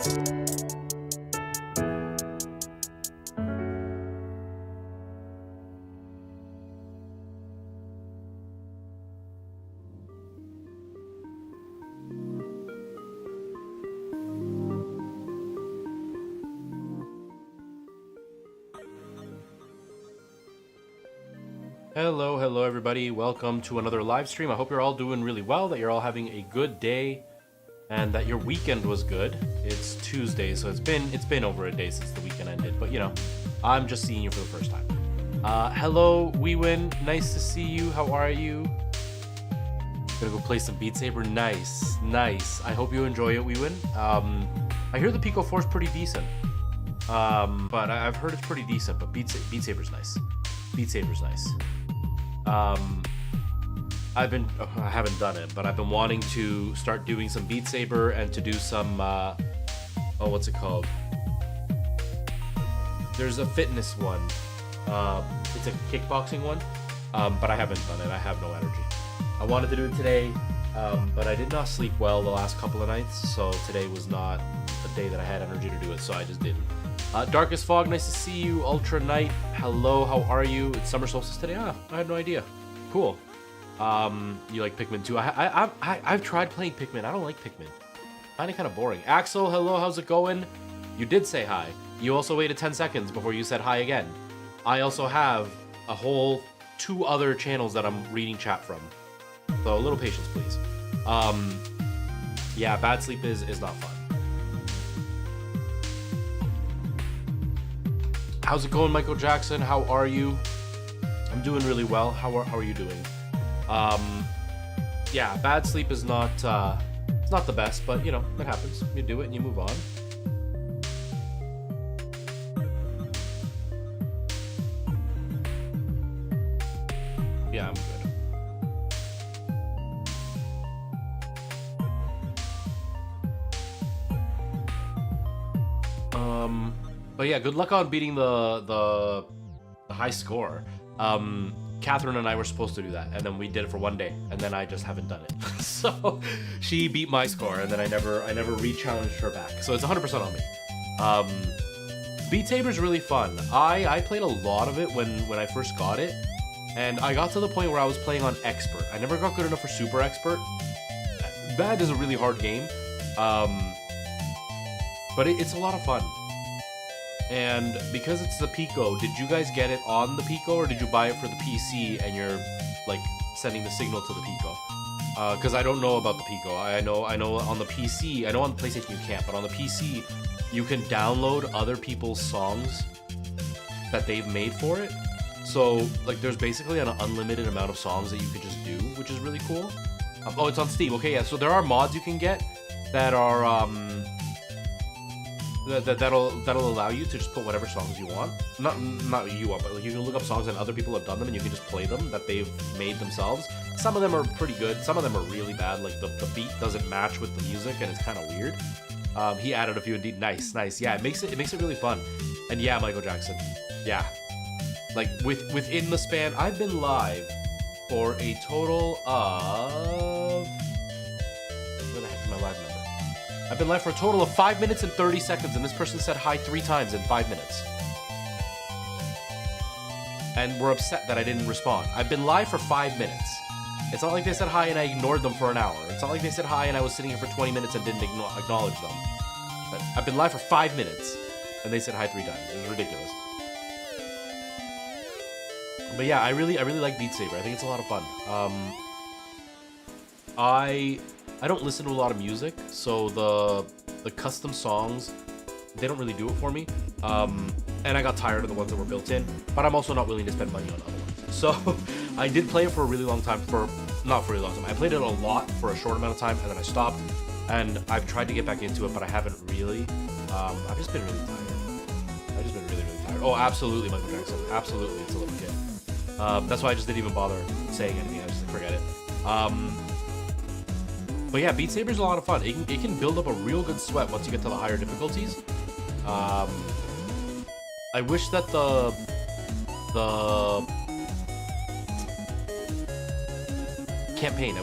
Hello everybody. Welcome to another live stream. I hope you're all doing really well, that you're all having a good day, and that your weekend was good. It's Tuesday, so it's been over a day since the weekend ended, but you know, I'm just seeing you for the first time. Hello, Wewin. Nice to see you. How are you? Gonna go play some Beat Saber. Nice. I hope you enjoy it, Wewin. I hear the Pico 4 is pretty decent. But I've heard it's pretty decent, but Beat Saber's nice. Beat Saber's nice. I haven't done it, but I've been wanting to start doing some Beat Saber and to do some, what's it called? There's a fitness one. It's a kickboxing one, but I haven't done it. I have no energy. I wanted to do it today, but I did not sleep well the last couple of nights, so today was not a day that I had energy to do it, so I just didn't. Darkest Fog, nice to see you. Ultra Knight, hello, how are you? It's summer solstice today. I had no idea. Cool. You like Pikmin too? I've tried playing Pikmin. I don't like Pikmin. I find it kind of boring. Axel, hello, how's it going? You did say hi. You also waited 10 seconds before you said hi again. I also have a whole 2 other channels that I'm reading chat from. So a little patience, please. Yeah, bad sleep is not fun. How's it going, Michael Jackson? How are you? I'm doing really well. How are you doing? Yeah, bad sleep is not it's not the best, but you know, it happens. You do it and you move on. Yeah, I'm good. But yeah, good luck on beating the high score. Catherine and I were supposed to do that, and then we did it for one day, and then I just haven't done it. So she beat my score, and then I never re-challenged her back. So it's 100% on me. Beat Saber's really fun. I played a lot of it when I first got it, and I got to the point where I was playing on expert. I never got good enough for super expert. Bad is a really hard game, but it's a lot of fun. And because it's the Pico, did you guys get it on the Pico, or did you buy it for the PC and you're like sending the signal to the Pico? Because I don't know about the Pico. I know on the PC, I know on PlayStation you can't, but on the PC you can download other people's songs that they've made for it. So like there's basically an unlimited amount of songs that you could just do, which is really cool. Oh, it's on Steam. Okay, yeah. So there are mods you can get that are that'll allow you to just put whatever songs you want. Not you want, but like you can look up songs and other people have done them and you can just play them that they've made themselves. Some of them are pretty good. Some of them are really bad. Like the beat doesn't match with the music and it's kind of weird. He added a few indeed. Nice. Yeah, it makes it really fun. And yeah, Michael Jackson. Yeah. Like within the span, I've been live for a total of, where the heck is my live number? I've been live for a total of 5 minutes and 30 seconds, and this person said hi 3 times in 5 minutes. And we're upset that I didn't respond. I've been live for 5 minutes. It's not like they said hi and I ignored them for an hour. It's not like they said hi and I was sitting here for 20 minutes and didn't acknowledge them. But I've been live for 5 minutes, and they said hi 3 times. It was ridiculous. But yeah, I really like Beat Saber. I think it's a lot of fun. I don't listen to a lot of music, so the custom songs, they don't really do it for me. And I got tired of the ones that were built in, but I'm also not willing to spend money on other ones. So I did play it for a really long time, not for a really long time. I played it a lot for a short amount of time, and then I stopped, and I've tried to get back into it, but I haven't really. I've just been really tired. I've just been really tired. Oh, absolutely, Michael Jackson. Absolutely, it's a little kid. That's why I just didn't even bother saying anything. I just like, forget it. But yeah, Beat Saber's a lot of fun. It can build up a real good sweat once you get to the higher difficulties. I wish that the campaign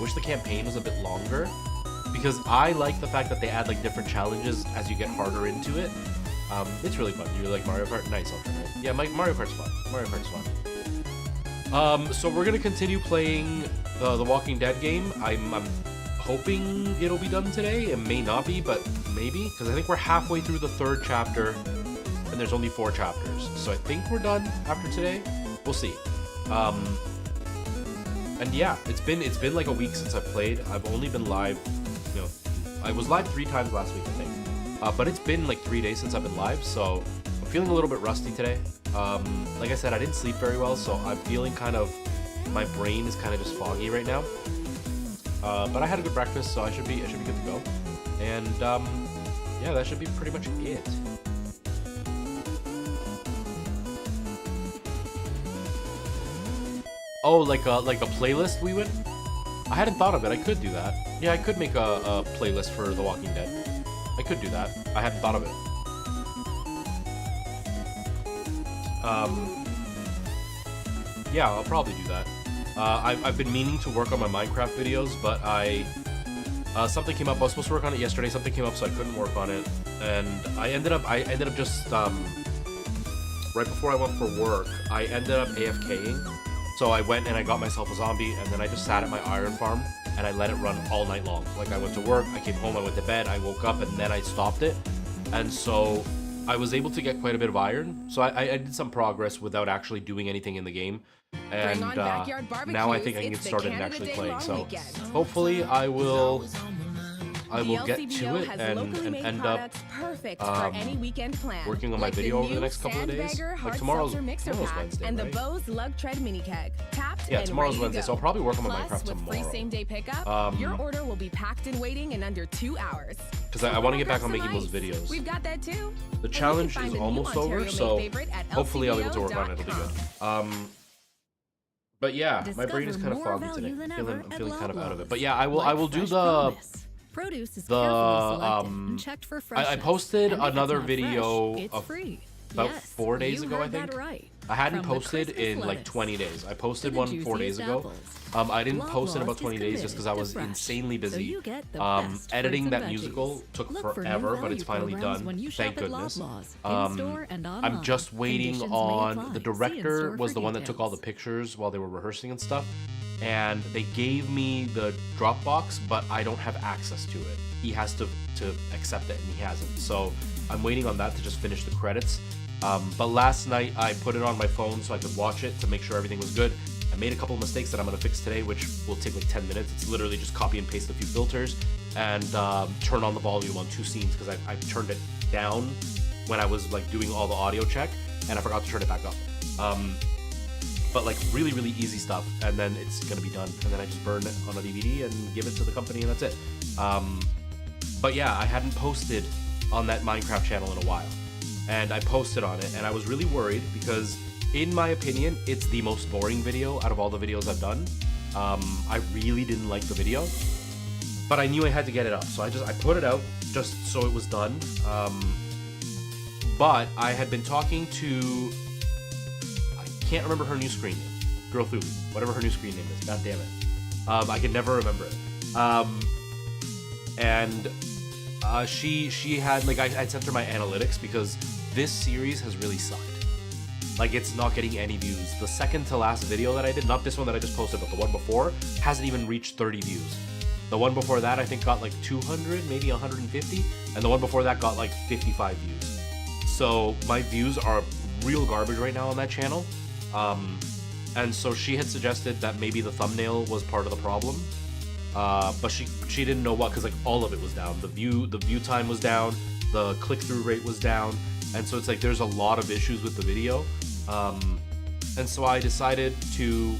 was a bit longer, because I like the fact that they add like different challenges as you get harder into it. It's really fun. You like Mario Kart? Nice, alternate. Yeah, Mario Kart's fun. Mario Kart's fun. So we're gonna continue playing the Walking Dead game. I'm hoping it'll be done today. It may not be, but maybe, because I think we're halfway through the 3rd chapter, and there's only 4 chapters. So I think we're done after today. We'll see. And yeah, it's been like a week since I played. I've only been live, you know, I was live 3 times last week, I think. But it's been like 3 days since I've been live, so I'm feeling a little bit rusty today. Like I said, I didn't sleep very well, so I'm feeling kind of, my brain is kind of just foggy right now. But I had a good breakfast, so I should be good to go. And yeah, that should be pretty much it. Oh, like a playlist we would? I hadn't thought of it. I could do that. Yeah, I could make a playlist for The Walking Dead. I could do that. I hadn't thought of it. Yeah, I'll probably do that. I've been meaning to work on my Minecraft videos, but something came up. I was supposed to work on it yesterday. Something came up, so I couldn't work on it, and I ended up just right before I went for work, I ended up AFKing. So I went and I got myself a zombie, and then I just sat at my iron farm and I let it run all night long. Like, I went to work, I came home, I went to bed, I woke up, and then I stopped it. And so I was able to get quite a bit of iron. So I did some progress without actually doing anything in the game. And now I think I can get started and actually playing. So hopefully I will get to it and end up working on my video over the next couple of days. Like tomorrow's Wednesday, and the right? Bose Lug Tread Mini Keg. Yeah, tomorrow's Wednesday, so I'll probably work on my Minecraft tomorrow. Free same-day pickup. Your order will be packed and waiting in under 2 hours. Because I want to get back on making those videos. We've got that too. The challenge is almost over, so hopefully I'll be able to work on it. It'll be good. But yeah, my brain is kind of foggy today. I'm feeling kind of out of it. But yeah, I will do the. I posted another video about 4 days ago, I think. I hadn't posted in like 20 days. I posted one 4 days ago. I didn't post in about 20 days just because I was insanely busy. Editing that musical took forever, but it's finally done. Thank goodness. I'm just waiting on, the director was the one that took all the pictures while they were rehearsing and stuff. And they gave me the Dropbox, but I don't have access to it. He has to accept it, and he hasn't. So I'm waiting on that to just finish the credits. But last night I put it on my phone so I could watch it to make sure everything was good. I made a couple of mistakes that I'm gonna fix today, which will take like 10 minutes. It's literally just copy and paste a few filters and turn on the volume on 2 scenes because I turned it down when I was like doing all the audio check, and I forgot to turn it back up. But like really, really easy stuff, and then it's gonna be done, and then I just burn it on a DVD and give it to the company, and that's it. But yeah, I hadn't posted on that Minecraft channel in a while, and I posted on it, and I was really worried because, in my opinion, it's the most boring video out of all the videos I've done. I really didn't like the video, but I knew I had to get it up, so I put it out just so it was done. But I had been talking to, can't remember her new screen name. Girl Thulu, whatever her new screen name is. God damn it. I can never remember it. She had, like, I sent her my analytics because this series has really sucked. Like, it's not getting any views. The second to last video that I did, not this one that I just posted, but the one before, hasn't even reached 30 views. The one before that, I think, got like 200, maybe 150, and the one before that got like 55 views. So my views are real garbage right now on that channel. And so she had suggested that maybe the thumbnail was part of the problem, but she didn't know what, because like all of it was down. The view time was down, the click-through rate was down, and so it's like there's a lot of issues with the video. And so I decided to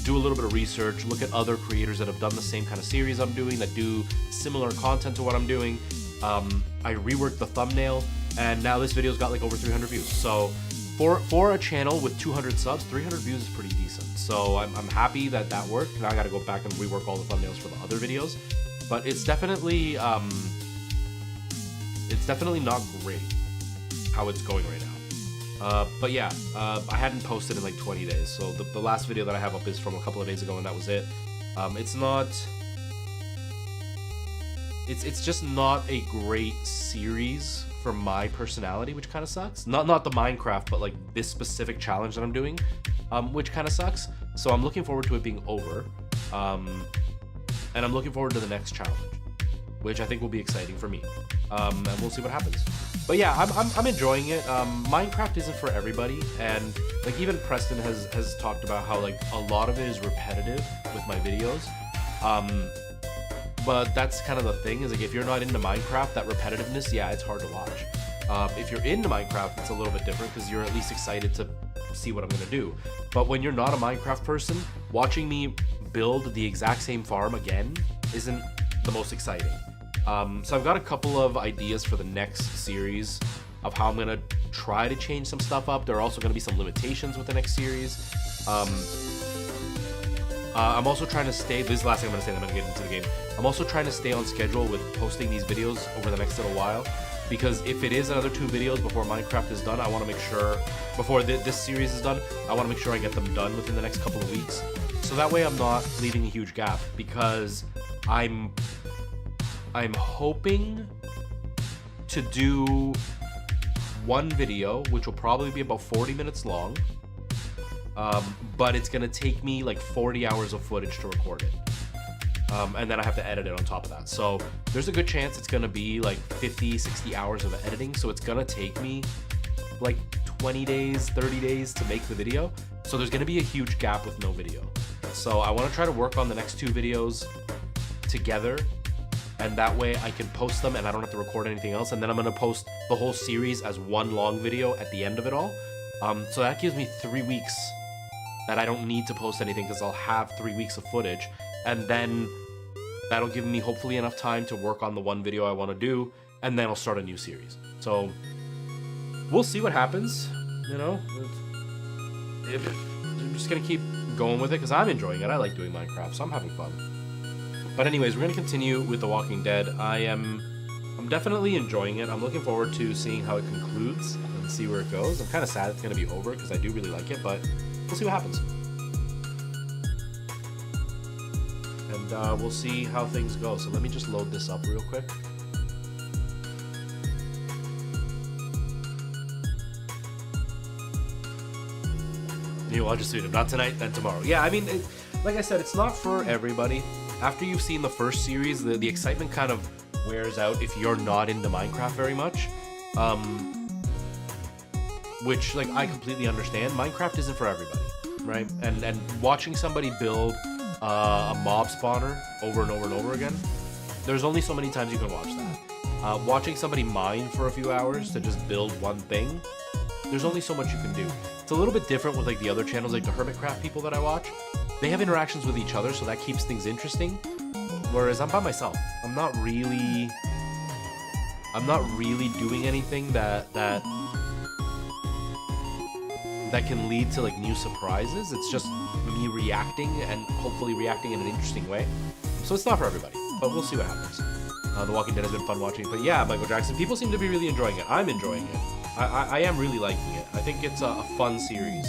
do a little bit of research, look at other creators that have done the same kind of series I'm doing, that do similar content to what I'm doing. I reworked the thumbnail, and now this video's got like over 300 views. So for a channel with 200 subs, 300 views is pretty decent. So I'm happy that that worked. Now I gotta go back and rework all the thumbnails for the other videos. But it's definitely not great how it's going right now. But yeah, I hadn't posted in like 20 days. So the last video that I have up is from a couple of days ago, and that was it. It's not it's just not a great series for my personality, which kind of sucks. Not the Minecraft, but like this specific challenge that I'm doing, which kind of sucks. So I'm looking forward to it being over, and I'm looking forward to the next challenge, which I think will be exciting for me, and we'll see what happens. But yeah, I'm enjoying it. Minecraft isn't for everybody, and like even Preston has talked about how like a lot of it is repetitive with my videos. But that's kind of the thing, is like if you're not into Minecraft, that repetitiveness, yeah, it's hard to watch. If you're into Minecraft, it's a little bit different because you're at least excited to see what I'm gonna do. But when you're not a Minecraft person, watching me build the exact same farm again isn't the most exciting. So I've got a couple of ideas for the next series of how I'm gonna try to change some stuff up. There are also gonna be some limitations with the next series. I'm also trying to stay, this is the last thing I'm gonna say, then I'm gonna get into the game. I'm also trying to stay on schedule with posting these videos over the next little while, because if it is another 2 videos before Minecraft is done, I wanna make sure, before this series is done, I wanna make sure I get them done within the next couple of weeks. So that way I'm not leaving a huge gap, because I'm hoping to do 1 video, which will probably be about 40 minutes long, but it's gonna take me like 40 hours of footage to record it. And then I have to edit it on top of that. So there's a good chance it's gonna be like 50, 60 hours of editing. So it's gonna take me like 20 days, 30 days to make the video. So there's gonna be a huge gap with no video. So I wanna try to work on the next 2 videos together, and that way I can post them and I don't have to record anything else. And then I'm gonna post the whole series as 1 long video at the end of it all. So that gives me 3 weeks that I don't need to post anything, because I'll have 3 weeks of footage, and then that'll give me hopefully enough time to work on the 1 video I want to do, and then I'll start a new series. So we'll see what happens, you know. I'm just gonna keep going with it because I'm enjoying it. I like doing Minecraft, so I'm having fun. But anyways, we're gonna continue with The Walking Dead. I'm definitely enjoying it. I'm looking forward to seeing how it concludes and see where it goes. I'm kind of sad it's gonna be over because I do really like it, but we'll see what happens. And we'll see how things go. So let me just load this up real quick. You know, I'll just do it. Not tonight, then tomorrow. Yeah, I mean, like I said, it's not for everybody. After you've seen the first series, the excitement kind of wears out if you're not into Minecraft very much. Which, like, I completely understand. Minecraft isn't for everybody, right? And watching somebody build a mob spawner over and over and over again, there's only so many times you can watch that. Watching somebody mine for a few hours to just build one thing, there's only so much you can do. It's a little bit different with like the other channels, like the Hermitcraft people that I watch. They have interactions with each other, so that keeps things interesting. Whereas I'm by myself. I'm not really doing anything that can lead to like new surprises. It's just me reacting, and hopefully reacting in an interesting way. So it's not for everybody, but we'll see what happens. The Walking Dead has been fun watching, but yeah, Michael Jackson, people seem to be really enjoying it. I'm enjoying it. I am really liking it. I think it's a fun series.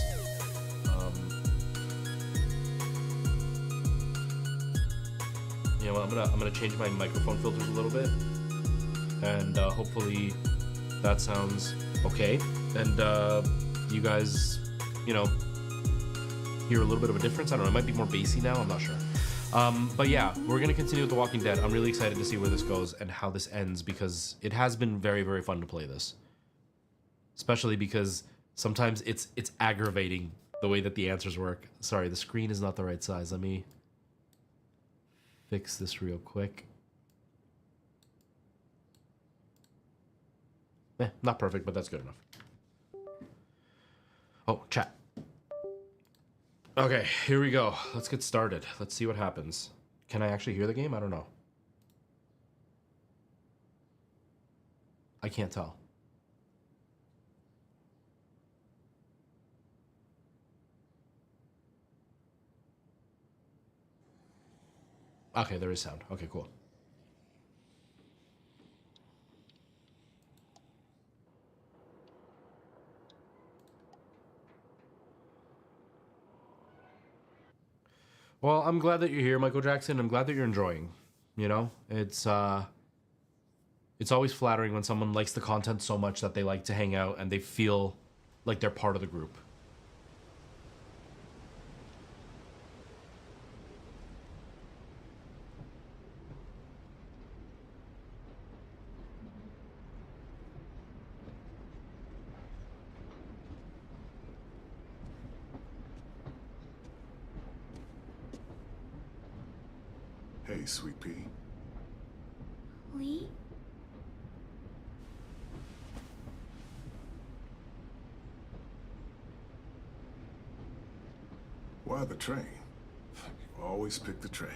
You know what, I'm gonna change my microphone filters a little bit, and hopefully that sounds okay. And you guys, you know, hear a little bit of a difference. I don't know, it might be more bassy now, I'm not sure. But yeah, we're gonna continue with The Walking Dead. I'm really excited to see where this goes and how this ends, because it has been very, very fun to play this. Especially because sometimes it's aggravating the way that the answers work. Sorry, the screen is not the right size. Let me fix this real quick. Not perfect, but that's good enough. Oh, chat. Okay, here we go. Let's get started. Let's see what happens. Can I actually hear the game? I don't know. I can't tell. Okay, there is sound. Okay, cool. Well, I'm glad that you're here, Michael Jackson. I'm glad that you're enjoying. You know, it's It's always flattering when someone likes the content so much that they like to hang out and they feel like they're part of the group. Hey, Sweet Pea. Lee? Why the train? You always pick the train.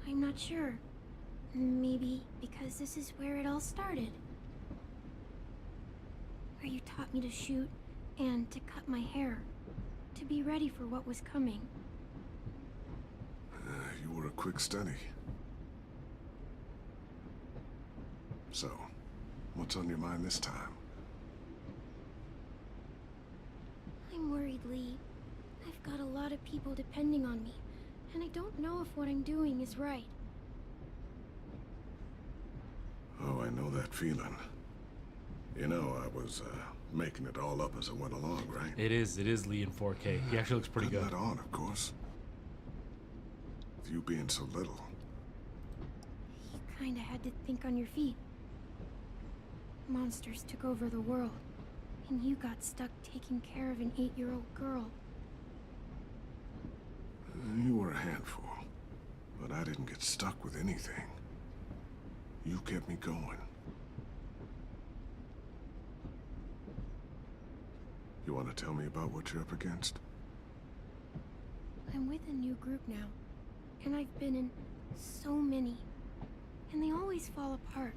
I'm not sure. Maybe because this is where it all started. Where you taught me to shoot and to cut my hair. To be ready for what was coming. You were a quick study. So, what's on your mind this time? I'm worried, Lee. I've got a lot of people depending on me, and I don't know if what I'm doing is right. Oh, I know that feeling. You know, I was making it all up as I went along, right? It is Lee in 4K. He actually looks pretty Putting good. that on, of course. With you being so little. You kinda had to think on your feet. Monsters took over the world, and you got stuck taking care of an 8-year-old girl. You were a handful, but I didn't get stuck with anything. You kept me going. You want to tell me about what you're up against? I'm with a new group now, and I've been in so many, and they always fall apart.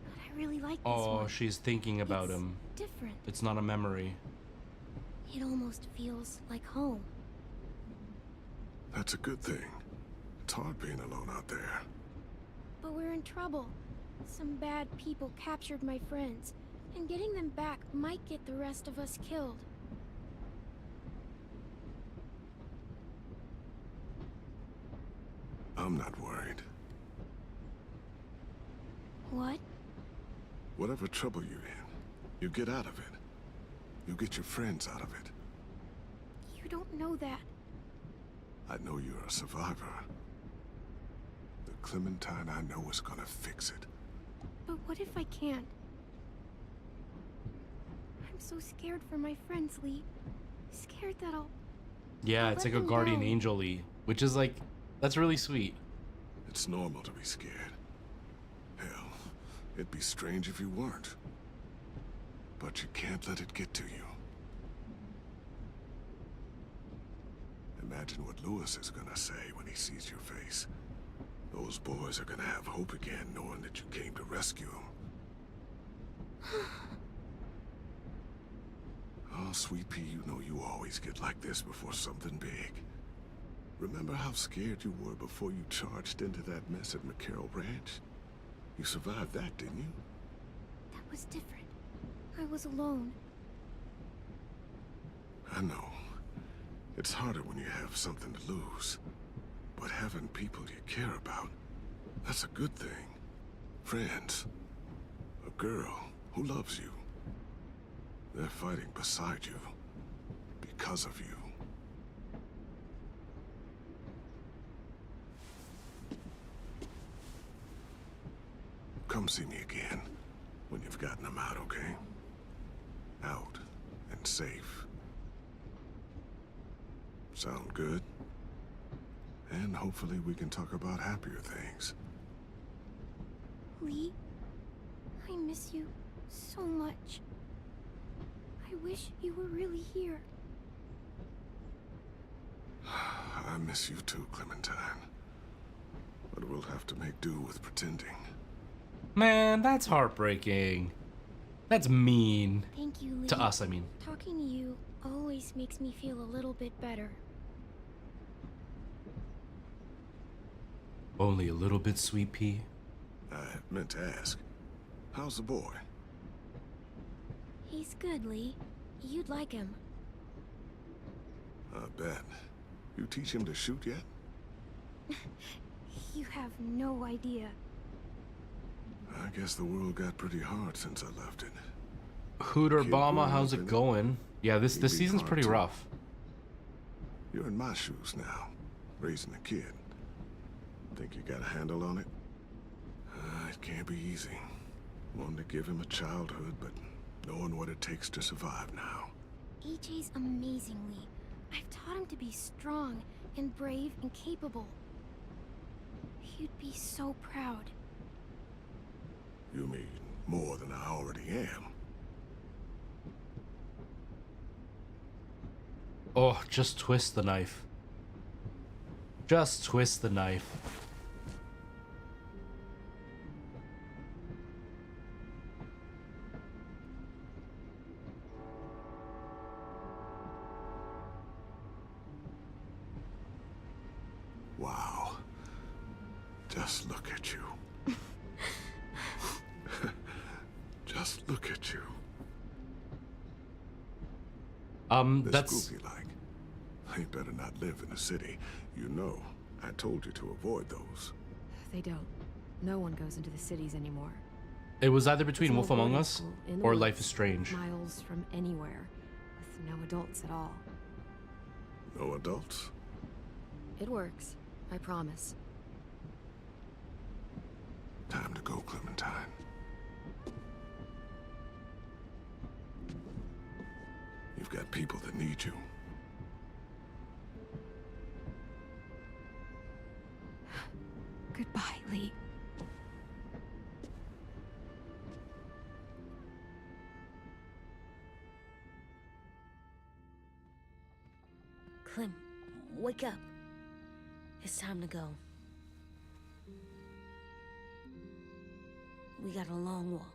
But I really like this one. Oh, she's thinking about It's him. different. It's not a memory. It almost feels like home. That's a good thing. It's hard being alone out there. But we're in trouble. Some bad people captured my friends, and getting them back might get the rest of us killed. I'm not worried. What? Whatever trouble you're in, you get out of it. You get your friends out of it. You don't know that. I know you're a survivor. The Clementine I know is gonna fix it. But what if I can't? I'm so scared for my friends, Lee. Scared that I'll... Yeah, it's let like a them guardian down. angel Lee, which is like, that's really sweet. It's normal to be scared. Hell, it'd be strange if you weren't. But you can't let it get to you. Imagine what Lewis is gonna say when he sees your face. Those boys are gonna have hope again, knowing that you came to rescue them. Oh, Sweet Pea, you know you always get like this before something big. Remember how scared you were before you charged into that mess at McCarroll Ranch? You survived that, didn't you? That was different. I was alone. I know. It's harder when you have something to lose. But having people you care about, that's a good thing. Friends. A girl who loves you. They're fighting beside you. Because of you. Come see me again. When you've gotten them out, okay? Out and safe. Sound good? And hopefully we can talk about happier things. Lee, I miss you so much. I wish you were really here. I miss you too, Clementine. But we'll have to make do with pretending. Man, that's heartbreaking. That's mean. Thank you, Lee. To us, I mean. Talking to you always makes me feel a little bit better. Only a little bit, Sweet Pea. I meant to ask, how's the boy? He's good, Lee. You'd like him. I bet. You teach him to shoot yet? You have no idea. I guess the world got pretty hard since I left it. Hooter Kid Obama, growing how's up it in it, going? Yeah, this he'd be season's hard pretty too. rough. You're in my shoes now, raising a kid. Think you got a handle on it? It can't be easy. Wanting to give him a childhood, but knowing what it takes to survive now. EJ's amazingly. I've taught him to be strong and brave and capable. He'd be so proud. You mean more than I already am? Oh, just twist the knife. Just twist the knife. Wow. Just look at you. Just look at you. This That's... spooky like. You better not live in the city. You know, I told you to avoid those. They don't. No one goes into the cities anymore. It was either between It's Wolf all Among boarding Us school in the or woods, Life is Strange. Miles from anywhere, with no adults at all. No adults? It works, I promise. Time to go, Clementine. You've got people that need you. Goodbye, Lee. Clem, wake up. It's time to go. We got a long walk.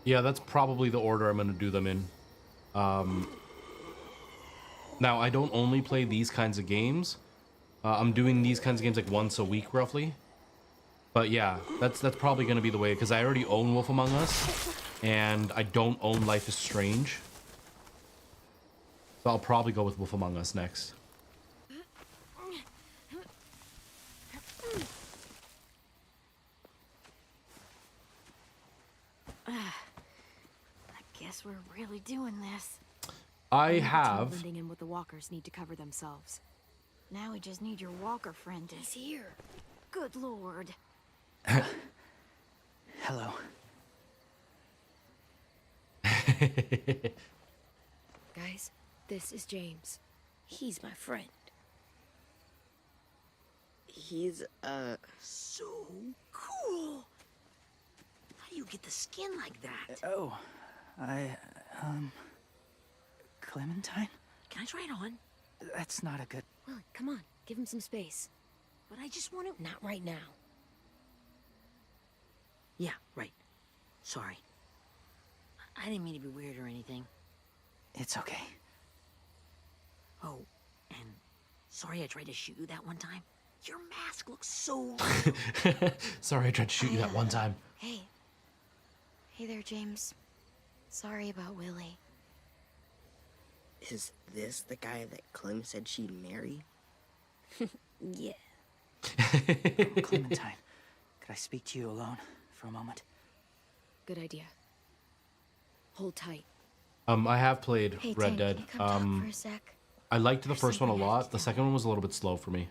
Yeah, that's probably the order I'm going to do them in. Now, I don't only play these kinds of games. I'm doing these kinds of games like once a week, roughly. But yeah, that's probably going to be the way, because I already own Wolf Among Us, and I don't own Life is Strange. So I'll probably go with Wolf Among Us next. I guess we're really doing this. I Only the two have... blending in with the walkers need to cover themselves. Now we just need your walker friend. He's here. Good lord. Hello. Guys, this is James. He's my friend. He's, so cool. How do you get the skin like that? Oh, Clementine? Can I try it on? That's not a good... Well, come on, give him some space. But I just want to... Not right now. Yeah, right. Sorry. I didn't mean to be weird or anything. It's okay. Oh, and sorry I tried to shoot you that one time. Your mask looks so... Sorry, I tried to shoot you that one time. Hey. Hey there, James. Sorry about Willie. Is this the guy that Clem said she'd marry? Yeah. Clementine, could I speak to you alone for a moment? Good idea. Hold tight. I have played Hey, Red Tank, Dead. can you come talk for a sec? I liked the There's first one a something I have lot. to The tell second one was a little bit slow for me.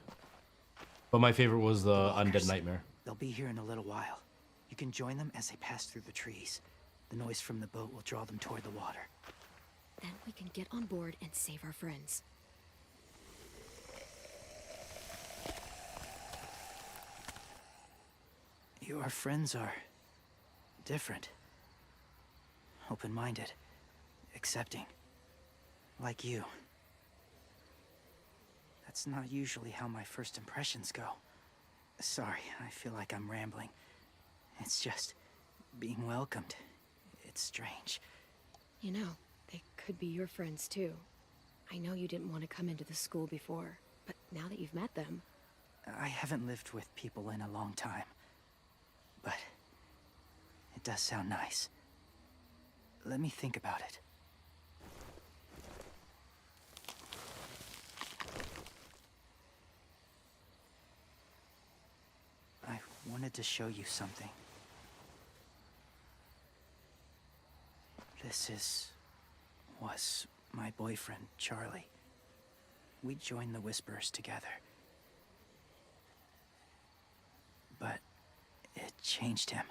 But my favorite was the Undead Nightmare. They'll be here in a little while. You can join them as they pass through the trees. The noise from the boat will draw them toward the water. Then we can get on board and save our friends. Your friends are... different. Open-minded. Accepting. Like you. That's not usually how my first impressions go. Sorry, I feel like I'm rambling. It's just... being welcomed. It's strange. You know, they could be your friends too. I know you didn't want to come into the school before, but now that you've met them... I haven't lived with people in a long time. but it does sound nice. Let me think about it. I wanted to show you something. This was my boyfriend, Charlie. We joined the Whisperers together. But it changed him.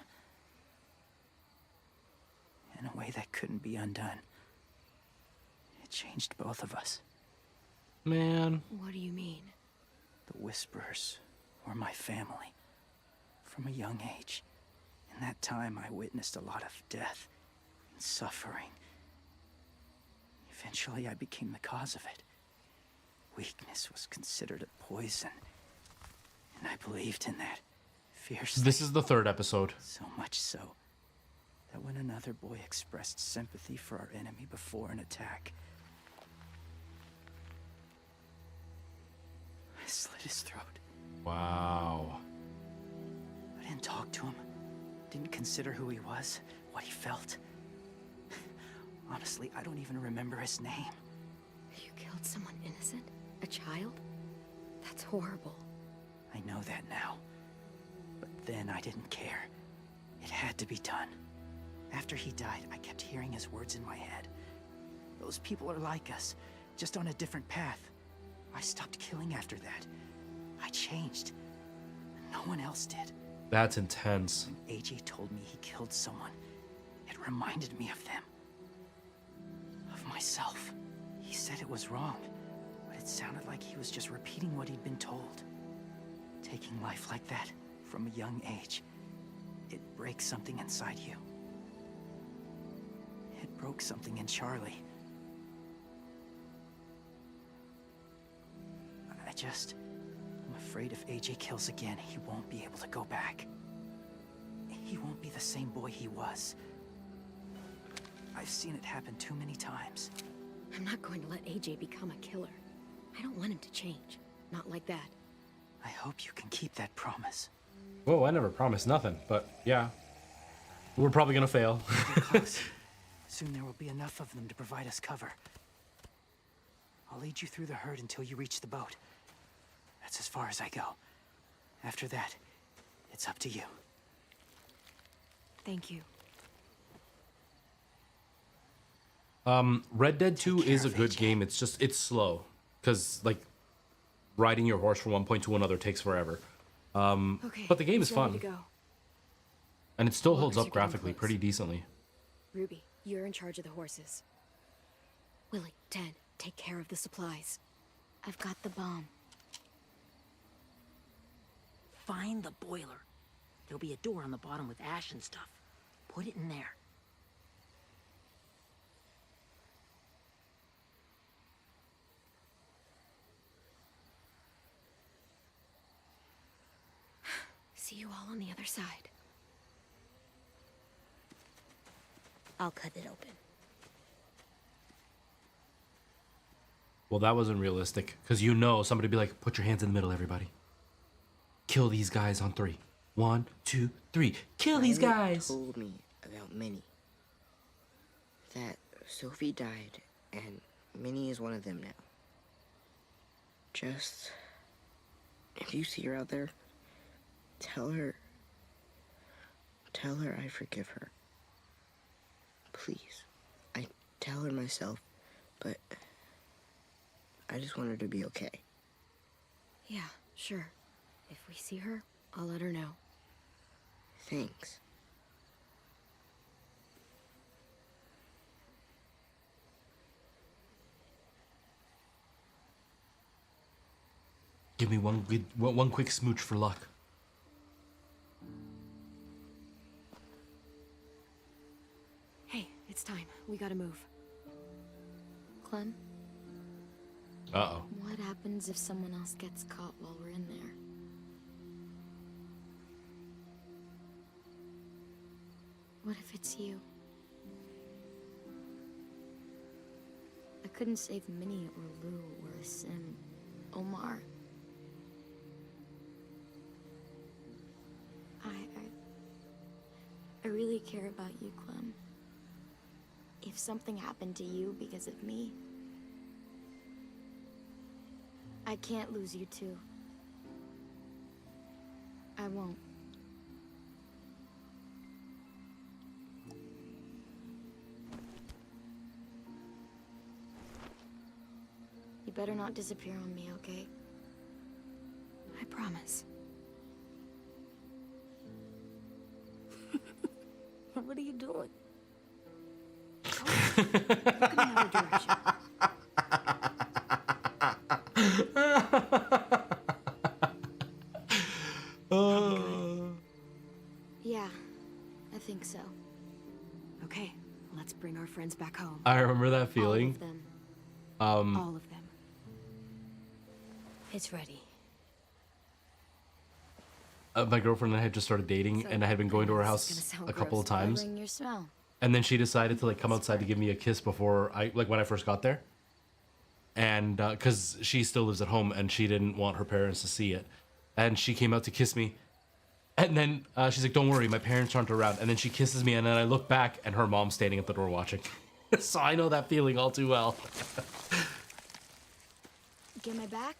In a way that couldn't be undone. It changed both of us. Man. What do you mean? The Whisperers were my family. From a young age. In that time, I witnessed a lot of death and suffering. Eventually, I became the cause of it. Weakness was considered a poison. And I believed in that fiercely. This is the 3rd episode. So much so that when another boy expressed sympathy for our enemy before an attack, I slit his throat. Wow. I didn't talk to him. Didn't consider who he was, what he felt. Honestly, I don't even remember his name. You killed someone innocent? A child? That's horrible. I know that now. But then I didn't care. It had to be done. After he died, I kept hearing his words in my head. Those people are like us, just on a different path. I stopped killing after that. I changed. No one else did. That's intense. When AJ told me he killed someone, it reminded me of them. Of myself. He said it was wrong, but it sounded like he was just repeating what he'd been told. Taking life like that, from a young age, it breaks something inside you. It broke something in Charlie. I'm afraid if AJ kills again, he won't be able to go back. He won't be the same boy he was. I've seen it happen too many times. I'm not going to let AJ become a killer. I don't want him to change. Not like that. I hope you can keep that promise. Whoa, I never promised nothing, but yeah. We're probably gonna fail. Get close. Soon there will be enough of them to provide us cover. I'll lead you through the herd until you reach the boat. That's as far as I go. After that, it's up to you. Thank you. Red Dead 2 is a good game. It's slow. Because, like, riding your horse from one point to another takes forever. Okay, but the game is it's ready fun. to go. And it still holds Walkers up are getting graphically close. pretty decently. Ruby, you're in charge of the horses. Willie, Ted, take care of the supplies. I've got the bomb. Find the boiler. There'll be a door on the bottom with ash and stuff. Put it in there. See you all on the other side. I'll cut it open. Well, that wasn't realistic. Because you know somebody would be like, put your hands in the middle, everybody. Kill these guys on 3. 1, 2, 3. Kill these guys! Told me about Minnie. That Sophie died, and Minnie is one of them now. Just... if you see her out there, tell her I forgive her. Please. I tell her myself, but I just want her to be okay. Yeah, sure. If we see her, I'll let her know. Thanks. Give me one quick smooch for luck. Hey, it's time. We gotta move. Clem, Uh-oh. what happens if someone else gets caught while we're in there? What if it's you? I couldn't save Minnie or Lou or Sim, Omar. I really care about you, Clem. If something happened to you because of me, I can't lose you too. I won't. You better not disappear on me, okay? I promise. What are you doing? Look in another direction. Yeah, I think so. Okay, let's bring our friends back home. I remember that All feeling. of them. All of them. It's ready. My girlfriend and I had just started dating, So, and I had been going to her this is house gonna sound a couple of gross, but I times. bring your smell. And then she decided to like come outside to give me a kiss before when I first got there. And because she still lives at home and she didn't want her parents to see it. And she came out to kiss me. And then she's like, don't worry, my parents aren't around. And then she kisses me, and then I look back and her mom's standing at the door watching. So I know that feeling all too well. Get my back?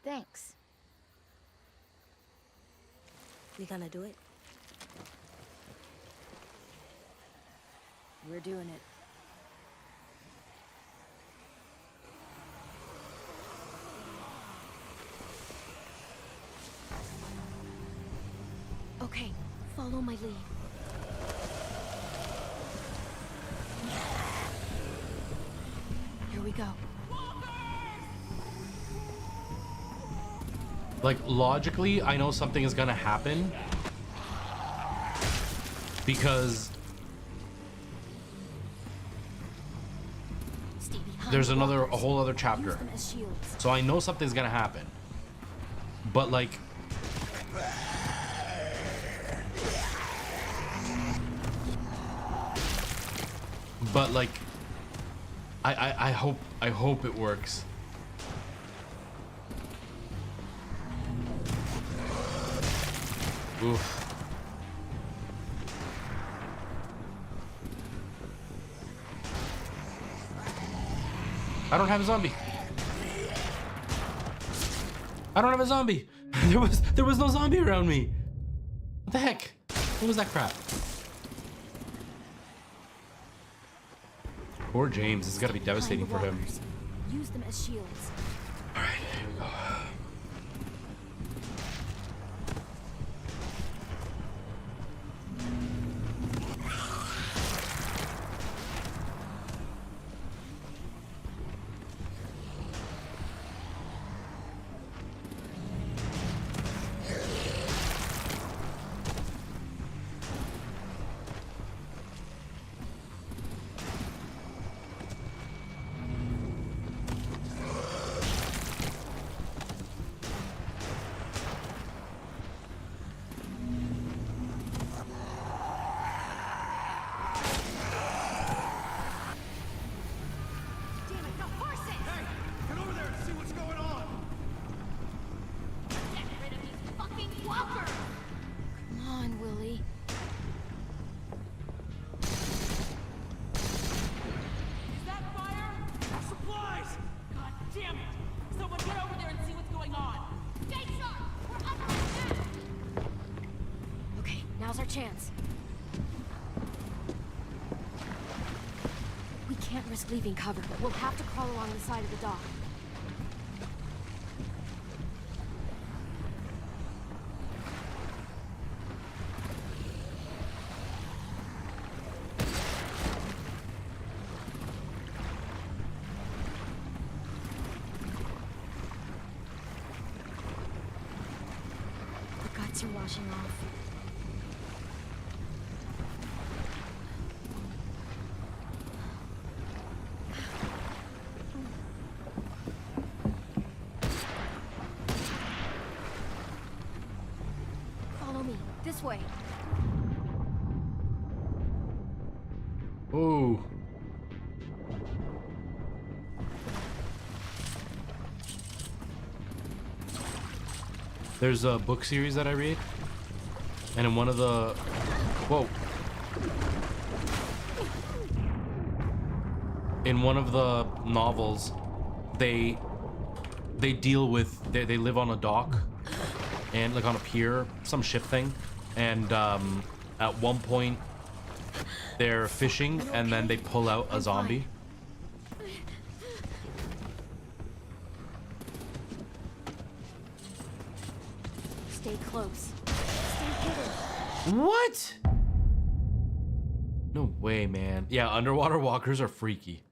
Thanks. We gonna do it? We're doing it. Okay, follow my lead. Here we go. Like, logically, I know something is gonna happen. Because there's a whole other chapter. So I know something's gonna happen. But like, I hope it works. Oof. I don't have a zombie. I don't have a zombie. There was no zombie around me. What the heck? What was that crap? Poor James. This has got to be devastating for him. Use them as shields. All right, here we go. Now's our chance. We can't risk leaving cover. We'll have to crawl along the side of the dock. The guts are washing off. This way. Ooh. There's a book series that I read, and in one of the... Whoa. In one of the novels, they deal with... They live on a dock, and like on a pier, some ship thing, and at one point, they're fishing, and then they pull out a zombie. Stay close. Stay hidden. What? No way, man. Yeah, underwater walkers are freaky.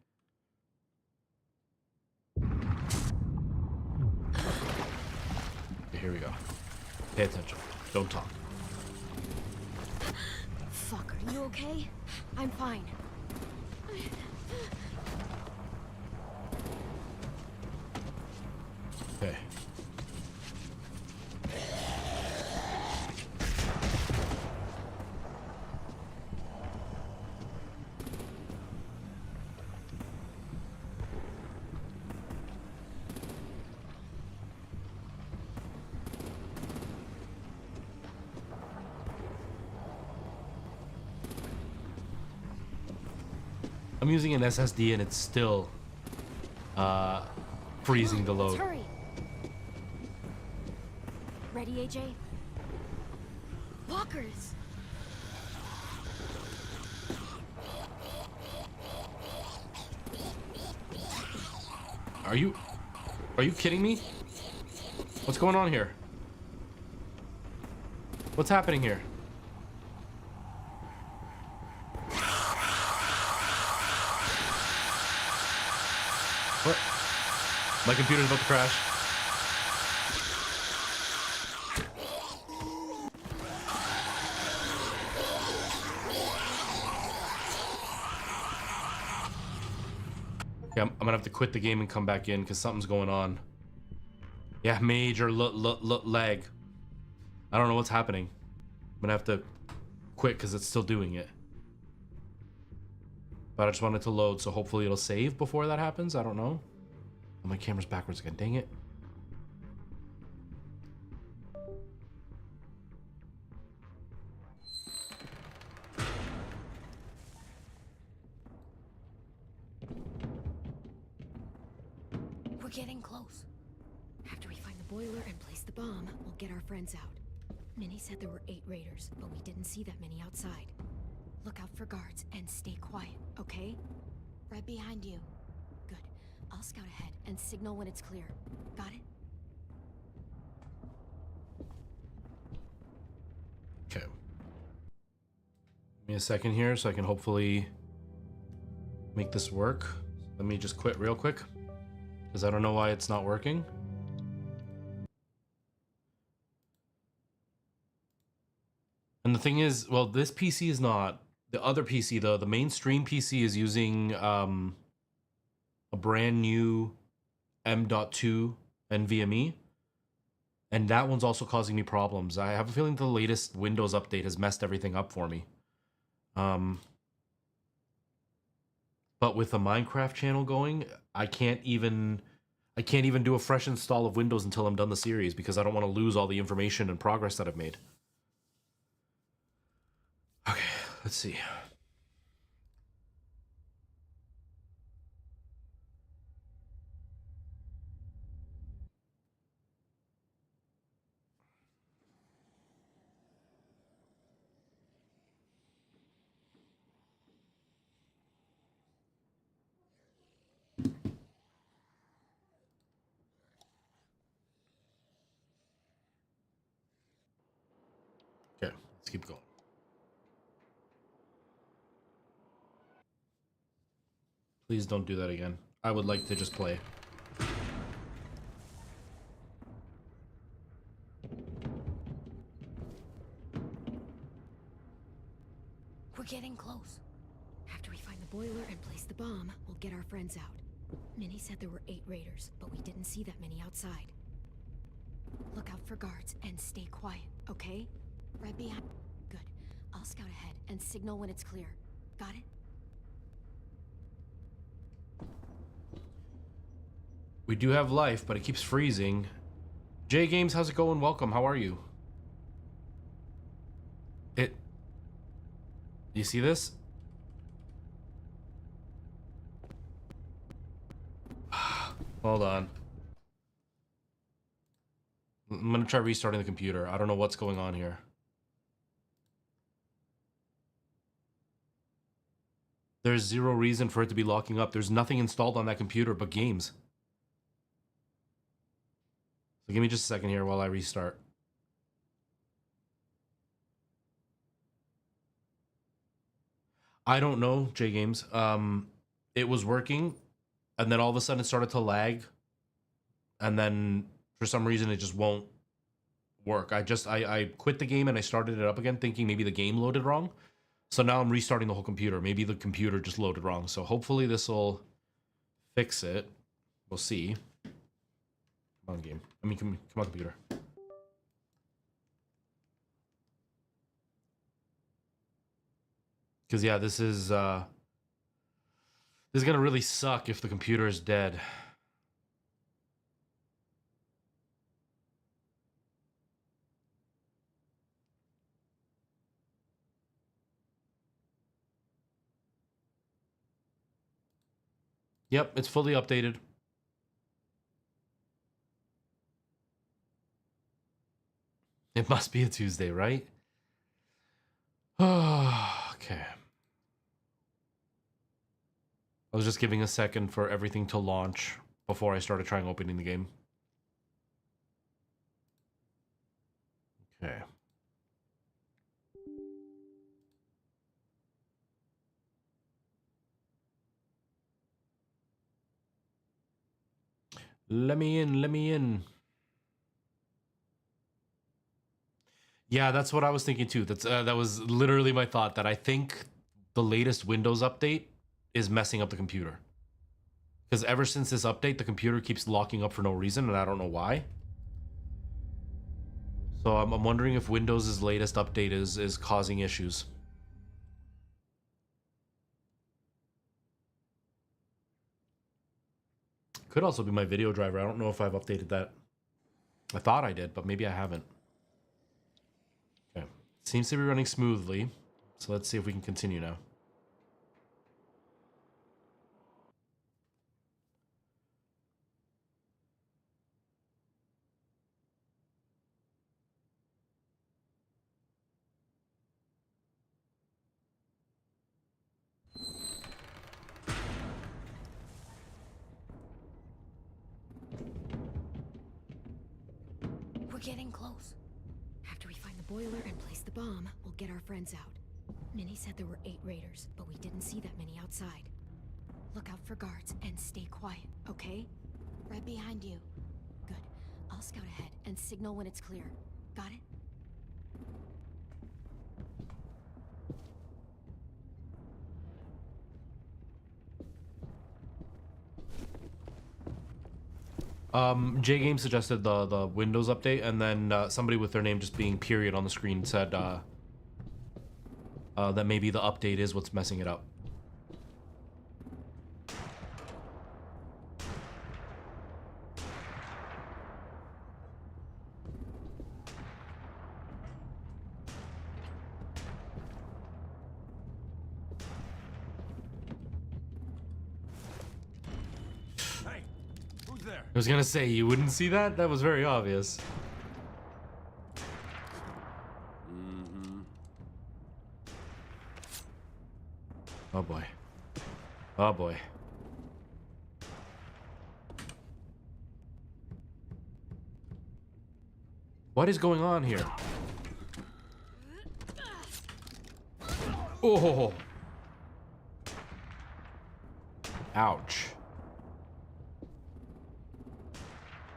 Okay, here we go. Pay attention. Don't talk. Fuck, are you okay? I'm fine. Okay. I'm using an SSD and it's still freezing the Let's load. hurry. Ready, AJ? Walkers. Are you kidding me? What's going on here? What's happening here? What? My computer's about to crash. Okay, I'm gonna have to quit the game and come back in because something's going on. Yeah, major lag. I don't know what's happening. I'm gonna have to quit because it's still doing it. But I just want it to load, so hopefully it'll save before that happens. I don't know. Oh, my camera's backwards again. Dang it. We're getting close. After we find the boiler and place the bomb, we'll get our friends out. Minnie said there were 8 raiders, but we didn't see that many outside. Look out for guards and stay quiet, okay? Right behind you. Good. I'll scout ahead and signal when it's clear. Got it? Okay. Give me a second here so I can hopefully make this work. Let me just quit real quick because I don't know why it's not working. And the thing is, well, this PC is not. The other PC, though, the mainstream PC is using a brand new M.2 NVMe. And that one's also causing me problems. I have a feeling the latest Windows update has messed everything up for me. But with the Minecraft channel going, I can't even do a fresh install of Windows until I'm done the series because I don't want to lose all the information and progress that I've made. Okay, let's see. Okay, let's keep going. Please don't do that again. I would like to just play. We're getting close. After we find the boiler and place the bomb, we'll get our friends out. Minnie said there were 8 raiders, but we didn't see that many outside. Look out for guards and stay quiet, okay? Right behind. Good. I'll scout ahead and signal when it's clear. Got it? We do have life, but it keeps freezing. J Games, how's it going? Welcome. How are you? You see this? Hold on. I'm gonna try restarting the computer. I don't know what's going on here. There's zero reason for it to be locking up. There's nothing installed on that computer but games. So give me just a second here while I restart. I don't know, J Games. It was working, and then all of a sudden it started to lag, and then for some reason it just won't work. I quit the game and I started it up again, thinking maybe the game loaded wrong. So now I'm restarting the whole computer. Maybe the computer just loaded wrong. So hopefully this will fix it. We'll see. Come on, game. I mean, come on, computer. Because yeah, this is gonna really suck if the computer is dead. Yep, it's fully updated. It must be a Tuesday, right? Okay. I was just giving a second for everything to launch before I started trying opening the game. Okay. Let me in, let me in. Yeah, that's what I was thinking too. That was literally my thought, that I think the latest Windows update is messing up the computer. Because ever since this update, the computer keeps locking up for no reason, and I don't know why. So I'm wondering if Windows' latest update is causing issues. Could also be my video driver. I don't know if I've updated that. I thought I did, but maybe I haven't. Okay. Seems to be running smoothly. So let's see if we can continue now. We're getting close. After we find the boiler and place the bomb, we'll get our friends out. Minnie said there were 8 raiders, but we didn't see that many outside. Look out for guards and stay quiet, okay? Right behind you. Good. I'll scout ahead and signal when it's clear. Got it? J Game suggested the Windows update, and then somebody with their name just being period on the screen said that maybe the update is what's messing it up. I was gonna say, you wouldn't see that? That was very obvious. Oh boy. Oh boy. What is going on here? Oh! Ouch.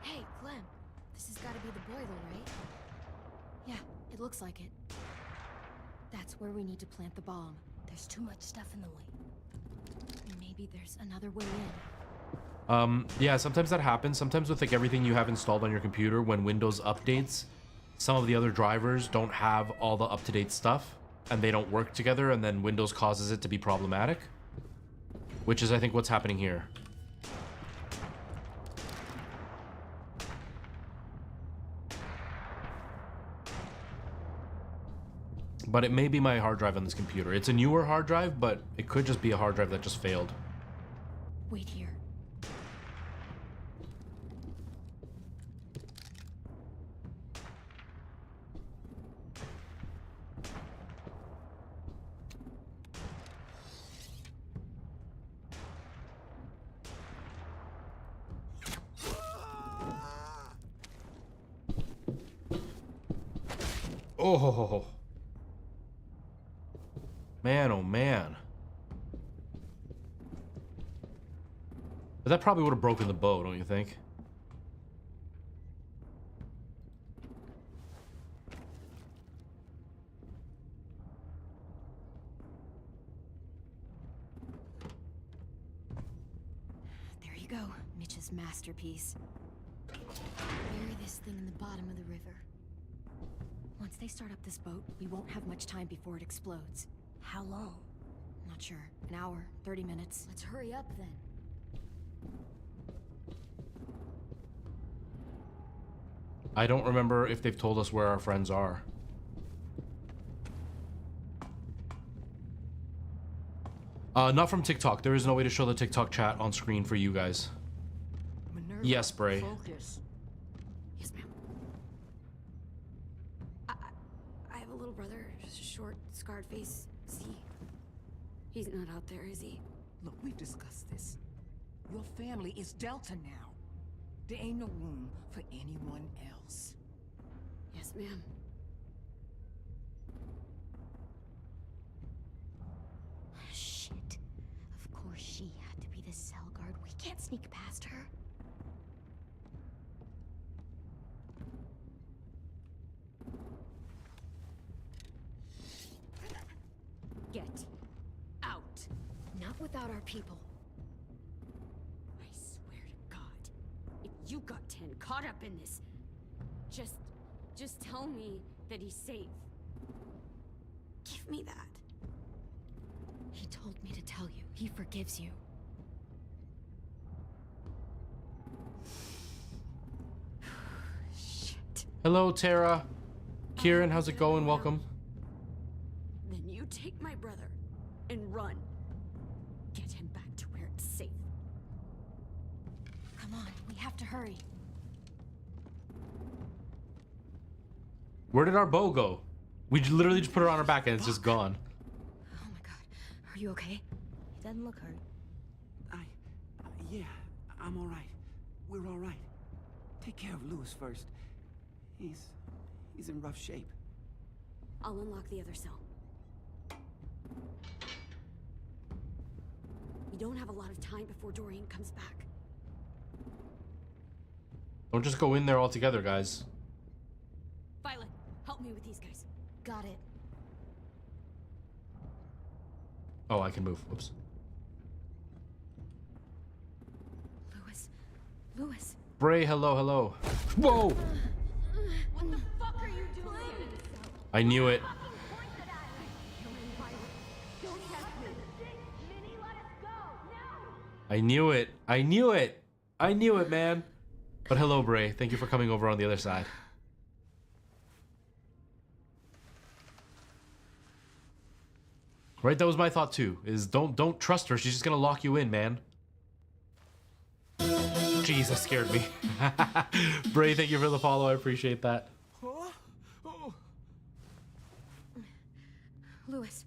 Hey, Clem. This has got to be the boiler, right? Yeah, it looks like it. That's where we need to plant the bomb. There's too much stuff in the way. Maybe there's another way in. Yeah, sometimes that happens. Sometimes with like everything you have installed on your computer, when Windows updates, some of the other drivers don't have all the up-to-date stuff, and they don't work together, and then Windows causes it to be problematic. Which is, I think, what's happening here. But it may be my hard drive on this computer. It's a newer hard drive, but it could just be a hard drive that just failed. Wait here. Oh, man, oh man. But that probably would have broken the bow, don't you think? There you go, Mitch's masterpiece. Bury this thing in the bottom of the river. Once they start up this boat, we won't have much time before it explodes. How long? Not sure. An hour, 30 minutes. Let's hurry up then. I don't remember if they've told us where our friends are. Not from TikTok. There is no way to show the TikTok chat on screen for you guys. Minerva, Yes, Bray. focus. Yes, ma'am. I have a little brother, just a short, scarred face. See? He's not out there, is he? Look, we've discussed this. Your family is Delta now. There ain't no room for anyone else. Yes, ma'am. Shit. Of course she had to be the cell guard. We can't sneak past her. Get out. Not without our people. I swear to God, if you got 10 caught up in this, just tell me that he's safe. Give me that. He told me to tell you. He forgives you. Shit. Hello, Tara. Kieran, how's it going? Welcome. Then you take my brother and run. Get him back to where it's safe. Come on, we have to hurry. Where did our bow go? We literally just put her on our back and it's just gone. Oh my god. Are you okay? He doesn't look hurt. Yeah, I'm all right. We're all right. Take care of Lewis first. He's in rough shape. I'll unlock the other cell. We don't have a lot of time before Dorian comes back. Don't just go in there all together, guys. Violet, help me with these guys. Got it. Oh, I can move. Whoops. Lewis. Bray, hello, hello. Whoa! What the fuck are you doing? I knew it. I knew it. I knew it. I knew it, man. But hello, Bray. Thank you for coming over on the other side. Right, that was my thought too. Is don't trust her. She's just gonna lock you in, man. Jeez, that scared me. Bray, thank you for the follow. I appreciate that. Lewis.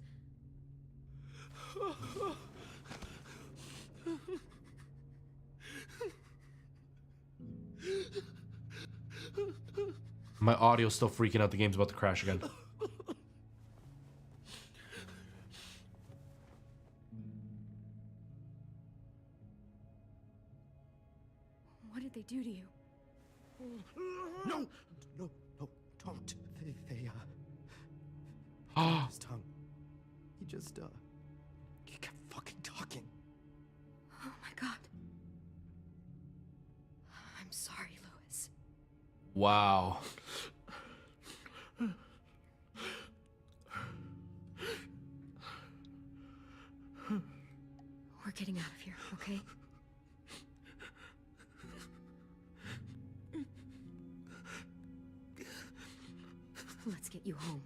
My audio's still freaking out. The game's about to crash again. What did they do to you? No, don't. They his tongue. He just, he kept fucking talking. Oh my god. I'm sorry, Lewis. Wow. We're getting out of here, okay? Let's get you home.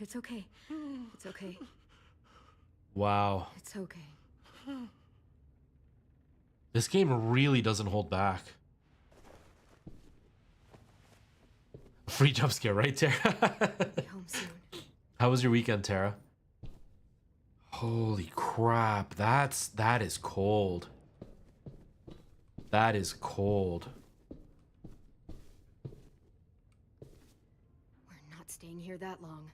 It's okay. It's okay. Wow. It's okay. This game really doesn't hold back. Free jump scare, right, Tara? Be home soon. How was your weekend, Tara? Holy crap. That is cold. That is cold. We're not staying here that long.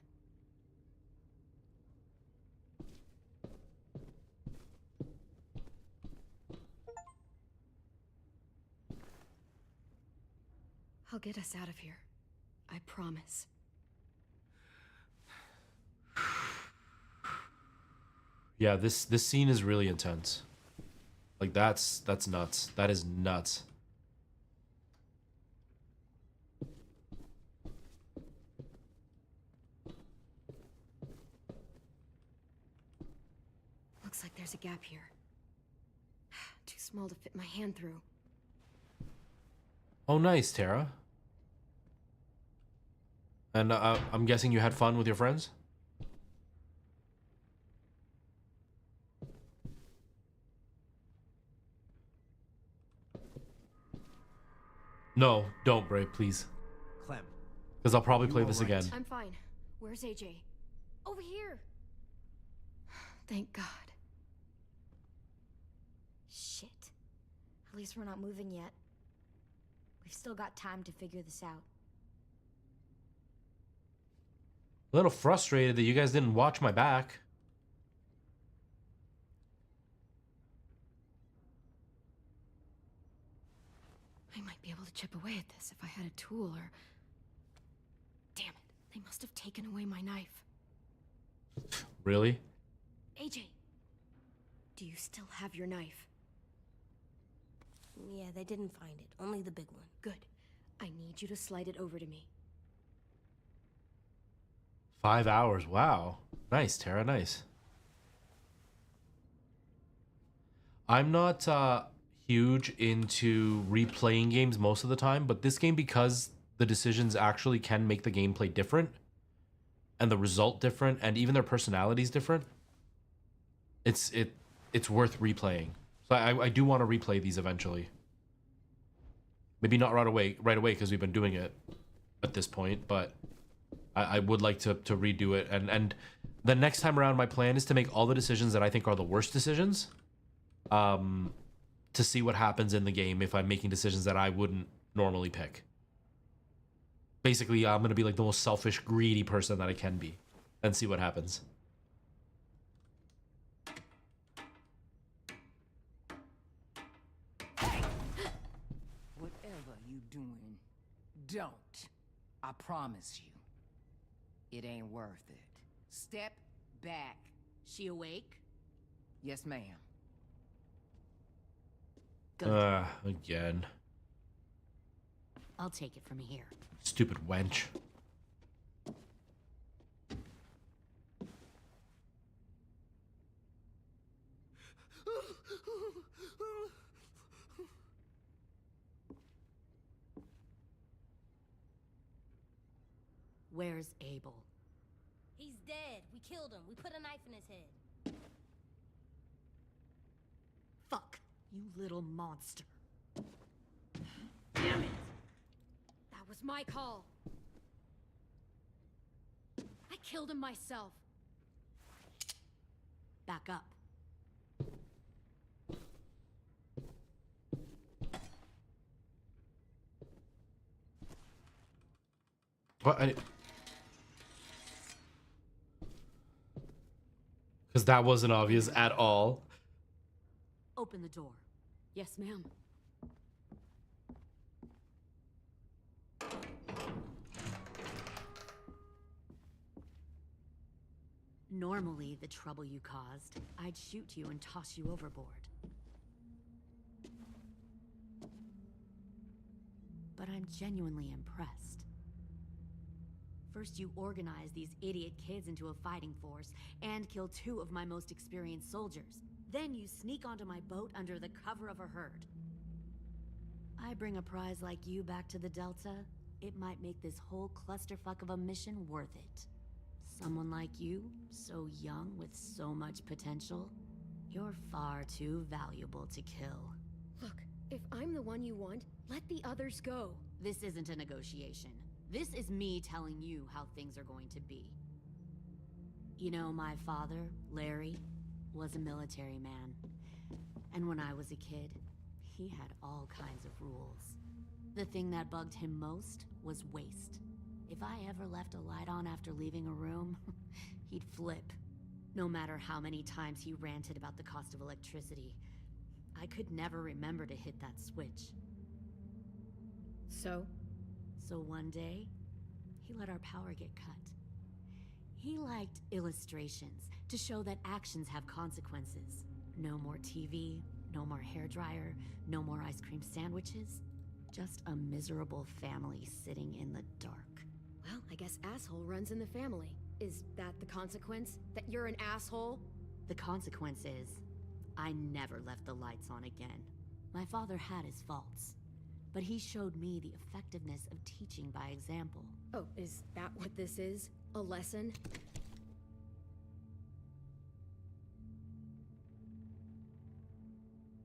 I'll get us out of here. I promise. Yeah, this scene is really intense. Like that's nuts. That is nuts. Looks like there's a gap here. Too small to fit my hand through. Oh, nice, Tara. And I'm guessing you had fun with your friends? No, don't, Bray, please. Clem. Because I'll probably play this again. I'm fine. Where's AJ? Over here. Thank God. Shit. At least we're not moving yet. We've still got time to figure this out. A little frustrated that you guys didn't watch my back. I might be able to chip away at this if I had a tool or... Damn it. They must have taken away my knife. Really? AJ, do you still have your knife? Yeah, they didn't find it. Only the big one. Good. I need you to slide it over to me. 5 hours. Wow. Nice, Tara. Nice. I'm not huge into replaying games most of the time, but this game, because the decisions actually can make the gameplay different and the result different and even their personalities different, it's worth replaying. So I do want to replay these eventually. Maybe not right away because we've been doing it at this point, but I would like to redo it. And the next time around, my plan is to make all the decisions that I think are the worst decisions, to see what happens in the game if I'm making decisions that I wouldn't normally pick. Basically, I'm going to be like the most selfish, greedy person that I can be and see what happens. Whatever you doing, don't. I promise you. It ain't worth it. Step back. She awake? Yes, ma'am. Again. I'll take it from here. Stupid wench. Where's Abel? He's dead. We killed him. We put a knife in his head. Fuck, you little monster. Damn it. That was my call. I killed him myself. Back up. What? Because that wasn't obvious at all. Open the door. Yes, ma'am. Normally, the trouble you caused, I'd shoot you and toss you overboard. But I'm genuinely impressed. First, you organize these idiot kids into a fighting force and kill 2 of my most experienced soldiers. Then you sneak onto my boat under the cover of a herd. I bring a prize like you back to the Delta, it might make this whole clusterfuck of a mission worth it. Someone like you, so young with so much potential, you're far too valuable to kill. Look, if I'm the one you want, let the others go. This isn't a negotiation. This is me telling you how things are going to be. You know, my father, Larry, was a military man. And when I was a kid, he had all kinds of rules. The thing that bugged him most was waste. If I ever left a light on after leaving a room, he'd flip. No matter how many times he ranted about the cost of electricity, I could never remember to hit that switch. So one day, he let our power get cut. He liked illustrations to show that actions have consequences. No more TV, no more hairdryer, no more ice cream sandwiches. Just a miserable family sitting in the dark. Well, I guess asshole runs in the family. Is that the consequence? That you're an asshole? The consequence is, I never left the lights on again. My father had his faults, but he showed me the effectiveness of teaching by example. Oh, is that what this is? A lesson?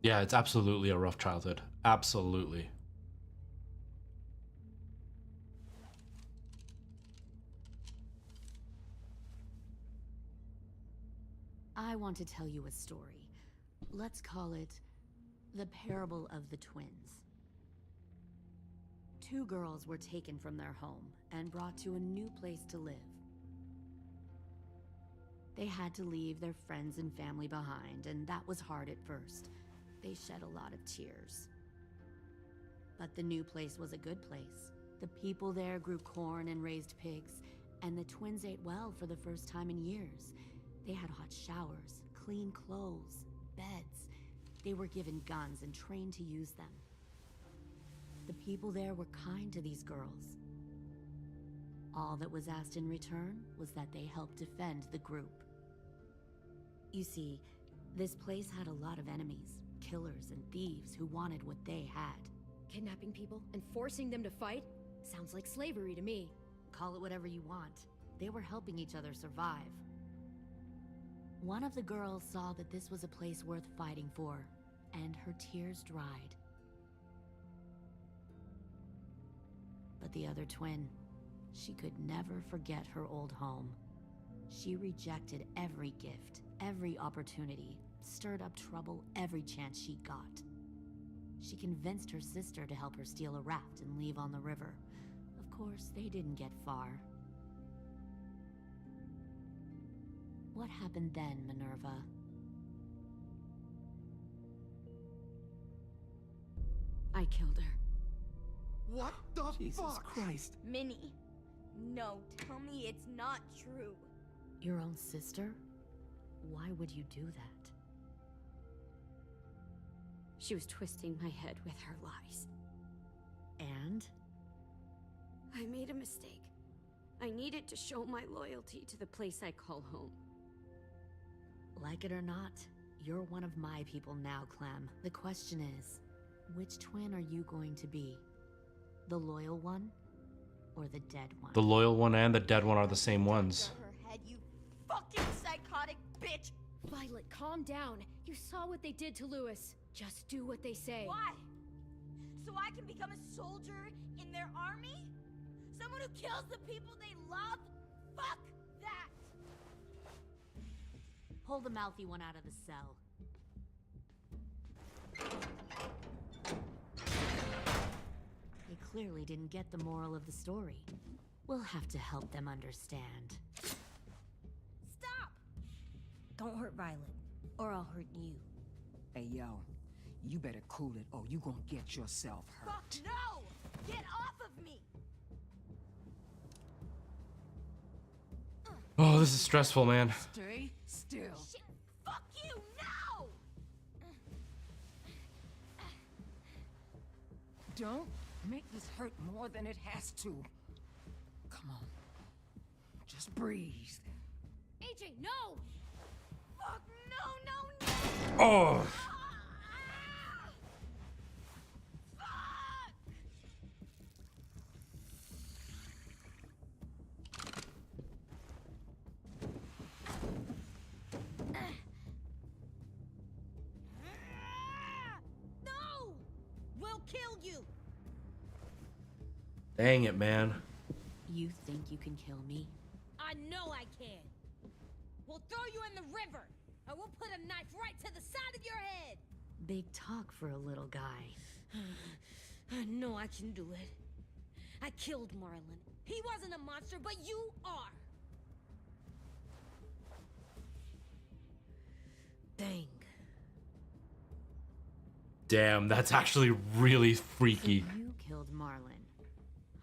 Yeah, it's absolutely a rough childhood. Absolutely. I want to tell you a story. Let's call it the parable of the twins. Two girls were taken from their home and brought to a new place to live. They had to leave their friends and family behind, and that was hard at first. They shed a lot of tears. But the new place was a good place. The people there grew corn and raised pigs, and the twins ate well for the first time in years. They had hot showers, clean clothes, beds. They were given guns and trained to use them. The people there were kind to these girls. All that was asked in return was that they help defend the group. You see, this place had a lot of enemies, killers and thieves who wanted what they had. Kidnapping people and forcing them to fight? Sounds like slavery to me. Call it whatever you want. They were helping each other survive. One of the girls saw that this was a place worth fighting for, and her tears dried. But the other twin, she could never forget her old home. She rejected every gift, every opportunity, stirred up trouble every chance she got. She convinced her sister to help her steal a raft and leave on the river. Of course, they didn't get far. What happened then, Minerva? I killed her. What the Jesus fuck? Christ. Minnie, no, tell me it's not true. Your own sister? Why would you do that? She was twisting my head with her lies. And? I made a mistake. I needed to show my loyalty to the place I call home. Like it or not, you're one of my people now, Clem. The question is, which twin are you going to be? The loyal one, or the dead one? The loyal one and the dead one are the same ones. Her head, you fucking psychotic bitch! Violet, calm down. You saw what they did to Lewis. Just do what they say. Why? So I can become a soldier in their army? Someone who kills the people they love? Fuck that! Pull the mouthy one out of the cell. They clearly didn't get the moral of the story. We'll have to help them understand. Stop! Don't hurt Violet, or I'll hurt you. Hey, yo. You better cool it, or you gonna get yourself hurt. Fuck no! Get off of me! Oh, this is stressful, man. Stay still. Shit, fuck you, no! Don't make this hurt more than it has to. Come on. Just breathe. AJ, no! Fuck, no! Oh! Dang it, man. You think you can kill me? I know I can. We'll throw you in the river, and we'll put a knife right to the side of your head. Big talk for a little guy. I know I can do it. I killed Marlon. He wasn't a monster, but you are. Dang. Damn, that's actually really freaky. So you killed Marlon.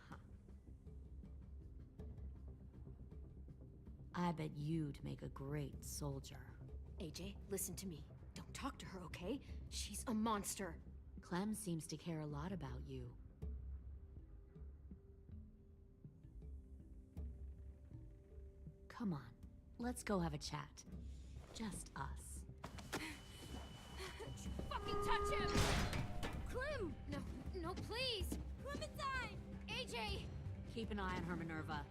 Huh. I bet you'd make a great soldier. AJ, listen to me. Don't talk to her, okay? She's a monster. Clem seems to care a lot about you. Come on, let's go have a chat. Just us. Fucking touch him! Clem! No, no, please! Clementine! AJ! Keep an eye on her, Minerva.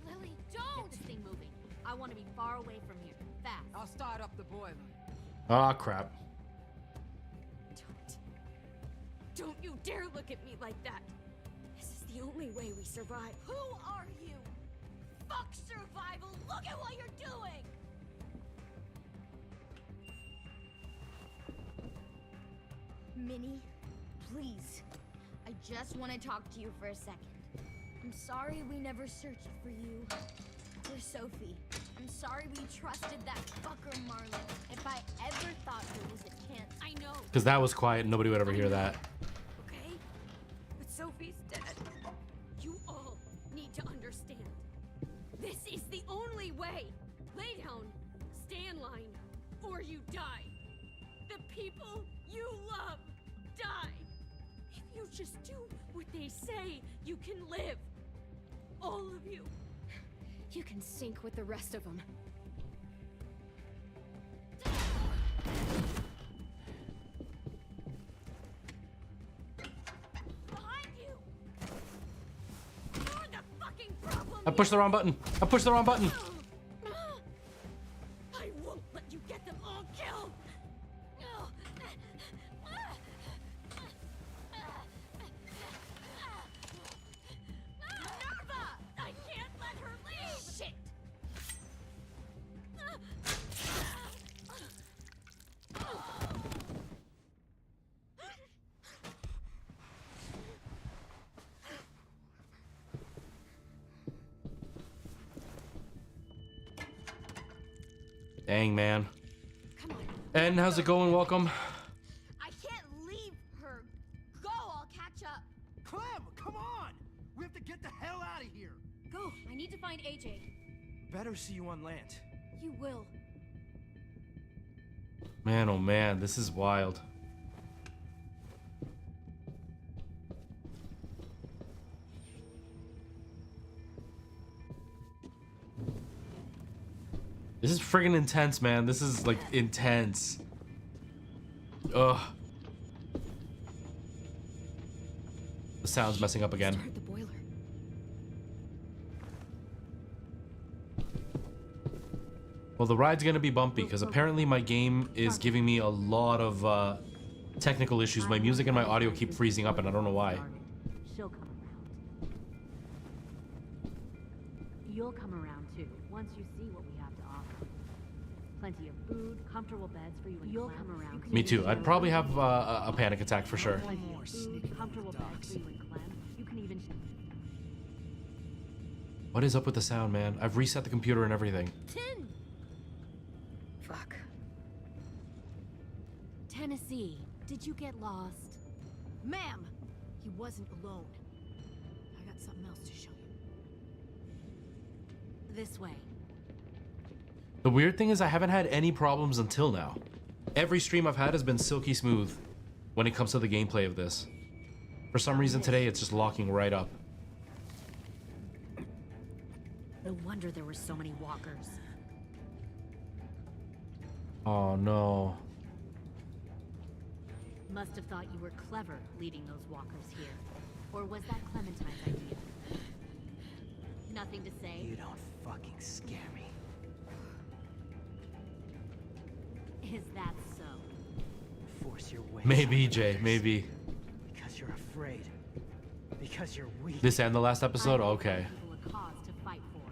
Lily, Get don't! this thing moving. I want to be far away from here. Fast. I'll start up the boiler. Ah, crap. Don't you dare look at me like that! This is the only way we survive. Who are you? Fuck survival! Look at what you're doing! Minnie, please. I just want to talk to you for a second. I'm sorry we never searched for you. For Sophie. I'm sorry we trusted that fucker Marlon. If I ever thought there was a chance. I know. Because that was quiet. Nobody would ever hear that. Okay? But Sophie's dead. You all need to understand. This is the only way. Lay down, stay in line, or you die. The people you love die. If you just do what they say, you can live. All of you. You can sink with the rest of them. Behind you! You're the fucking problem! I pushed the wrong button. I pushed the wrong button. I won't let you get them all killed! Minerva! I can't let her leave! Shit! Dang, man. Come on. And how's it going? Welcome. I can't leave her. Go, I'll catch up. Clem, come on! We have to get the hell out of here! Go. I need to find AJ. Better see you on land. You will. Man, oh man, this is wild. This is friggin' intense, man. This is like intense. Ugh. The sound's messing up again. Start the boiler. Well, the ride's gonna be bumpy because apparently my game is giving me a lot of technical issues. My music and my audio keep freezing up and I don't know why. She'll come around. You'll come around too, once you see what we have to offer. Plenty of food, comfortable beds for you and You'll come around. Me too. I'd probably have a panic attack for sure. Plenty of food, comfortable beds for you and Clem. You can even... What is up with the sound, man? I've reset the computer and everything. Fuck. Tennessee, did you get lost? Ma'am! He wasn't alone. I got something else to show you. This way. The weird thing is I haven't had any problems until now. Every stream I've had has been silky smooth when it comes to the gameplay of this. For some reason today it's just locking right up. No wonder there were so many walkers. Oh no. Must have thought you were clever leading those walkers here. Or was that Clementine's idea? Nothing to say? You don't fucking scare me. Is that so? Force your way. Maybe, Jay, maybe. Because you're afraid. Because you're weak. This and the last episode? I give Okay. people a cause to fight for.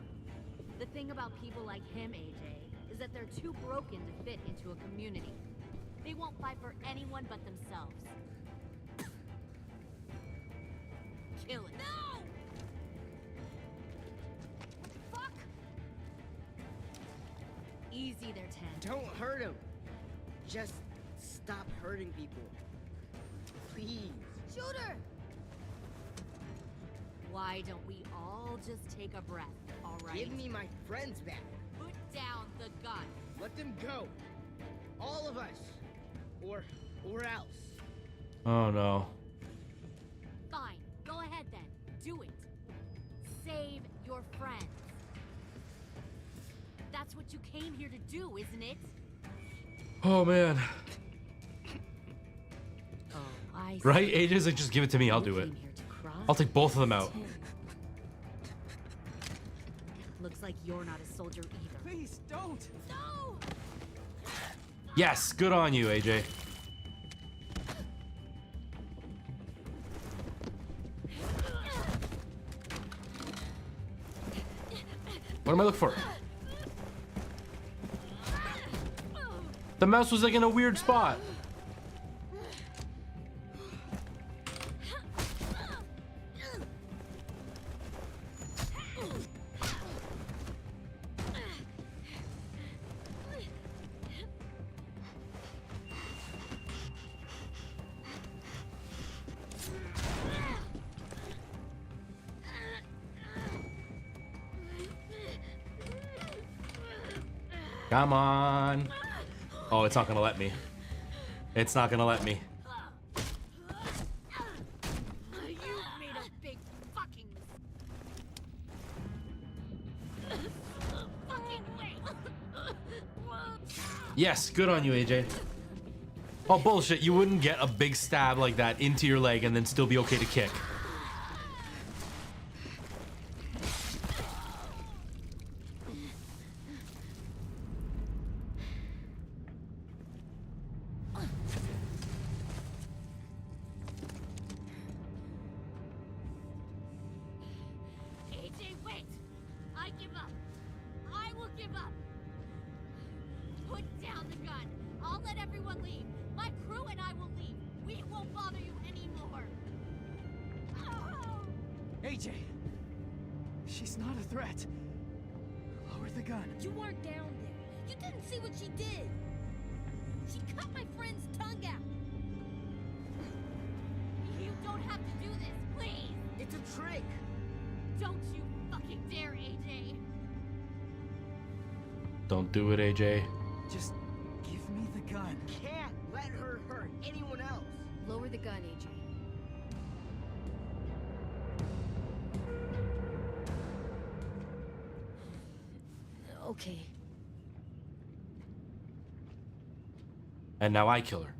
The thing about people like him, AJ, is that they're too broken to fit into a community. They won't fight for anyone but themselves. Kill it. No! Fuck! Easy there, 10. Don't hurt him. Just stop hurting people. Please. Shoot her! Why don't we all just take a breath, all right? Give me my friends back. Put down the gun. Let them go. All of us. Or else. Oh no. Fine. Go ahead then. Do it. Save your friends. That's what you came here to do, isn't it? Oh man. Oh, I see. Right? AJ's like, just give it to me, I'll do it. You came here to cry? I'll take both of them out. Looks like you're not a soldier either. Please, don't! No! Yes, good on you, AJ. What am I looking for? The mouse was like in a weird spot. Come on. Oh, it's not gonna let me. It's not gonna let me. You made a big fucking fucking wait. Yes, good on you, AJ. Oh, bullshit. You wouldn't get a big stab like that into your leg and then still be okay to kick. AJ, wait! I give up. I will give up. Put down the gun. I'll let everyone leave. My crew and I will leave. We won't bother you anymore. AJ! She's not a threat. Lower the gun. You weren't down there. You didn't see what she did. She cut my friend's tongue out. You don't have to do this, please. It's a trick. Don't you fucking dare, AJ. Don't do it, AJ. Just give me the gun. Can't let her hurt anyone else. Lower the gun, AJ. Okay. And now I kill her.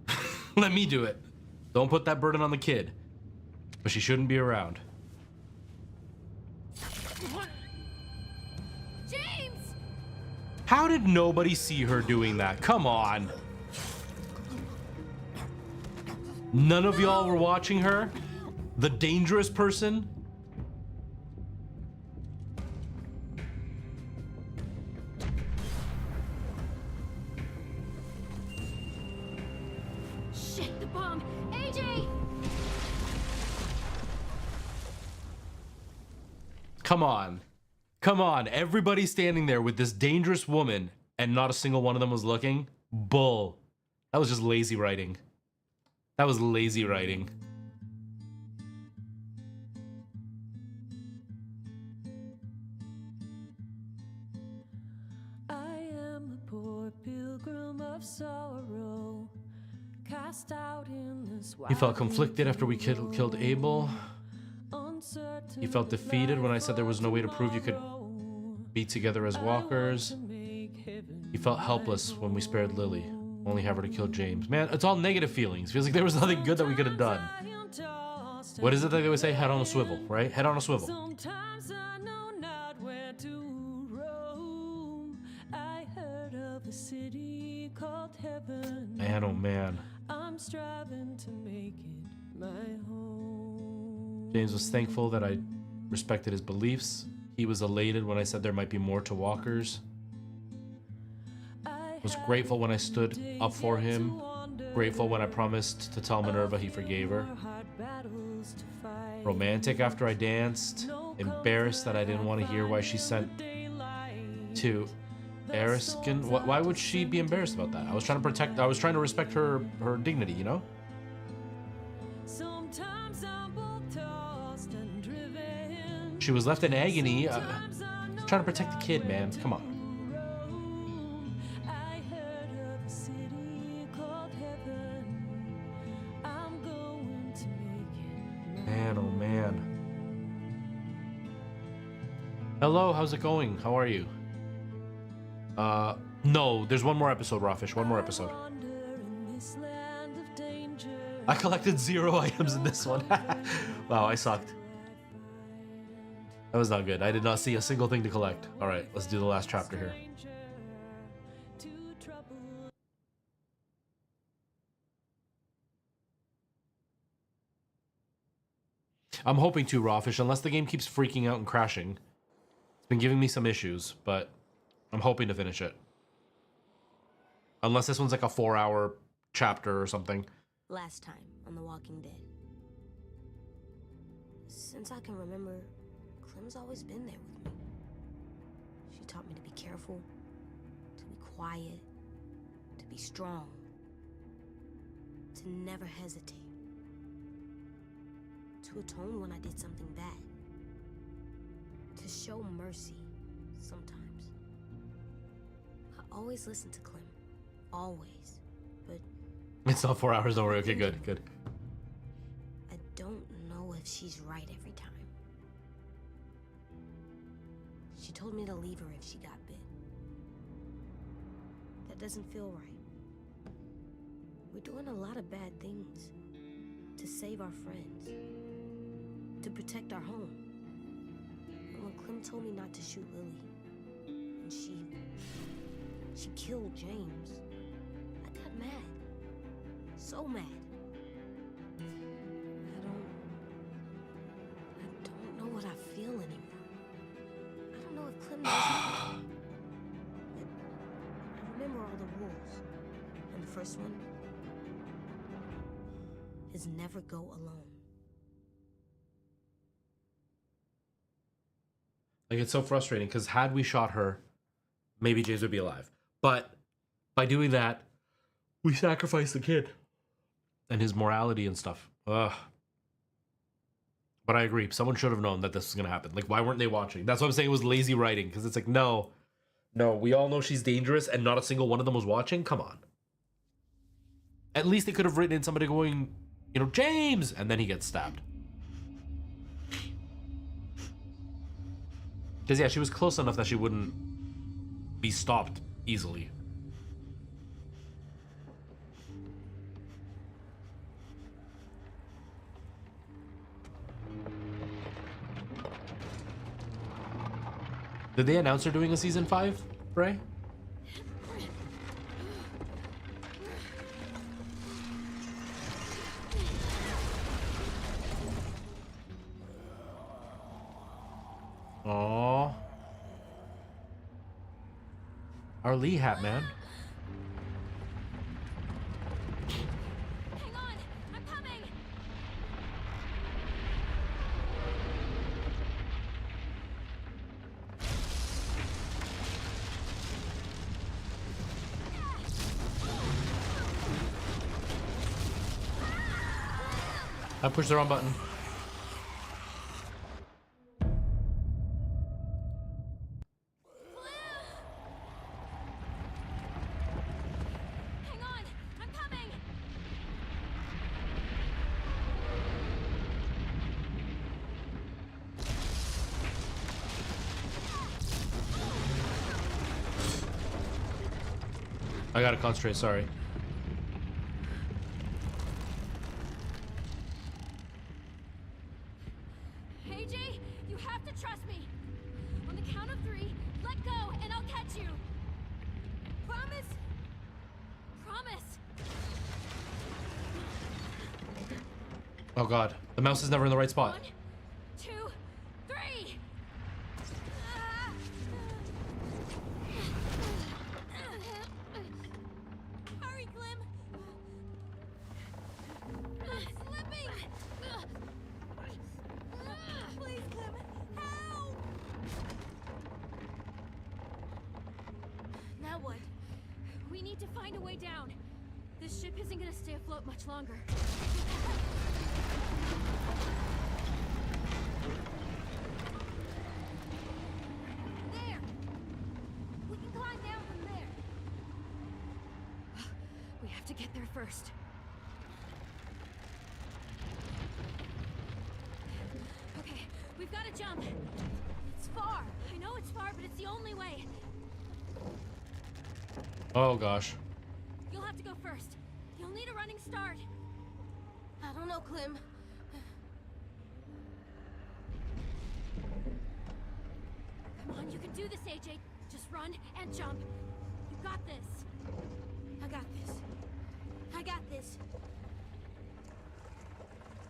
Let me do it. Don't put that burden on the kid. But she shouldn't be around. James! How did nobody see her doing that? Come on. None of y'all were watching her? The dangerous person? Shit, the bomb! AJ! Come on. Come on. Everybody's standing there with this dangerous woman and not a single one of them was looking? Bull. That was just lazy writing. That was lazy writing. I am a poor pilgrim of sorrow, cast out in this He felt conflicted after we killed Abel. He felt defeated when I said there was no way to prove you could be together as walkers. He felt helpless when we spared Lily, only have her to kill James. Man, it's all negative feelings. Feels like there was nothing good that we could have done. What is it that they would say? Head on a swivel, right? Head on a swivel. Sometimes I know not where to roam. I heard of a city called heaven. Man, oh man. I'm striving to make it my home. James was thankful that I respected his beliefs. He was elated when I said there might be more to walkers. Was grateful when I stood up for him. Grateful when I promised to tell Minerva he forgave her. Romantic after I danced. Embarrassed that I didn't want to hear why she sent to Eriskin. Why would she be embarrassed about that? I was trying to respect her dignity, you know? She was left in agony. Trying to protect the kid, man. Come on. Man, oh man. Hello, how's it going? How are you? No, there's one more episode, Rawfish. One more episode. I collected 0 items in this one. Wow, I sucked. That was not good. I did not see a single thing to collect. All right, let's do the last chapter here. I'm hoping to, Rawfish, unless the game keeps freaking out and crashing. It's been giving me some issues, but I'm hoping to finish it. Unless this one's like a 4-hour chapter or something. Last time on The Walking Dead. Since I can remember, Clem's always been there with me. She taught me to be careful, to be quiet, to be strong, to never hesitate, to atone when I did something bad, to show mercy sometimes. I always listened to Clem, always, but... It's not 4 hours, don't worry. Okay, good, good. I don't know if she's right every time. She told me to leave her if she got bit. That doesn't feel right. We're doing a lot of bad things to save our friends, to protect our home. And when Clem told me not to shoot Lily, and she killed James, I got mad. So mad. I don't know what I feel anymore. I don't know if Clem knows anything. I remember all the rules. And the first one is never go alone. Like, it's so frustrating because had we shot her, maybe James would be alive. But by doing that, we sacrificed the kid and his morality and stuff. Ugh. But I agree. Someone should have known that this was going to happen. Like, why weren't they watching? That's what I'm saying. It was lazy writing. Because it's like, no, we all know she's dangerous and not a single one of them was watching. Come on. At least they could have written in somebody going, you know, James! And then he gets stabbed. Because, yeah, she was close enough that she wouldn't be stopped easily. Did they announce they're doing a season 5, Bray? Aww. Our Lee hat, man. Hang on! I'm coming! I pushed the wrong button. Hang on! I'm coming! I gotta concentrate, sorry. AJ, you have to trust me. On the count of 3, let go and I'll catch you. Promise? Promise. Oh god, the mouse is never in the right spot. 1, We need to find a way down. This ship isn't gonna stay afloat much longer. There! We can climb down from there. We have to get there first. Okay, we've got to jump. It's far. I know it's far, but it's the only way. Oh gosh. You'll have to go first. You'll need a running start. I don't know, Clem. Come on, you can do this, AJ. Just run and jump. You got this. I got this. I got this.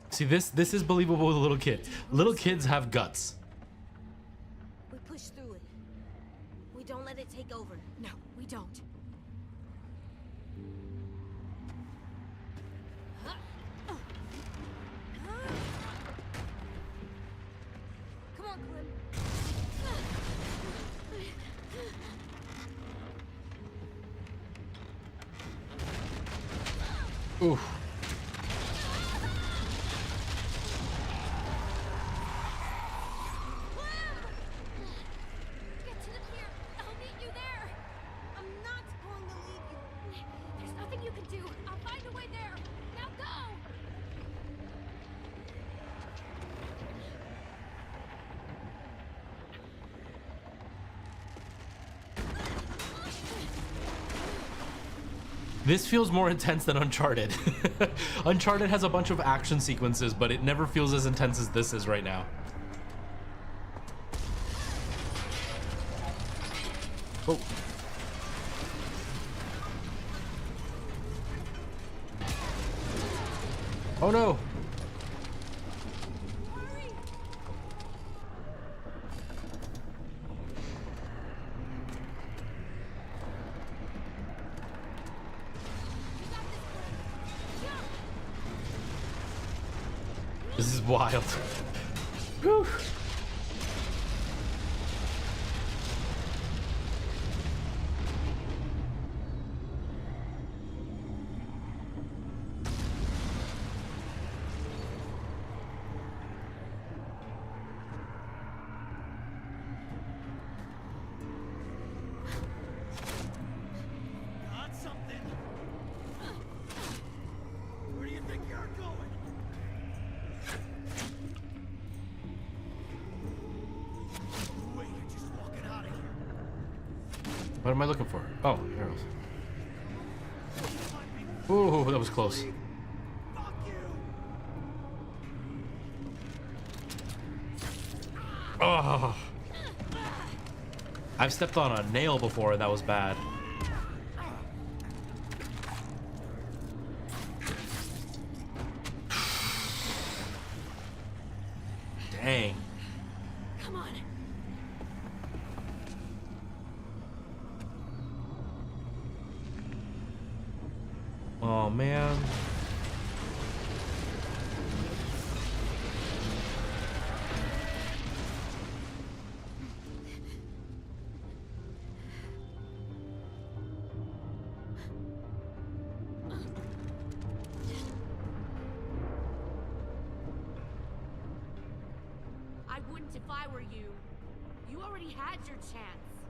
See, this is believable with a little kid. Little kids have guts. We push through it. We don't let it take over. No, we don't. Come on, Clem. Oof. Get to the pier. I'll meet you there. I'm not going to leave you. There's nothing you can do. I'll find a way there. Now go! This feels more intense than Uncharted. Uncharted has a bunch of action sequences, but it never feels as intense as this is right now. Oh. Oh no. This is wild. Whew. Got something. Where do you think you're going? Wait, you're just walking out of here. What am I looking for? Oh, arrows. Ooh, that was close. Oh. I've stepped on a nail before and that was bad. Dang. Come on. Oh man. I wouldn't if I were you. You already had your chance.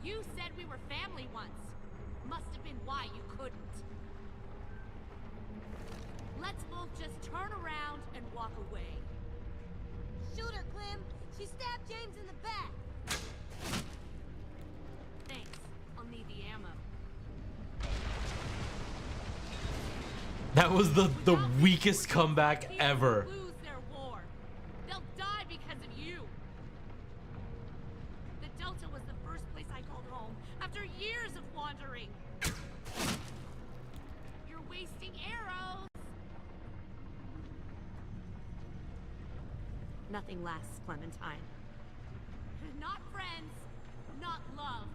You said we were family once. Must have been why you couldn't. Let's both just turn around and walk away. Shoot her, Clem. She stabbed James in the back. Thanks. I'll need the ammo. That was the weakest comeback ever. Lose their war. They'll die because of you. The Delta was the first place I called home after years of wandering. You're wasting arrows. Nothing lasts, Clementine. Not friends, not love,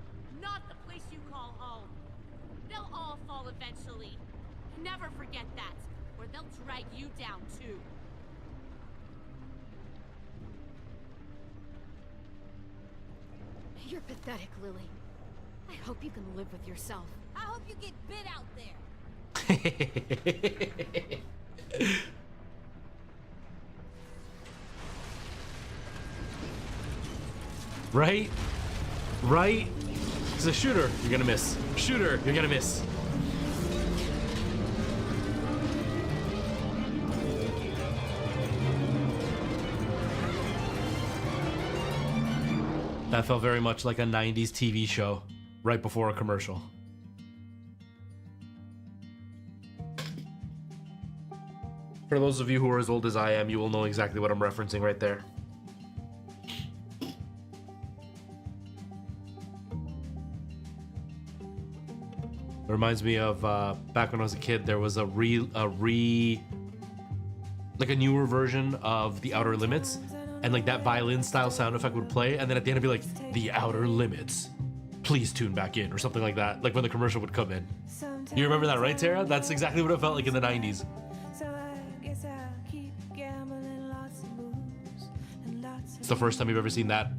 not the place you call home. They'll all fall eventually. Never forget that, or they'll drag you down too. You're pathetic, Lily. I hope you can live with yourself. I hope you get bit out there. Right? Right? He's a shooter. You're gonna miss. Shooter. You're gonna miss. That felt very much like a 90s TV show right before a commercial. For those of you who are as old as I am, you will know exactly what I'm referencing right there. It reminds me of back when I was a kid, there was like a newer version of The Outer Limits, and like that violin style sound effect would play, and then at the end it'd be like, The Outer Limits, please tune back in, or something like that, like when the commercial would come in. You remember that, right, Tara? That's exactly what it felt like in the 90s. It's the first time you've ever seen that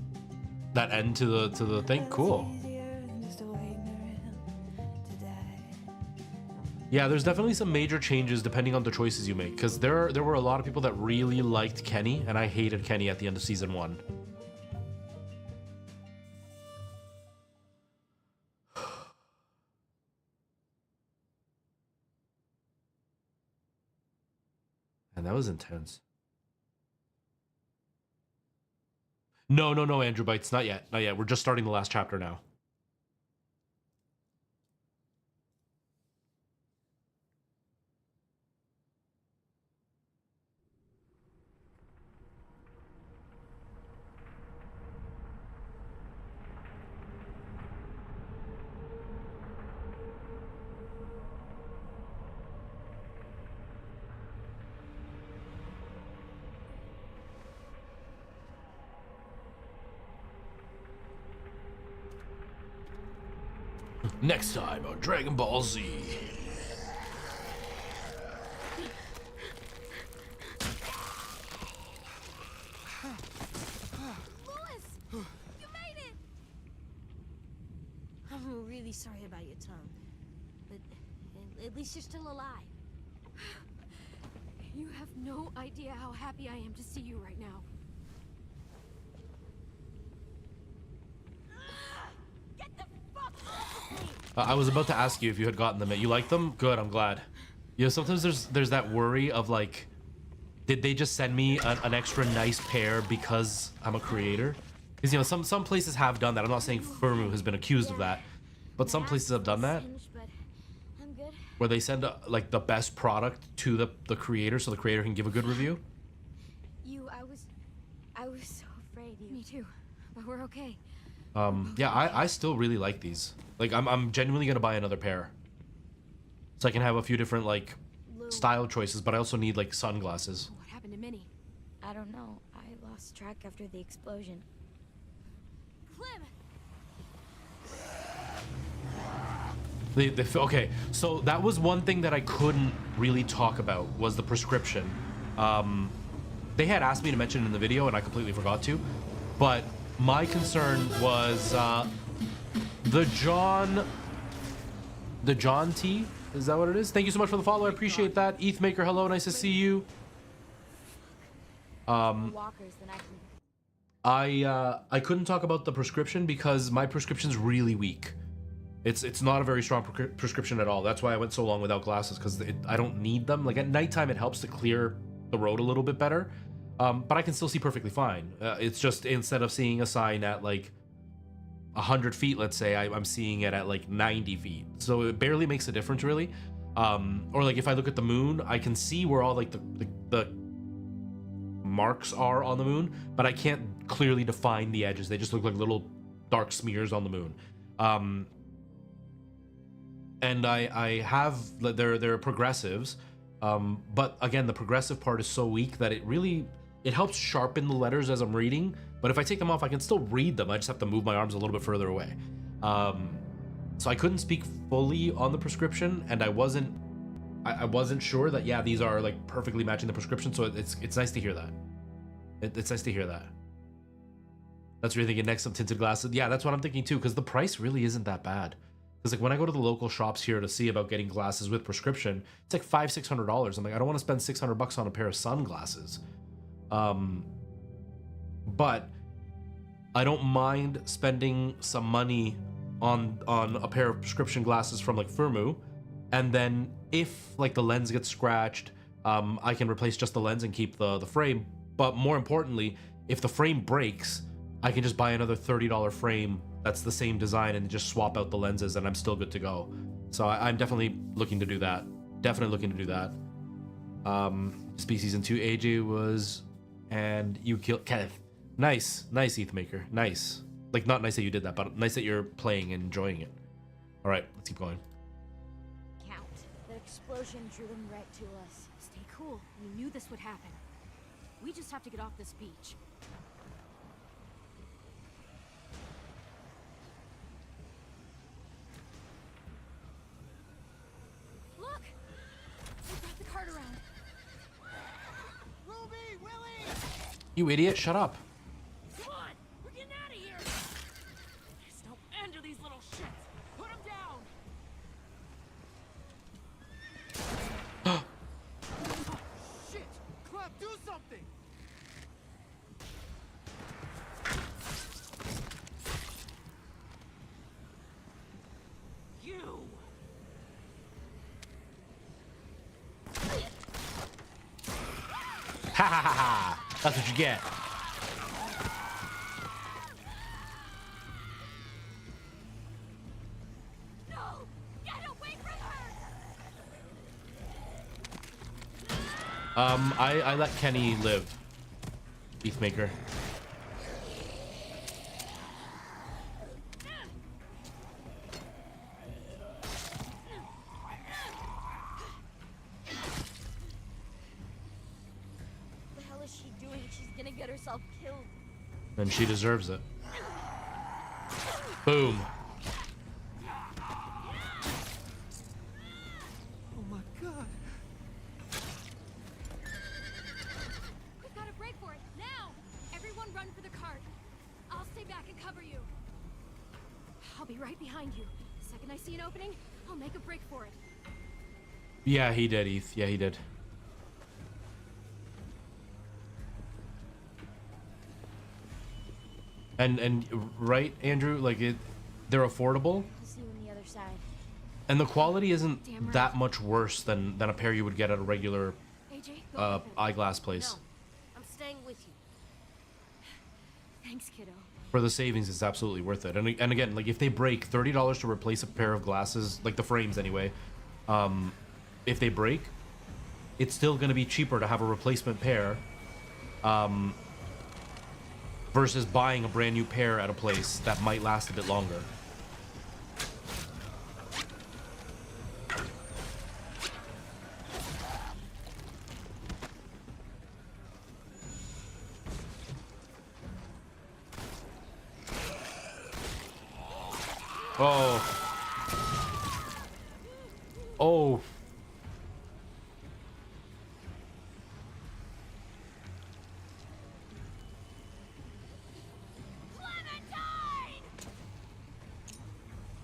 end to the thing. Cool. Yeah, there's definitely some major changes depending on the choices you make, because there were a lot of people that really liked Kenny, and I hated Kenny at the end of season 1. And that was intense. No, Andrew Bites, not yet. Not yet. We're just starting the last chapter now. Next time on Dragon Ball Z. Louis, you made it. I'm really sorry about your tongue, but at least you're still alive. You have no idea how happy I am to see you right now. I was about to ask you if you had gotten them. You like them? Good, I'm glad. You know, sometimes there's that worry of like, did they just send me an extra nice pair because I'm a creator? Because, you know, some places have done that. I'm not saying Firmu has been accused of that, but some places have done that, where they send like the best product to the creator so the creator can give a good review. I was so afraid. Me too, but we're okay. Yeah, I still really like these. Like, I'm genuinely gonna buy another pair, so I can have a few different like style choices. But I also need like sunglasses. What happened to Minnie? I don't know. I lost track after the explosion. Clem! Okay, so that was one thing that I couldn't really talk about, was the prescription. They had asked me to mention it in the video, and I completely forgot to. But my concern was the John T. Is that what it is? Thank you so much for the follow. I appreciate that. ETHmaker, hello, nice to see you. I couldn't talk about the prescription because my prescription's really weak. It's not a very strong prescription at all. That's why I went so long without glasses, because I don't need them. Like at nighttime, it helps to clear the road a little bit better. But I can still see perfectly fine. It's just instead of seeing a sign at like 100 feet, let's say, I'm seeing it at like 90 feet. So it barely makes a difference, really. Or like if I look at the moon, I can see where all like the marks are on the moon, but I can't clearly define the edges. They just look like little dark smears on the moon. And I have, they're progressives, but again, the progressive part is so weak that it helps sharpen the letters as I'm reading, but if I take them off, I can still read them. I just have to move my arms a little bit further away. So I couldn't speak fully on the prescription, and I wasn't sure that, yeah, these are like perfectly matching the prescription, so it's nice to hear that. It's nice to hear that. That's what you're thinking next, some tinted glasses. Yeah, that's what I'm thinking too, because the price really isn't that bad. Because like when I go to the local shops here to see about getting glasses with prescription, it's like $500-600. I'm like, I don't want to spend $600 on a pair of sunglasses. But I don't mind spending some money on a pair of prescription glasses from like Firmu, and then if like the lens gets scratched, I can replace just the lens and keep the frame. But more importantly, if the frame breaks, I can just buy another $30 frame that's the same design and just swap out the lenses, and I'm still good to go. So I'm definitely looking to do that. Definitely looking to do that. Species in 2, AJ was, and you killed Kenneth. Nice, nice, Ethmaker. Nice. Like, not nice that you did that, but nice that you're playing and enjoying it. All right, let's keep going. Count. The explosion drew them right to us. Stay cool. We knew this would happen. We just have to get off this beach. Look! They brought the cart around. Ruby, Willie! You idiot, shut up. Come on! We're getting out of here! There's no end to these little shits! Put them down! Shit! Clem, do something! You! Ha ha ha ha! That's what you get. No! Get away from her! I let Kenny live. Ethmaker. What the hell is she doing? She's gonna get herself killed. And she deserves it. Boom. Oh my god. We've got to break for it, now! Everyone run for the cart. I'll stay back and cover you. I'll be right behind you. The second I see an opening, I'll make a break for it. Yeah, he did, Eth. Yeah, he did. And right, Andrew, like they're affordable, I'll see you on the other side. and the quality isn't Damn right. that much worse than a pair you would get at a regular AJ, go with him. eyeglass place. No, I'm staying with you. Thanks, kiddo. For the savings, it's absolutely worth it. And again, like if they break, $30 to replace a pair of glasses, like the frames anyway, if they break, it's still going to be cheaper to have a replacement pair versus buying a brand new pair at a place that might last a bit longer. Oh. Oh. Clementine!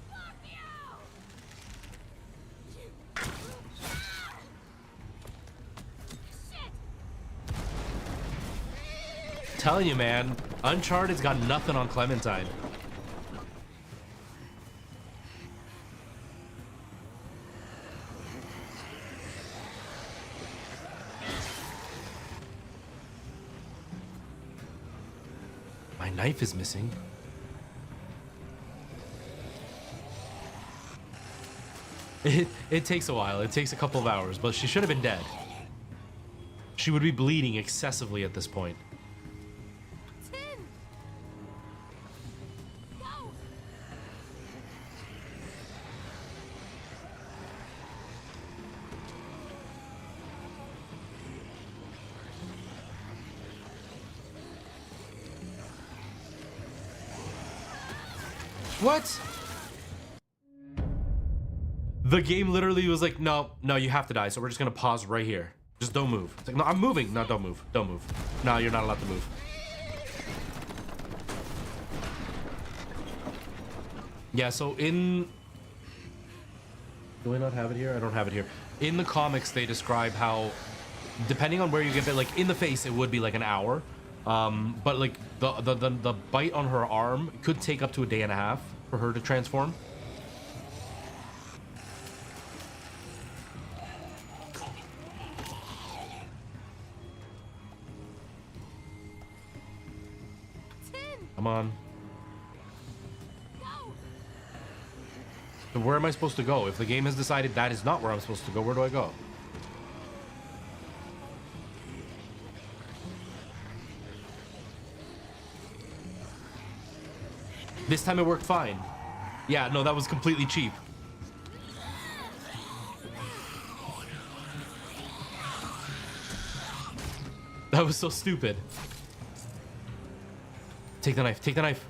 Fuck you! Shit! Telling you, man, Uncharted's got nothing on Clementine. My knife is missing. It takes a while. It takes a couple of hours, but she should have been dead. She would be bleeding excessively at this point. Tin! Go! What? The game literally was like, no, you have to die, so we're just gonna pause right here. Just don't move. It's like, no, I'm moving. No, don't move. Don't move. No, you're not allowed to move. Yeah, so in... Do I not have it here? I don't have it here. In the comics, they describe how, depending on where you get bit, like in the face, it would be like an hour. But like the bite on her arm could take up to a day and a half for her to transform. Come on. So where am I supposed to go? If the game has decided that is not where I'm supposed to go, where do I go? This time it worked fine. Yeah, no, that was completely cheap. That was so stupid. Take the knife, take the knife.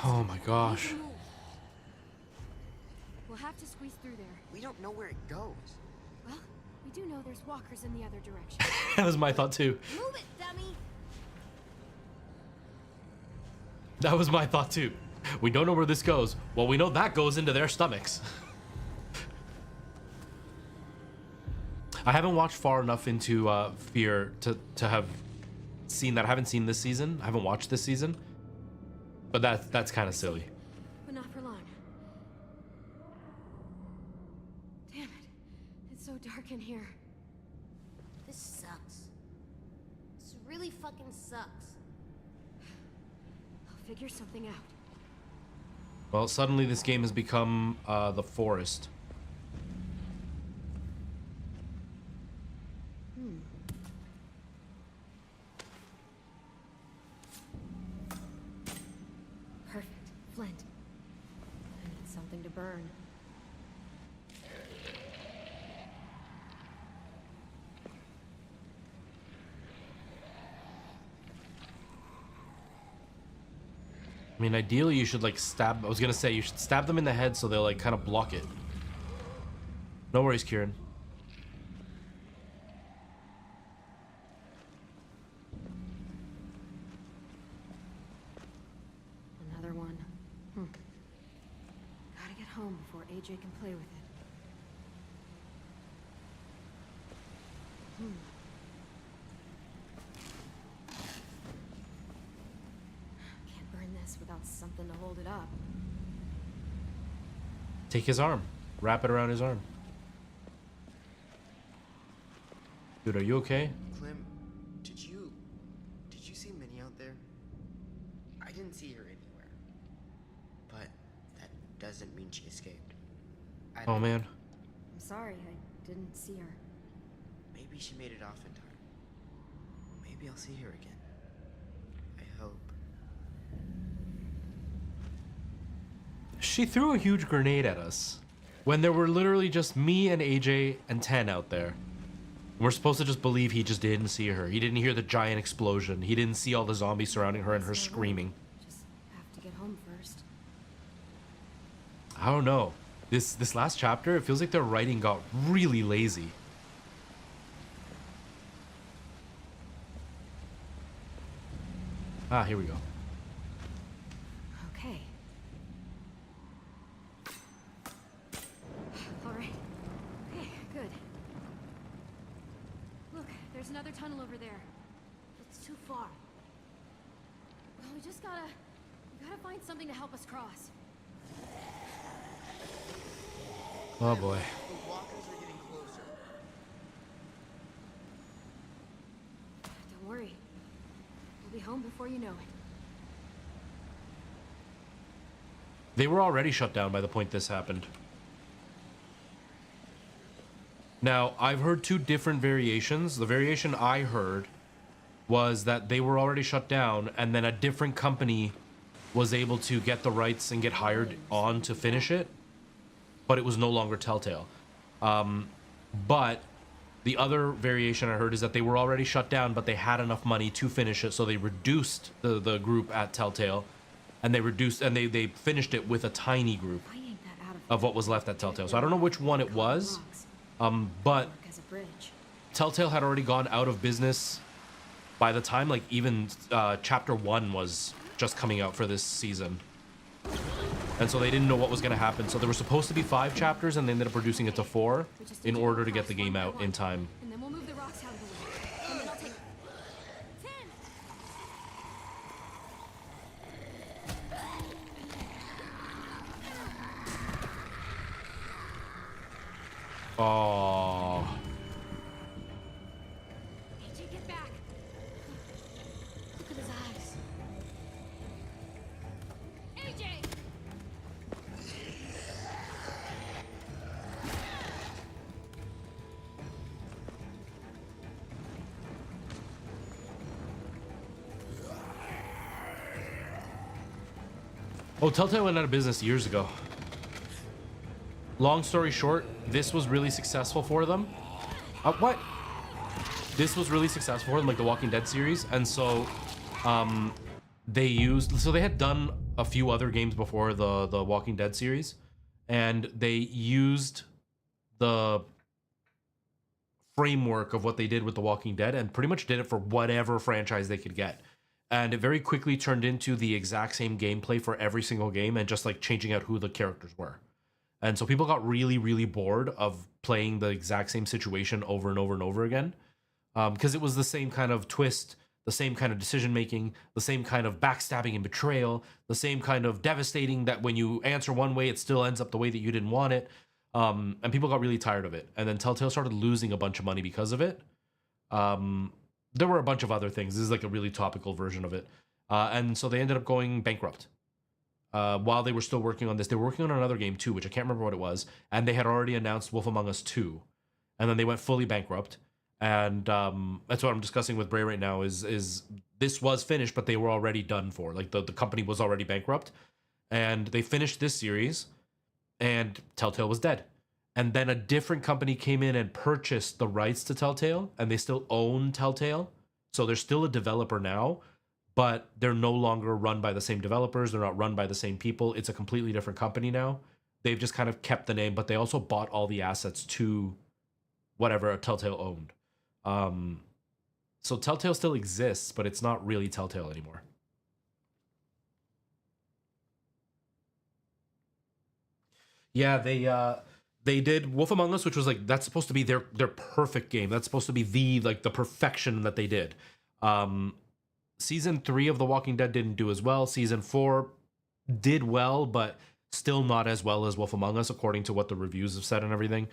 Oh my gosh. We'll have to squeeze through there. We don't know where it goes. Well, we do know there's walkers in the other direction. That was my thought too. Move it, dummy! That was my thought too. We don't know where this goes. Well, we know that goes into their stomachs. I haven't watched far enough into Fear to have seen that. I haven't seen this season. I haven't watched this season. But that's kind of silly. But not for long. Damn it. It's so dark in here. This sucks. This really fucking sucks. I'll figure something out. Well, suddenly this game has become the forest. Perfect. Flint. I need something to burn. I mean, ideally you should like stab... I was gonna say, you should stab them in the head so they'll like kind of block it. No worries, Kieran. Another one. Gotta get home before AJ can play with it. Can't burn this without something to hold it up. Take his arm. Wrap it around his arm. Dude, are you okay? Clem, did you see Minnie out there? I didn't see her anywhere. But that doesn't mean she escaped. Oh man. I'm sorry, I didn't see her. Maybe she made it off in time. Maybe I'll see her again. I hope. She threw a huge grenade at us when there were literally just me and AJ and 10 out there. We're supposed to just believe he just didn't see her. He didn't hear the giant explosion. He didn't see all the zombies surrounding her and her screaming. Just have to get home first. I don't know. This last chapter, it feels like their writing got really lazy. Ah, here we go. Okay. All right. Okay, good. Look, there's another tunnel over there. It's too far. Well, we gotta find something to help us cross. Oh boy. The walkers are getting closer. Don't worry. We'll be home before you know it. They were already shut down by the point this happened. Now, I've heard two different variations. The variation I heard was that they were already shut down, and then a different company was able to get the rights and get hired on to finish it, but it was no longer Telltale. But the other variation I heard is that they were already shut down, but they had enough money to finish it, so they reduced the group at Telltale, and they finished it with a tiny group of what was left at Telltale. So I don't know which one it was, but Telltale had already gone out of business by the time, like, even chapter 1 was just coming out for this season. And so they didn't know what was going to happen. So there were supposed to be 5 chapters, and they ended up reducing it to 4 in order to get the game out in time. And then we'll move the rocks out of the way. And then I'll take 10. Oh. AJ, get back. Look at his eyes. AJ! Oh, Telltale went out of business years ago. Long story short, this was really successful for them. What? This was really successful for them, like the Walking Dead series, and so they had done a few other games before the Walking Dead series, and they used the framework of what they did with the Walking Dead and pretty much did it for whatever franchise they could get. And it very quickly turned into the exact same gameplay for every single game, and just like changing out who the characters were. And so people got really, really bored of playing the exact same situation over and over and over again, because it was the same kind of twist, the same kind of decision making, the same kind of backstabbing and betrayal, the same kind of devastating that when you answer one way, it still ends up the way that you didn't want it. And people got really tired of it. And then Telltale started losing a bunch of money because of it. There were a bunch of other things. This is like a really topical version of it. And so they ended up going bankrupt. While they were still working on this, they were working on another game too, which I can't remember what it was. And they had already announced Wolf Among Us 2. And then they went fully bankrupt. And that's what I'm discussing with Bray right now is this was finished, but they were already done for. Like the company was already bankrupt. And they finished this series, and Telltale was dead. And then a different company came in and purchased the rights to Telltale, and they still own Telltale. So they're still a developer now, but they're no longer run by the same developers. They're not run by the same people. It's a completely different company now. They've just kind of kept the name, but they also bought all the assets to whatever Telltale owned. So Telltale still exists, but it's not really Telltale anymore. Yeah, they did Wolf Among Us, which was like, that's supposed to be their perfect game. That's supposed to be the perfection that they did. Season 3 of The Walking Dead didn't do as well. Season 4 did well, but still not as well as Wolf Among Us, according to what the reviews have said and everything.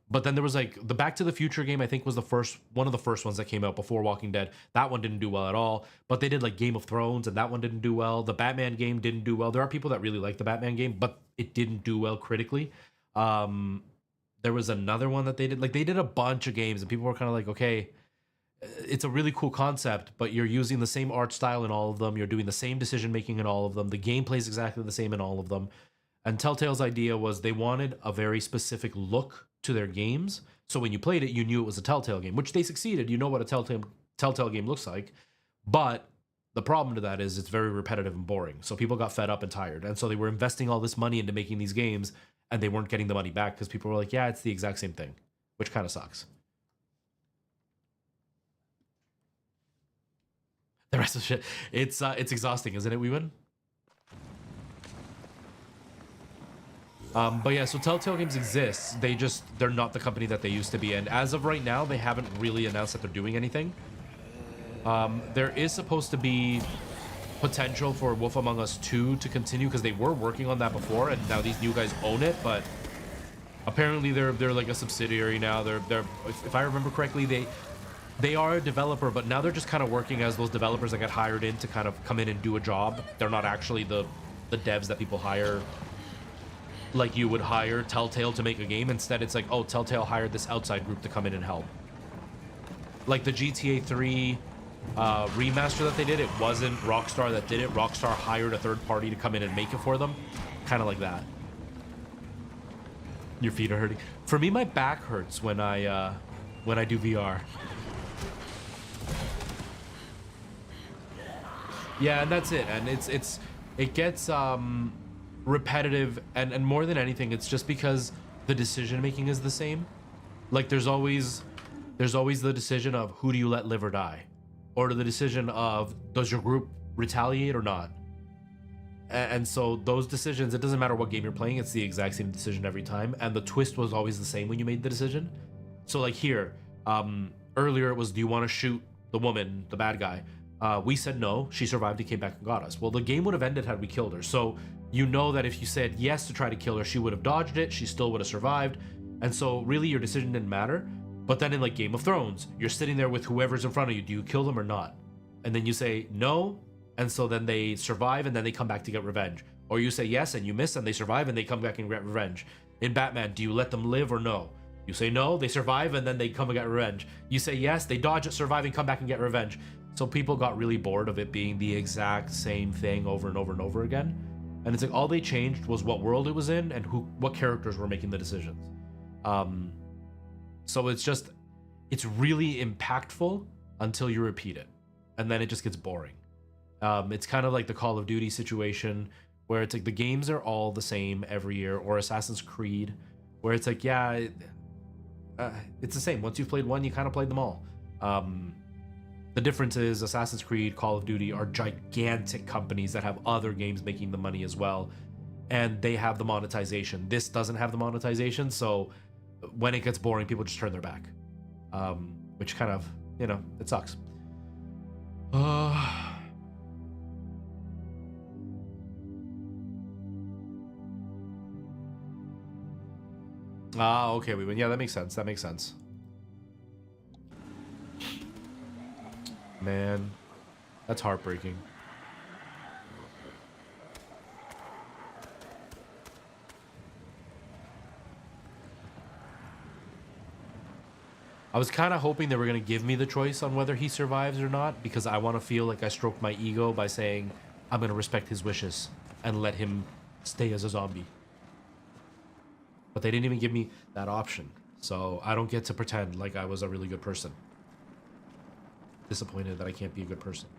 But then there was like the Back to the Future game, I think was one of the first ones that came out before Walking Dead. That one didn't do well at all. But they did like Game of Thrones, and that one didn't do well. The Batman game didn't do well. There are people that really like the Batman game, but it didn't do well critically. There was another one that they did. Like, they did a bunch of games, and people were kind of like, okay, it's a really cool concept, but you're using the same art style in all of them. You're doing the same decision making in all of them. The gameplay is exactly the same in all of them. And Telltale's idea was they wanted a very specific look to their games. So when you played it, you knew it was a Telltale game, which they succeeded. You know what a Telltale game looks like. But the problem to that is it's very repetitive and boring. So people got fed up and tired. And so they were investing all this money into making these games, and they weren't getting the money back because people were like, yeah, it's the exact same thing, which kind of sucks. The rest of the shit, it's exhausting, isn't it, Weeman? But yeah, so Telltale Games exists. They're not the company that they used to be. And as of right now, they haven't really announced that they're doing anything. There is supposed to be potential for Wolf Among Us 2 to continue, because they were working on that before, and now these new guys own it. But apparently they're like a subsidiary now. They're if I remember correctly, they are a developer, but now they're just kind of working as those developers that get hired in to kind of come in and do a job. They're not actually the devs that people hire, like you would hire Telltale to make a game. Instead, it's like, oh, Telltale hired this outside group to come in and help. Like the GTA 3 remaster that they did, it wasn't Rockstar that did it. Rockstar hired a third party to come in and make it for them. Kind of like that. Your feet are hurting. For me, my back hurts when I do VR. Yeah, and that's it. And it gets repetitive, and more than anything, it's just because the decision making is the same. Like there's always the decision of who do you let live or die, or the decision of does your group retaliate or not. And so those decisions, it doesn't matter what game you're playing, it's the exact same decision every time, and the twist was always the same when you made the decision. So like here, earlier it was, do you want to shoot the woman, the bad guy? We said no, she survived and came back and got us. Well, the game would have ended had we killed her. So you know that if you said yes to try to kill her, she would have dodged it, she still would have survived. And so really your decision didn't matter. But then in like Game of Thrones, you're sitting there with whoever's in front of you, do you kill them or not? And then you say no, and so then they survive and then they come back to get revenge. Or you say yes and you miss and they survive and they come back and get revenge. In Batman, do you let them live or no? You say no, they survive and then they come and get revenge. You say yes, they dodge it, survive, and come back and get revenge. So people got really bored of it being the exact same thing over and over and over again. And it's like all they changed was what world it was in and what characters were making the decisions. So it's really impactful until you repeat it. And then it just gets boring. It's kind of like the Call of Duty situation where it's like the games are all the same every year, or Assassin's Creed, where it's like, yeah, it's the same. Once you've played one, you kind of played them all. The difference is Assassin's Creed, Call of Duty are gigantic companies that have other games making the money as well. And they have the monetization. This doesn't have the monetization, so when it gets boring, people just turn their back. Which kind of, it sucks. Okay, we win. Yeah, that makes sense. That makes sense. Man, that's heartbreaking. I was kind of hoping they were going to give me the choice on whether he survives or not, because I want to feel like I stroked my ego by saying I'm going to respect his wishes and let him stay as a zombie. But they didn't even give me that option, so I don't get to pretend like I was a really good person. Disappointed that I can't be a good person.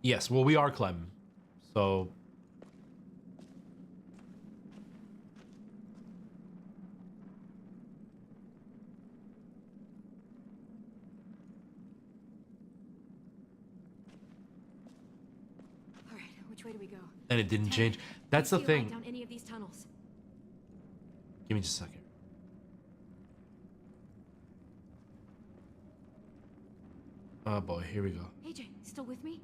Yes, well, we are Clem, so... All right, which way do we go? And it didn't change. That's the thing. Down any of these tunnels. Give me just a second. Oh boy, here we go. AJ, still with me?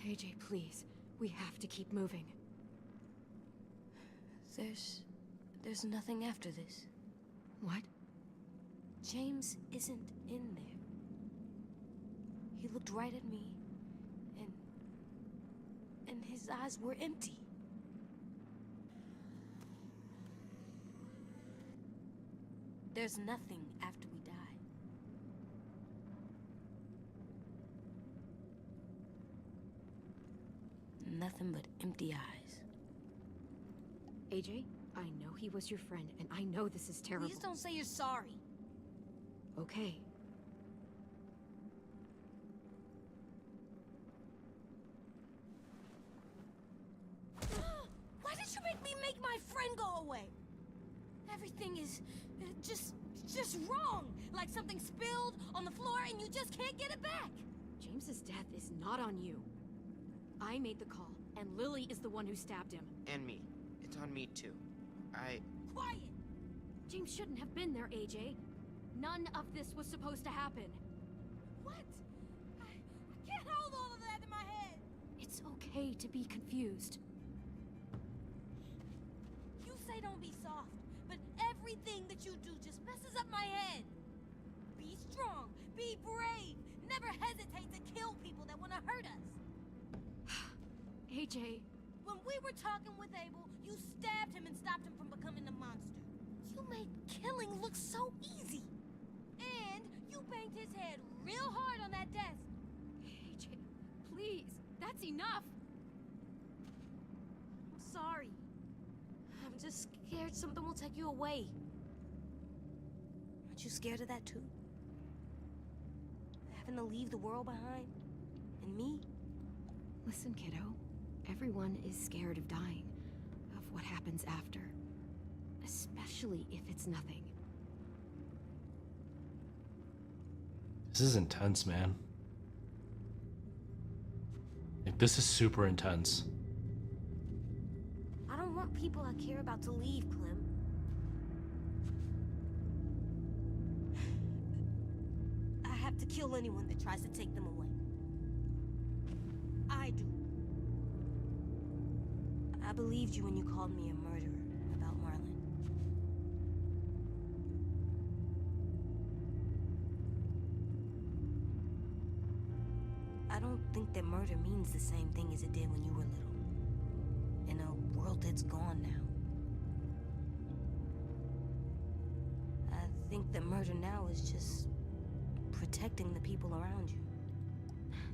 AJ, please. We have to keep moving. There's nothing after this. What? James isn't in there. He looked right at me, and his eyes were empty. There's nothing after we die. Nothing but empty eyes. AJ, I know he was your friend, and I know this is terrible. Please don't say you're sorry. Okay. Why did you make me make my friend go away? Everything is just wrong. Like something spilled on the floor and you just can't get it back. James's death is not on you. I made the call, and Lily is the one who stabbed him. And me. It's on me too. Quiet! James shouldn't have been there, AJ. None of this was supposed to happen. What? I can't hold all of that in my head. It's okay to be confused. don't be soft, but everything that you do just messes up my head. Be strong, be brave, never hesitate to kill people that want to hurt us. AJ. When we were talking with Abel, you stabbed him and stopped him from becoming a monster. You made killing look so easy. And you banged his head real hard on that desk. AJ, please, that's enough. I'm sorry. I'm just scared something will take you away. Aren't you scared of that too? Having to leave the world behind? And me? Listen, kiddo. Everyone is scared of dying, of what happens after. Especially if it's nothing. This is intense, man. Like, this is super intense. I don't want people I care about to leave, Clem. I have to kill anyone that tries to take them away. I do. I believed you when you called me a murderer about Marlon. I don't think that murder means the same thing as it did when you were little. In a world that's gone now. I think that murder now is just protecting the people around you.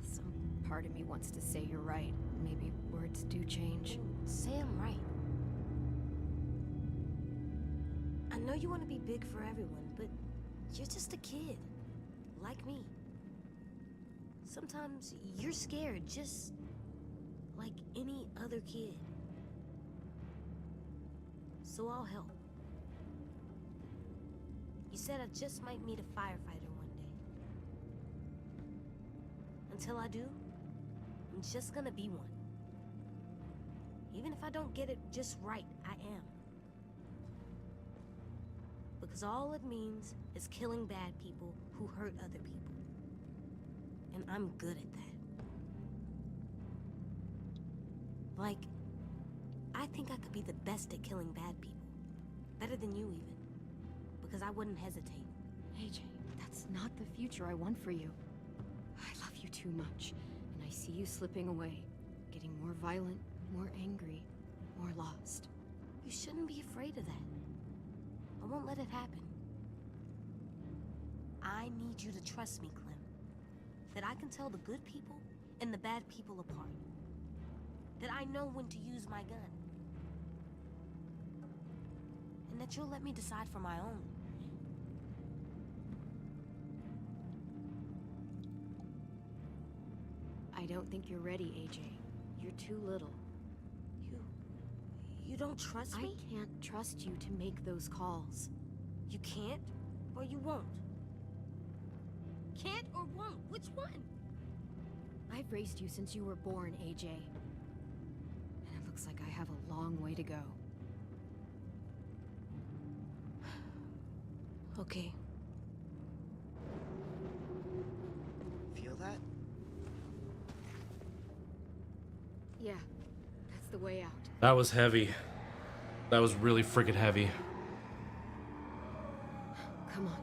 Some part of me wants to say you're right. Maybe words do change. Say I'm right. I know you want to be big for everyone, but you're just a kid. Like me. Sometimes you're scared, just like any other kid. So I'll help. You said I just might meet a firefighter one day. Until I do, I'm just gonna be one. Even if I don't get it just right, I am. Because all it means is killing bad people who hurt other people. And I'm good at that. Like, I think I could be the best at killing bad people. Better than you even. Because I wouldn't hesitate. AJ, that's not the future I want for you. I love you too much, and I see you slipping away. Getting more violent, more angry, more lost. You shouldn't be afraid of that. I won't let it happen. I need you to trust me, Clem. That I can tell the good people and the bad people apart. That I know when to use my gun. And that you'll let me decide for my own. I don't think you're ready, AJ. You're too little. You don't trust me? I can't trust you to make those calls. You can't, or you won't? Can't or won't? Which one? I've raised you since you were born, AJ. And it looks like I have a long way to go. Okay. Feel that? Yeah, that's the way out. That was heavy. That was really freaking heavy. Come on.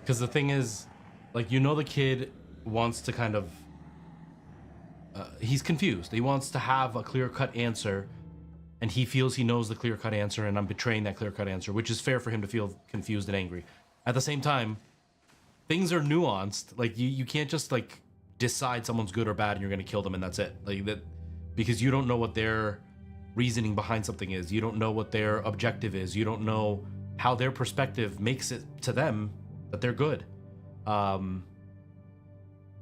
Because the thing is, like, you know, the kid wants to kind of... he's confused. He wants to have a clear-cut answer, and he feels he knows the clear-cut answer, and I'm betraying that clear-cut answer, which is fair for him to feel confused and angry. At the same time, things are nuanced. Like, you can't just, like, decide someone's good or bad and you're gonna kill them and that's it. Like, that, because you don't know what their reasoning behind something is. You don't know what their objective is. You don't know how their perspective makes it to them that they're good.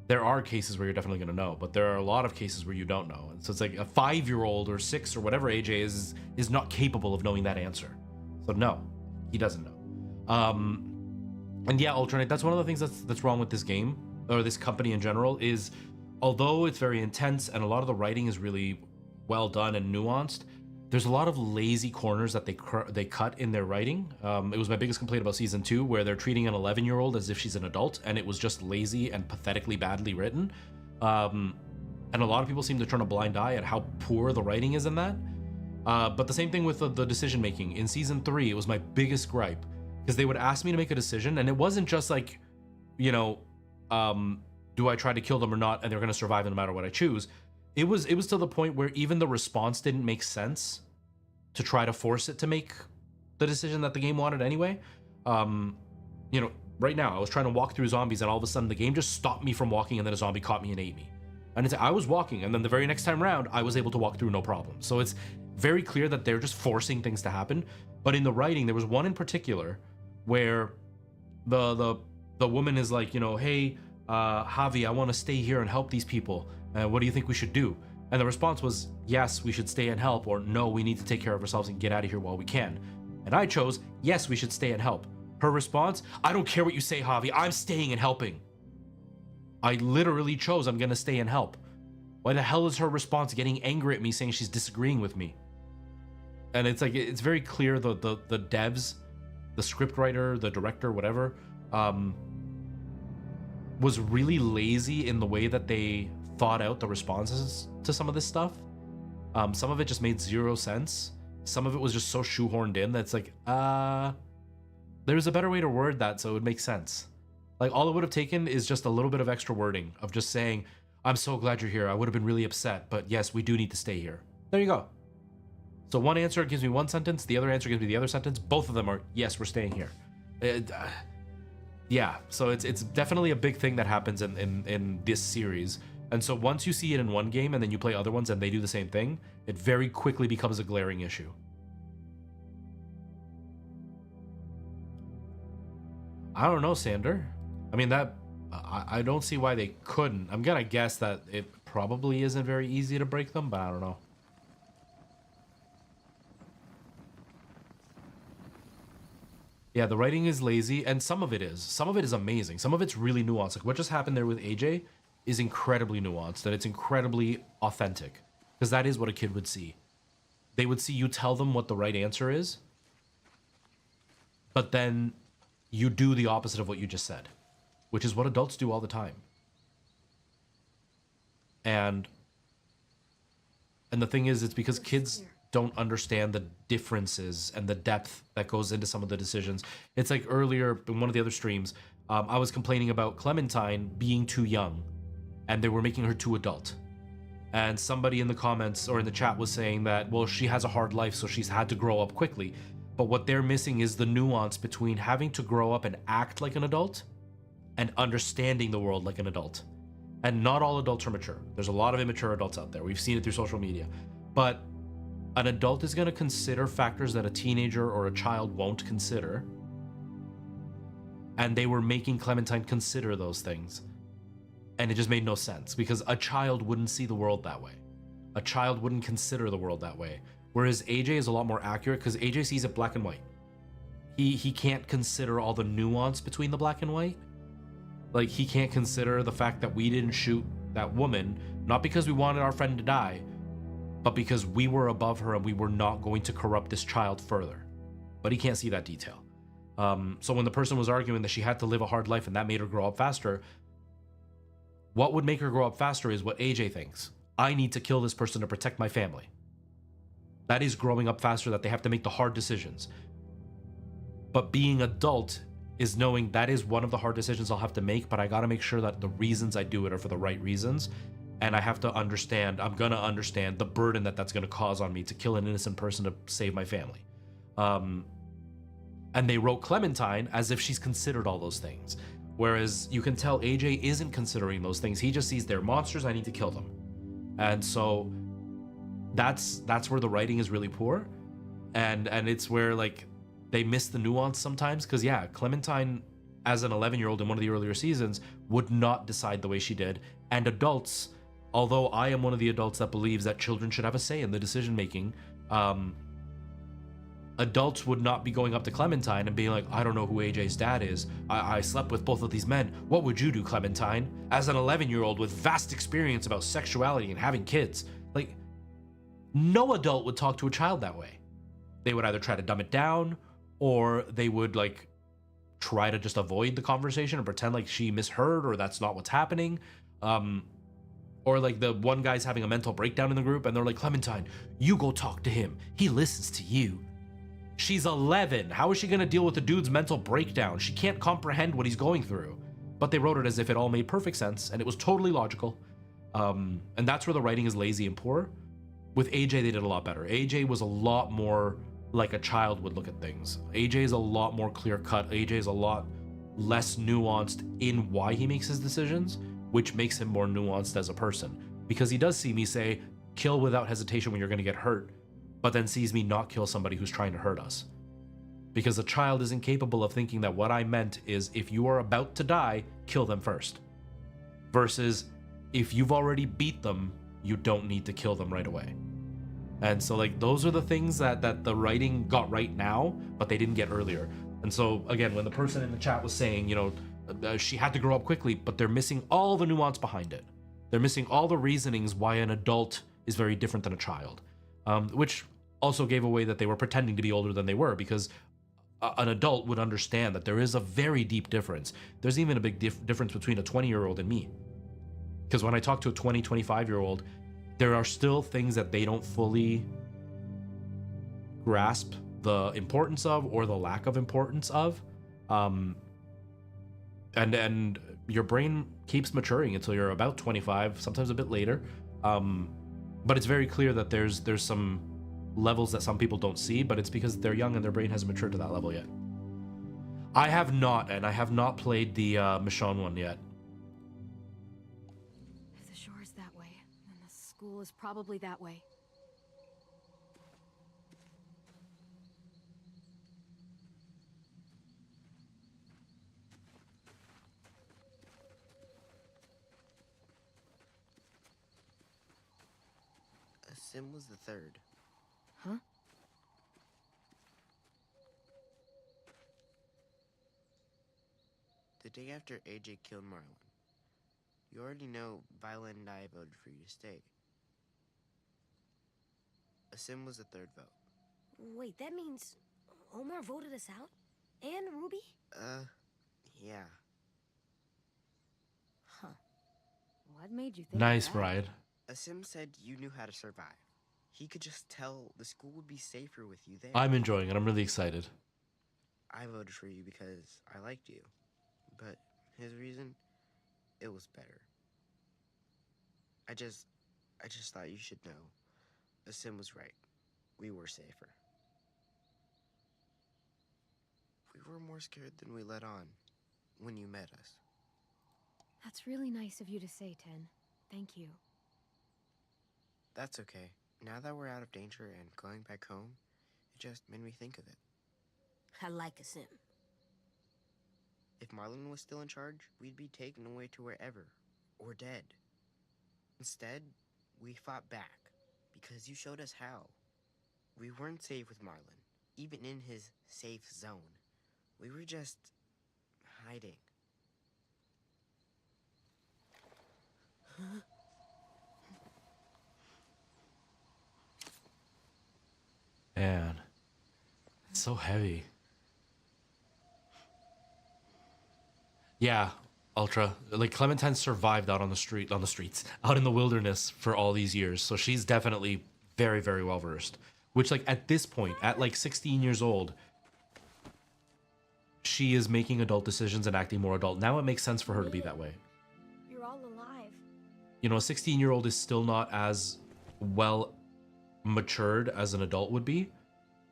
There are cases where you're definitely going to know, but there are a lot of cases where you don't know. And so it's like a 5-year-old or 6 or whatever age is not capable of knowing that answer. So no, he doesn't know. And yeah, Alternate, that's one of the things that's wrong with this game, or this company in general, is although it's very intense and a lot of the writing is really well done and nuanced, there's a lot of lazy corners that they cut in their writing. It was my biggest complaint about Season 2, where they're treating an 11-year-old as if she's an adult, and it was just lazy and pathetically badly written. And a lot of people seem to turn a blind eye at how poor the writing is in that. But the same thing with the decision making. In season 3, it was my biggest gripe, because they would ask me to make a decision, and it wasn't just like, you know, do I try to kill them or not, and they're going to survive no matter what I choose. It was to the point where even the response didn't make sense to try to force it to make the decision that the game wanted anyway. You know, right now I was trying to walk through zombies, and all of a sudden the game just stopped me from walking, and then a zombie caught me and ate me. And I was walking, and then the very next time around, I was able to walk through no problem. So it's very clear that they're just forcing things to happen. But in the writing, there was one in particular where the woman is like, you know, hey, Javi, I want to stay here and help these people. What do you think we should do? And the response was, yes, we should stay and help, or no, we need to take care of ourselves and get out of here while we can. And I chose, yes, we should stay and help. Her response, I don't care what you say, Javi, I'm staying and helping. I literally chose, I'm gonna stay and help. Why the hell is her response getting angry at me, saying she's disagreeing with me? And it's like, it's very clear the devs, the scriptwriter, the director, whatever, was really lazy in the way that they thought out the responses to some of this stuff. Some of it just made zero sense. Some of it was just so shoehorned in that's like, there's a better way to word that so it would make sense. Like, all it would have taken is just a little bit of extra wording of just saying, I'm so glad you're here. I would have been really upset, but yes, we do need to stay here. There you go. So one answer gives me one sentence, the other answer gives me the other sentence. Both of them are, yes, we're staying here. Yeah, so it's definitely a big thing that happens in this series. And so once you see it in one game and then you play other ones and they do the same thing, it very quickly becomes a glaring issue. I don't know, Sander. I mean, I don't see why they couldn't. I'm gonna guess that it probably isn't very easy to break them, but I don't know. Yeah, the writing is lazy, and some of it is. Some of it is amazing. Some of it's really nuanced. Like what just happened there with AJ is incredibly nuanced, and it's incredibly authentic, because that is what a kid would see. They would see you tell them what the right answer is, but then you do the opposite of what you just said, which is what adults do all the time. And the thing is, it's because kids don't understand the differences and the depth that goes into some of the decisions. It's like earlier in one of the other streams, I was complaining about Clementine being too young, and they were making her too adult. And somebody in the comments or in the chat was saying that, well, she has a hard life, so she's had to grow up quickly. But what they're missing is the nuance between having to grow up and act like an adult and understanding the world like an adult. And not all adults are mature. There's a lot of immature adults out there. We've seen it through social media. But an adult is going to consider factors that a teenager or a child won't consider. And they were making Clementine consider those things. And it just made no sense, because a child wouldn't see the world that way. A child wouldn't consider the world that way. Whereas AJ is a lot more accurate, because AJ sees it black and white. He can't consider all the nuance between the black and white. Like, he can't consider the fact that we didn't shoot that woman, not because we wanted our friend to die, but because we were above her and we were not going to corrupt this child further. But he can't see that detail. So when the person was arguing that she had to live a hard life and that made her grow up faster, what would make her grow up faster is what AJ thinks. I need to kill this person to protect my family. That is growing up faster, that they have to make the hard decisions. But being adult is knowing that is one of the hard decisions I'll have to make, but I gotta make sure that the reasons I do it are for the right reasons. And I have to understand, I'm gonna understand the burden that that's gonna cause on me to kill an innocent person to save my family. And they wrote Clementine as if she's considered all those things. Whereas you can tell AJ isn't considering those things. He just sees they're monsters, I need to kill them. And so that's where the writing is really poor. And it's where, like, they miss the nuance sometimes. Because yeah, Clementine, as an 11-year-old in one of the earlier seasons, would not decide the way she did. And adults, although I am one of the adults that believes that children should have a say in the decision making, adults would not be going up to Clementine and being like, I don't know who AJ's dad is. I slept with both of these men. What would you do, Clementine? As an 11-year-old with vast experience about sexuality and having kids. Like, no adult would talk to a child that way. They would either try to dumb it down, or they would, like, try to just avoid the conversation and pretend like she misheard or that's not what's happening. Or like the one guy's having a mental breakdown in the group and they're like, Clementine, you go talk to him. He listens to you. She's 11. How is she going to deal with the dude's mental breakdown? She can't comprehend what he's going through. But they wrote it as if it all made perfect sense and it was totally logical. And that's where the writing is lazy and poor. With AJ, they did a lot better. AJ was a lot more like a child would look at things. AJ is a lot more clear cut. AJ is a lot less nuanced in why he makes his decisions, which makes him more nuanced as a person. Because he does see me say, kill without hesitation when you're going to get hurt, but then sees me not kill somebody who's trying to hurt us. Because a child isn't capable of thinking that what I meant is if you are about to die, kill them first. Versus if you've already beat them, you don't need to kill them right away. And so like those are the things that the writing got right now, but they didn't get earlier. And so again, when the person in the chat was saying, you know, she had to grow up quickly, but they're missing all the nuance behind it. They're missing all the reasonings why an adult is very different than a child. Which also gave away that they were pretending to be older than they were, because an adult would understand that there is a very deep difference. There's even a big difference between a 20-year-old and me. Because when I talk to a 20, 25-year-old, there are still things that they don't fully grasp the importance of or the lack of importance of. And your brain keeps maturing until you're about 25, sometimes a bit later. But it's very clear that there's some levels that some people don't see, but it's because they're young and their brain hasn't matured to that level yet. I have not, and I have not played the Michonne one yet. If the shore is that way, then the school is probably that way. Sim was the third. Huh? The day after AJ killed Marlon. You already know Violet and I voted for you to stay. Sim was the third vote. Wait, that means Omar voted us out? And Ruby? Yeah. Huh. What made you think Nice, that? Brian. Sim said you knew how to survive. He could just tell the school would be safer with you there. I'm enjoying it. I'm really excited. I voted for you because I liked you. But his reason, it was better. I just thought you should know. Sim was right. We were safer. We were more scared than we let on when you met us. That's really nice of you to say, Ten. Thank you. That's okay. Now that we're out of danger and going back home, it just made me think of it. I like a sim. If Marlon was still in charge, we'd be taken away to wherever, or dead. Instead, we fought back, because you showed us how. We weren't safe with Marlon, even in his safe zone. We were just hiding. Man, it's so heavy. Yeah, Ultra. Like Clementine survived out on the streets, out in the wilderness for all these years. So she's definitely very, very well versed. Which, like, at this point, at like 16 years old, she is making adult decisions and acting more adult. Now it makes sense for her to be that way. You're all alive. You know, a 16-year-old is still not as well matured as an adult would be,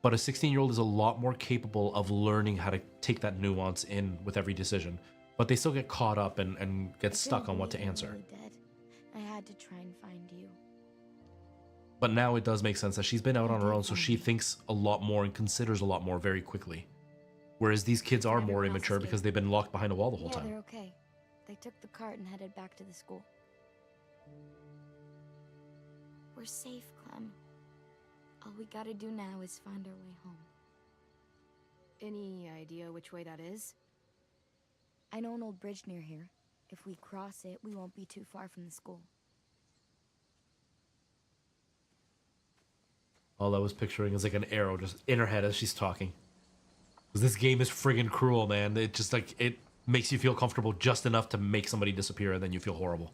but a 16-year-old is a lot more capable of learning how to take that nuance in with every decision. But they still get caught up and get stuck on what to answer. Really dead. I had to try and find you. But now it does make sense that she's been out on her own, so she thinks a lot more and considers a lot more very quickly. Whereas these kids are more immature because they've been locked behind a wall the whole Yeah, time. they're okay. They took the cart and headed back to the school. We're safe, Clem. All we gotta do now is find our way home. Any idea which way that is? I know an old bridge near here. If we cross it, we won't be too far from the school. All I was picturing is like an arrow just in her head as she's talking. Because this game is friggin' cruel, man. It just like, it makes you feel comfortable just enough to make somebody disappear and then you feel horrible.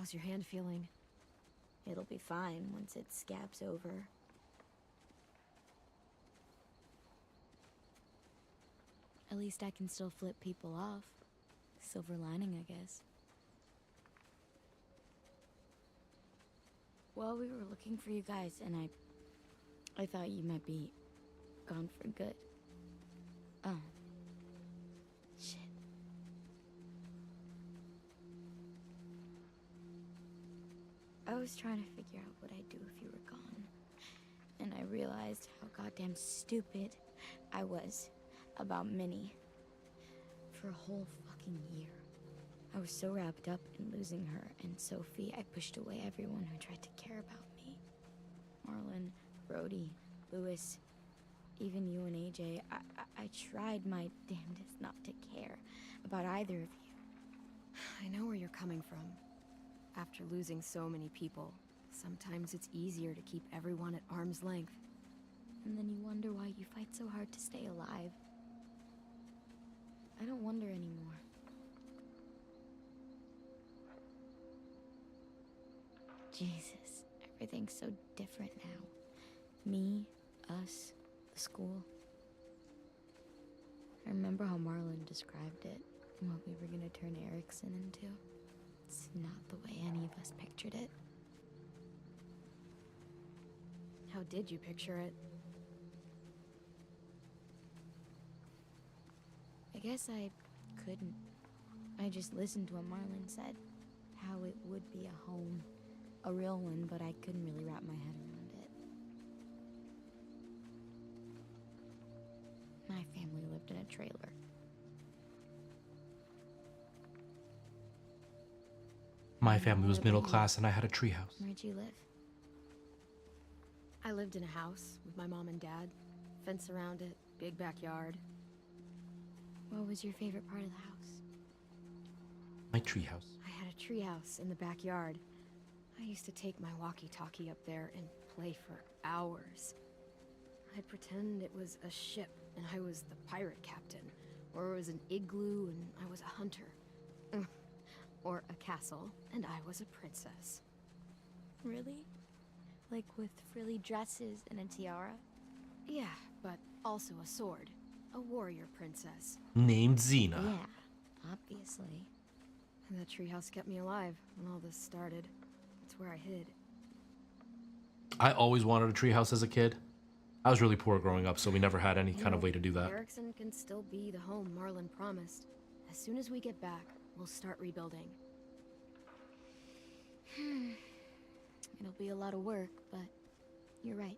How's your hand feeling? It'll be fine once it scabs over. At least I can still flip people off. Silver lining, I guess. Well, we were looking for you guys, and I thought you might be gone for good. Oh. Shit. I was trying to figure out what I'd do if you were gone. And I realized how goddamn stupid I was about Minnie. For a whole fucking year. I was so wrapped up in losing her and Sophie, I pushed away everyone who tried to care about me. Marlon, Brody, Lewis, even you and AJ. I tried my damnedest not to care about either of you. I know where you're coming from. After losing so many people, sometimes it's easier to keep everyone at arm's length. And then you wonder why you fight so hard to stay alive. I don't wonder anymore. Jesus, everything's so different now. Me, us, the school. I remember how Marlon described it, what we were gonna turn Erickson into. It's not the way any of us pictured it. How did you picture it? I guess I couldn't. I just listened to what Marlon said. How it would be a home. A real one, but I couldn't really wrap my head around it. My family lived in a trailer. My family was middle class and I had a treehouse. Where'd you live? I lived in a house with my mom and dad. Fence around it, big backyard. What was your favorite part of the house? My treehouse. I had a treehouse in the backyard. I used to take my walkie-talkie up there and play for hours. I'd pretend it was a ship and I was the pirate captain, or it was an igloo and I was a hunter, or a castle and I was a princess. Really? Like with frilly dresses and a tiara? Yeah, but also a sword. A warrior princess. Named Xena. Yeah, obviously. And the treehouse kept me alive when all this started. It's where I hid. I always wanted a treehouse as a kid. I was really poor growing up, so we never had any kind of way to do that. Erickson can still be the home Marlon promised. As soon as we get back, we'll start rebuilding. It'll be a lot of work, but you're right.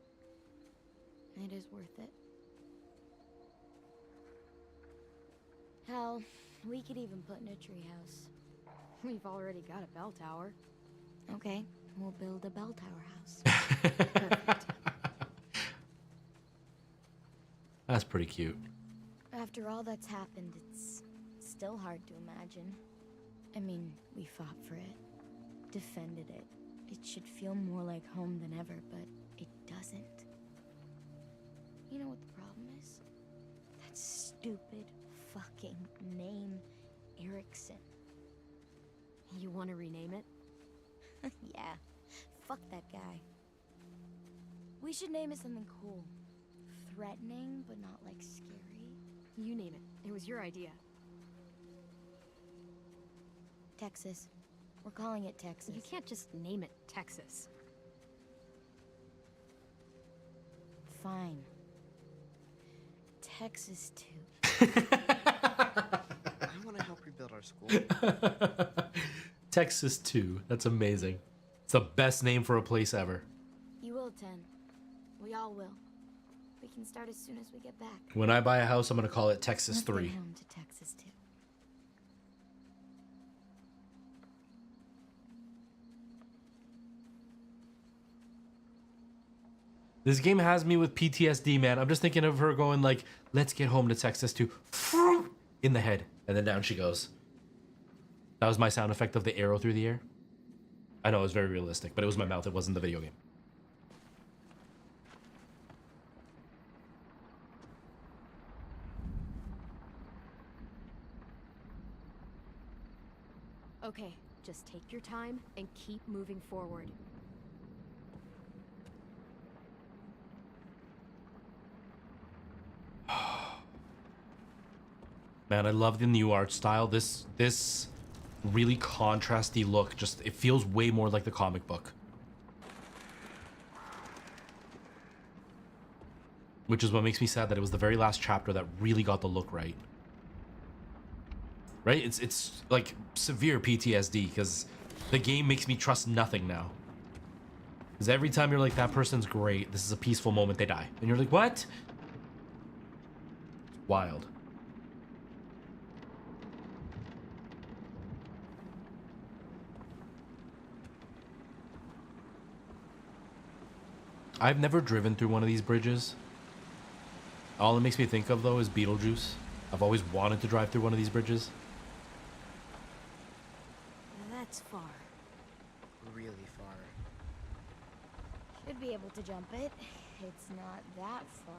It is worth it. Hell, we could even put in a treehouse. We've already got a bell tower. Okay, we'll build a bell tower house. That's pretty cute. After all that's happened, it's still hard to imagine. I mean, we fought for it, defended it. It should feel more like home than ever, but it doesn't. You know what the problem is? That stupid fucking name, Erickson. You want to rename it? Yeah, fuck that guy. We should name it something cool. Threatening, but not like scary. You name it. It was your idea. Texas. We're calling it Texas. You can't just name it Texas. Fine. Texas 2. I want to help rebuild our school. Texas 2. That's amazing. It's the best name for a place ever. You will, 10. We all will. We can start as soon as we get back. When I buy a house, I'm going to call it Texas Let's 3. Get home to Texas 2. This game has me with PTSD, man. I'm just thinking of her going like, let's get home to Texas 2. In the head. And then down she goes. That was my sound effect of the arrow through the air. I know it was very realistic, but it was my mouth. It wasn't the video game. Okay, Just take your time and keep moving forward. Man, I love the new art style. This really contrasty look, just it feels way more like the comic book. Which is what makes me sad that it was the very last chapter that really got the look right. Right? It's like severe PTSD because the game makes me trust nothing now. Because every time you're like, that person's great, this is a peaceful moment, they die. And you're like, what? It's wild. I've never driven through one of these bridges. All it makes me think of, though, is Beetlejuice. I've always wanted to drive through one of these bridges. That's far. Really far. Should be able to jump it. It's not that far.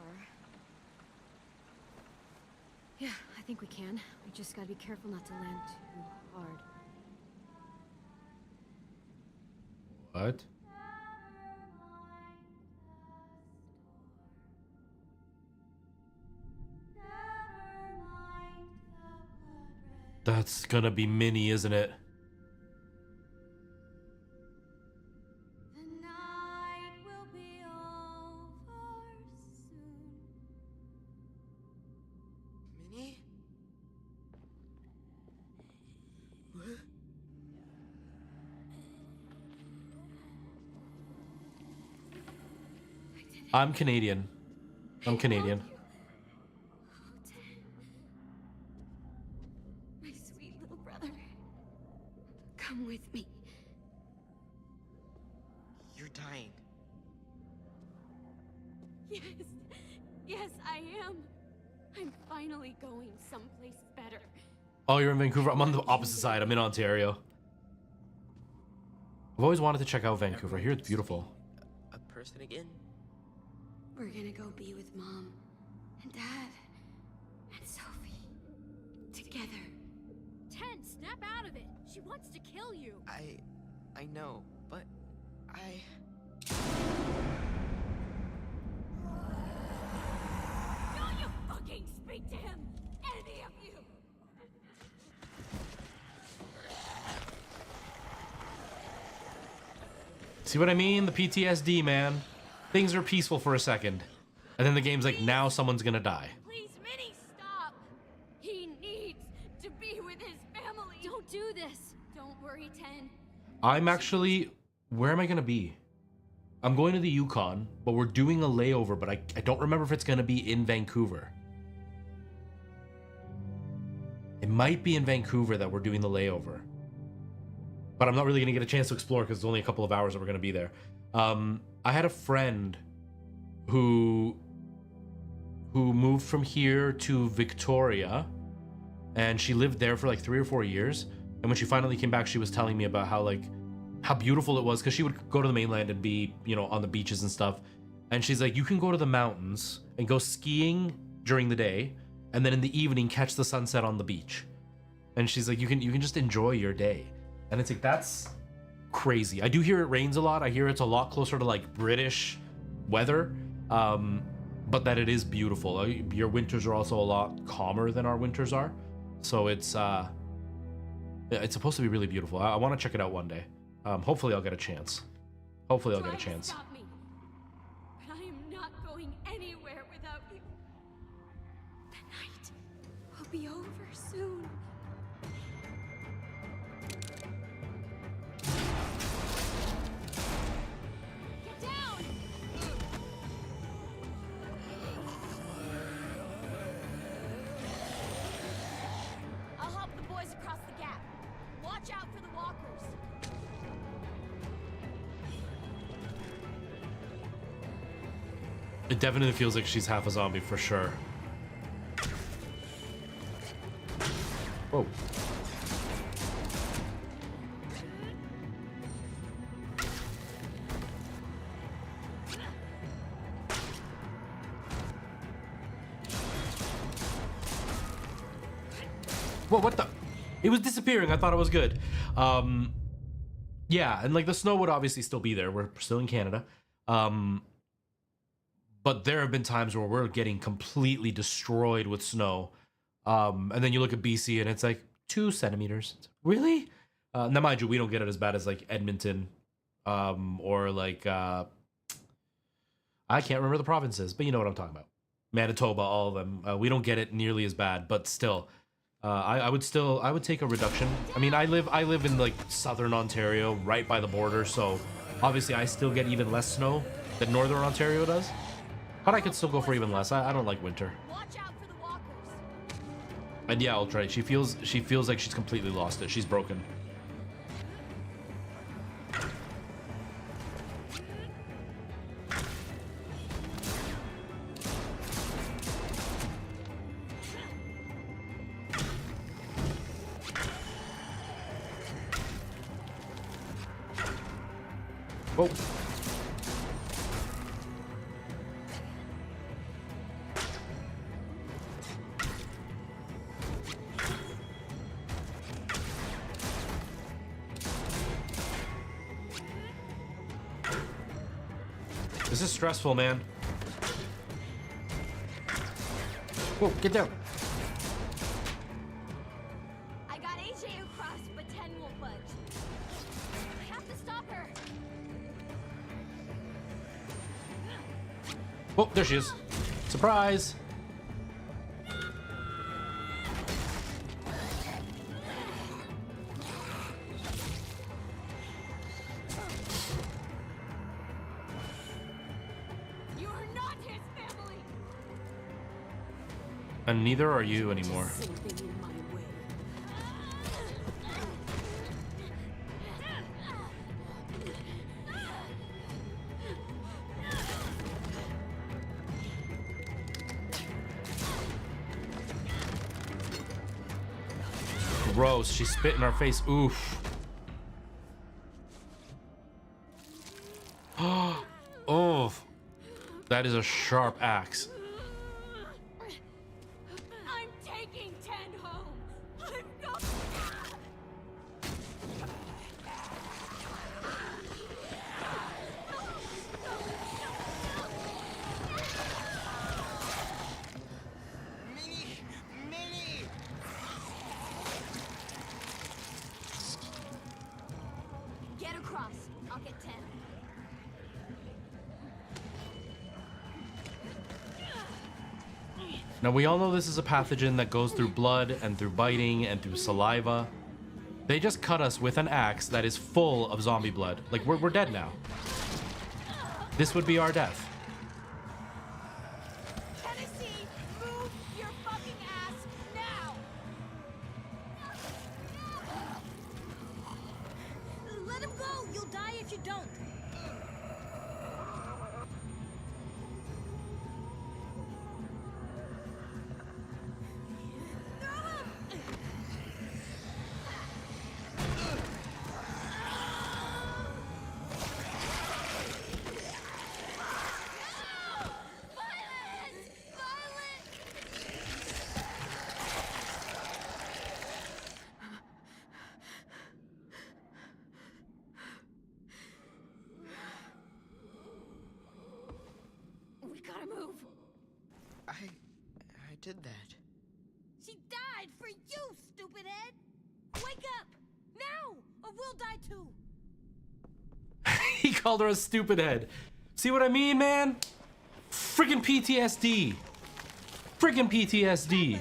Yeah, I think we can. We just gotta be careful not to land too hard. What? That's gonna be Minnie, isn't it? The night will be over soon. Minnie? What? I'm Canadian. I'm Canadian. My sweet little brother. Come with me. You're dying. Yes. Yes, I am. I'm finally going someplace better. Oh, you're in Vancouver? I'm on the opposite side. I'm in Ontario. I've always wanted to check out Vancouver. I hear it's beautiful. A person again? We're gonna go be with Mom and Dad and Sophie together. Ten, snap out of it. She wants to kill you. I know, but Don't you fucking speak to him, any of you. See what I mean? The PTSD, man. Things are peaceful for a second. And then the game's like, now someone's gonna die. Please, Minnie, stop. He needs to be with his family. Don't do this. Don't worry, Ten. I'm actually... Where am I gonna be? I'm going to the Yukon, but we're doing a layover, but I don't remember if it's gonna be in Vancouver. It might be in Vancouver that we're doing the layover. But I'm not really gonna get a chance to explore because it's only a couple of hours that we're gonna be there. I had a friend who moved from here to Victoria, and she lived there for like 3 or 4 years. And when she finally came back, she was telling me about how beautiful it was, because she would go to the mainland and be, you know, on the beaches and stuff. And she's like, you can go to the mountains and go skiing during the day, and then in the evening catch the sunset on the beach. And she's like, you can just enjoy your day. And it's like, that's crazy. I do hear it rains a lot. I hear it's a lot closer to like British weather, but that it is beautiful. Your winters are also a lot calmer than our winters are, so it's supposed to be really beautiful. I want to check it out one day. Hopefully I'll get a chance. Hopefully I'll get a chance. Stop me. But I am not going anywhere without you. The night will be over soon. Get down! I'll help the boys across the gap. Watch out for the walkers. It definitely feels like she's half a zombie for sure. Whoa. Whoa, what the? It was disappearing. I thought it was good. Yeah, and like the snow would obviously still be there. We're still in Canada. But there have been times where we're getting completely destroyed with snow. And then you look at BC and it's like 2 centimeters. Really? Now, mind you, we don't get it as bad as like Edmonton or like, I can't remember the provinces, but you know what I'm talking about. Manitoba, all of them. We don't get it nearly as bad, but still. I would take a reduction. I mean, I live in like southern Ontario, right by the border, so obviously I still get even less snow than northern Ontario does. But I could still go for even less. I don't like winter. And yeah, I'll try. She feels like she's completely lost it. She's broken. Whoa. This is stressful, man. Whoa, get down. I got AJ across, but 10 won't budge. I have to stop her. Oh, there she is. Surprise. And neither are you anymore. Gross, she spit in our face. Oof. Oh, that is a sharp axe. I'm taking 10 home. I'm not. Get across. I'll get 10. Now, we all know this is a pathogen that goes through blood and through biting and through saliva. They just cut us with an axe that is full of zombie blood. Like, we're dead now. This would be our death. Tennessee, move your fucking ass now. Let him go! You'll die if you don't! We gotta move. I did that. She died for you, stupid head! Wake up! Now! Or we'll die too! He called her a stupid head. See what I mean, man? Friggin' PTSD. Friggin' PTSD.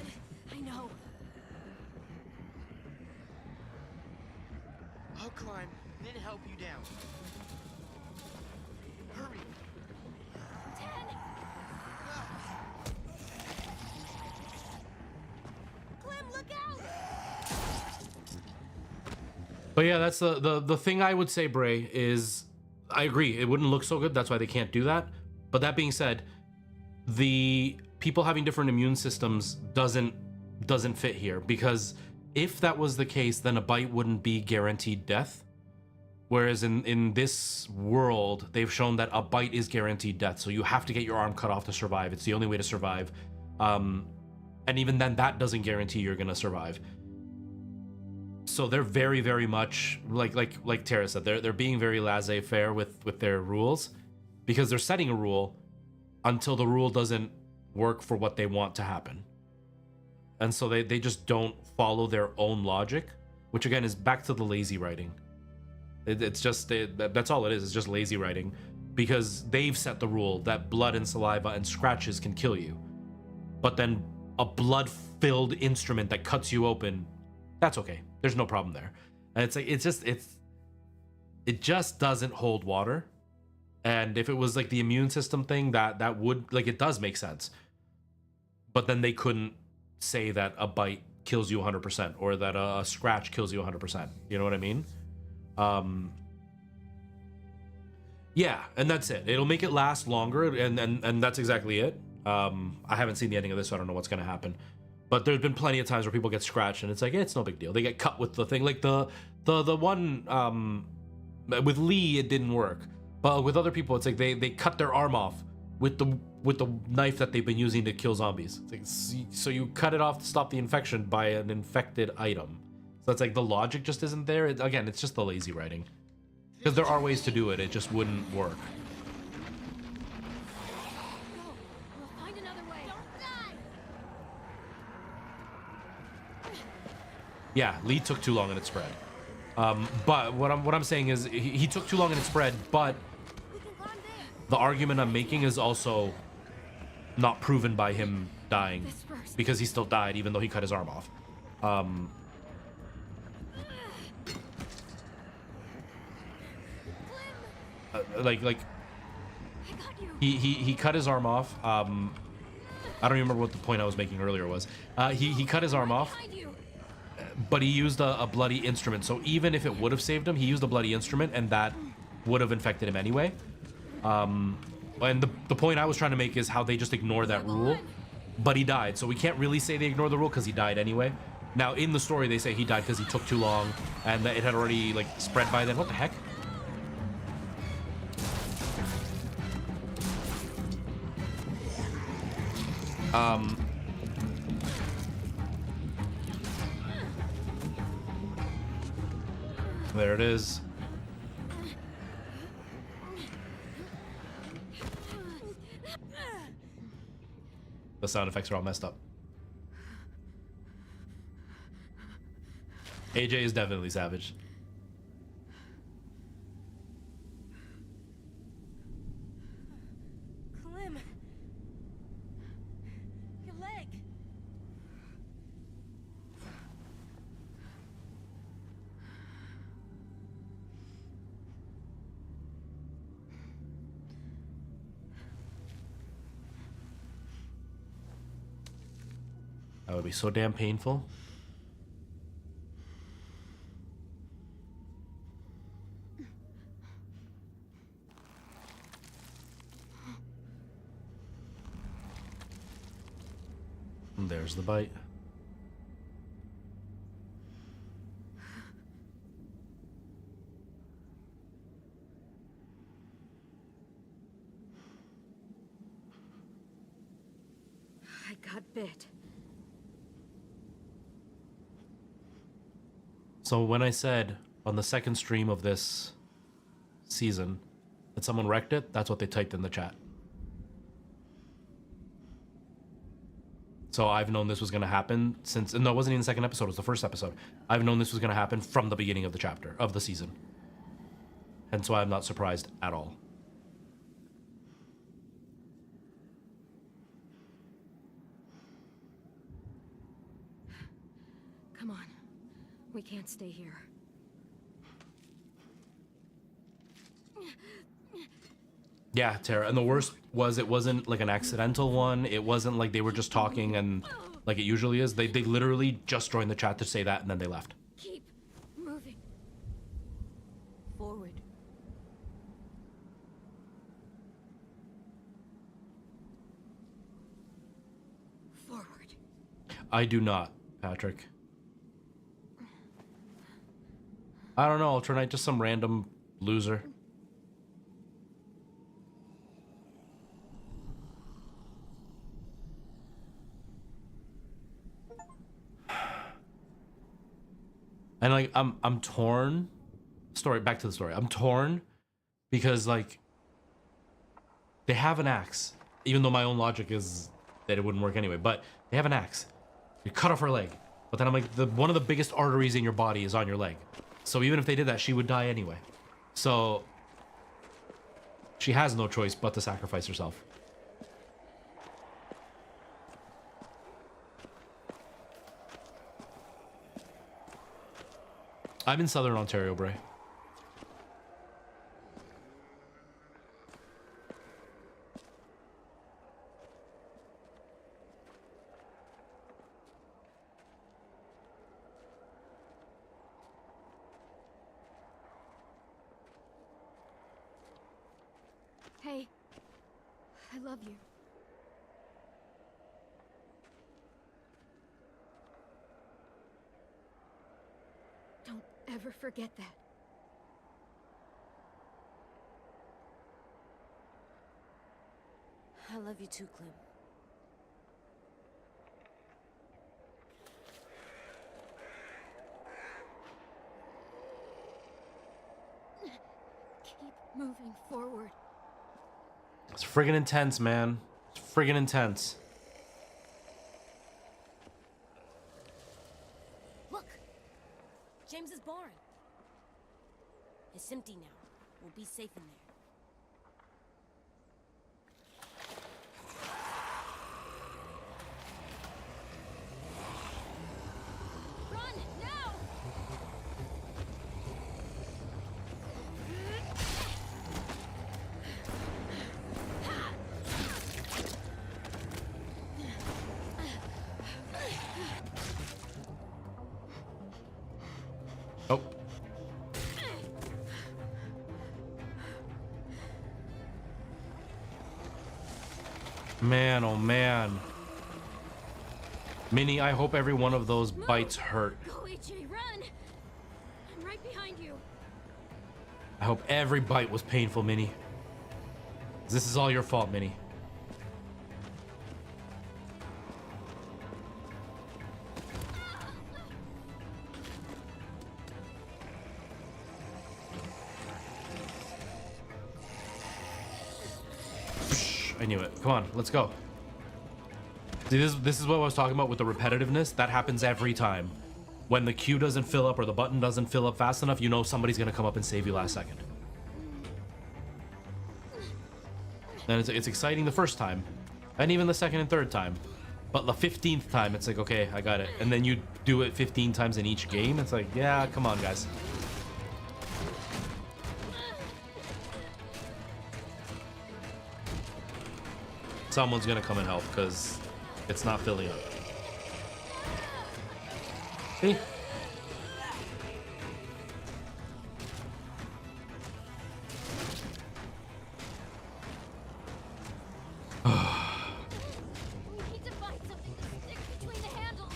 I know. I'll climb, then help you down. Hurry. 10. Clem, look out! But yeah, that's the thing I would say, Bray, is I agree. It wouldn't look so good. That's why they can't do that. But that being said, the people having different immune systems doesn't fit here, because if that was the case, then a bite wouldn't be guaranteed death. Whereas in this world, they've shown that a bite is guaranteed death. So you have to get your arm cut off to survive. It's the only way to survive. And even then, that doesn't guarantee you're going to survive. So they're very, very much like Tara said, they're being very laissez-faire with their rules, because they're setting a rule until the rule doesn't work for what they want to happen. And so they just don't follow their own logic, which again is back to the lazy writing. It's just that's all it is. It's just lazy writing, because they've set the rule that blood and saliva and scratches can kill you, but then a blood-filled instrument that cuts you open, that's okay. There's no problem there. And it's like it just doesn't hold water. And if it was like the immune system thing, that would, like, it does make sense. But then they couldn't say that a bite kills you 100% or that a scratch kills you 100%. You know what I mean? Yeah, and that's it. It'll make it last longer, and that's exactly it. I haven't seen the ending of this, so I don't know what's gonna happen. But there's been plenty of times where people get scratched, and it's like, it's no big deal. They get cut with the thing, like the one with Lee, it didn't work. But with other people, it's like they cut their arm off with the knife that they've been using to kill zombies. It's like, so you cut it off to stop the infection by an infected item. So it's like the logic just isn't there. Again, it's just the lazy writing. Because there are ways to do it, it just wouldn't work. Yeah, Lee took too long and it spread. But what I'm saying is he took too long and it spread, but the argument I'm making is also not proven by him dying, because he still died even though he cut his arm off. Like he cut his arm off. I don't remember what the point I was making earlier was. He cut his arm off, but he used a bloody instrument. So even if it would have saved him, he used a bloody instrument, and that would have infected him anyway. And the point I was trying to make is how they just ignore that rule, but he died. So we can't really say they ignore the rule because he died anyway. Now in the story they say he died because he took too long and that it had already like spread by then. What the heck? There it is. The sound effects are all messed up. AJ is definitely savage. Clem. Your leg. That would be so damn painful. And there's the bite. I got bit. So when I said on the second stream of this season that someone wrecked it, that's what they typed in the chat. So I've known this was going to happen since, no, it wasn't even the second episode, it was the first episode. I've known this was going to happen from the beginning of the chapter, of the season. And so I'm not surprised at all. Come on. We can't stay here. Yeah, Tara. And the worst was it wasn't like an accidental one. It wasn't like they were just talking and like it usually is. They literally just joined the chat to say that and then they left. Keep moving. Forward. Forward. I do not, Patrick. I don't know, Alternate, just some random loser. And like I'm torn. Back to the story. I'm torn because like they have an axe, even though my own logic is that it wouldn't work anyway, but they have an axe. You cut off her leg. But then I'm like, one of the biggest arteries in your body is on your leg. So even if they did that, she would die anyway. So she has no choice but to sacrifice herself. I'm in Southern Ontario, Bray. Hey, I love you. Don't ever forget that. I love you too, Clem. Keep moving forward. It's friggin' intense, man. It's friggin' intense. Look! James's barn. It's empty now. We'll be safe in there. Run, now! Oh. Man, oh man. Minnie, I hope every one of those bites hurt. Go, AJ, run! I'm right behind you. I hope every bite was painful, Minnie. This is all your fault, Minnie. I knew it. Come on, let's go. See, this is what I was talking about with the repetitiveness. That happens every time. When the queue doesn't fill up or the button doesn't fill up fast enough, you know somebody's gonna come up and save you last second. And it's exciting the first time, and even the second and third time. But the 15th time, it's like, okay, I got it. And then you do it 15 times in each game. It's like, yeah, come on, guys. Someone's gonna come and help because it's not filling up. See? We need to find something to stick between the handles.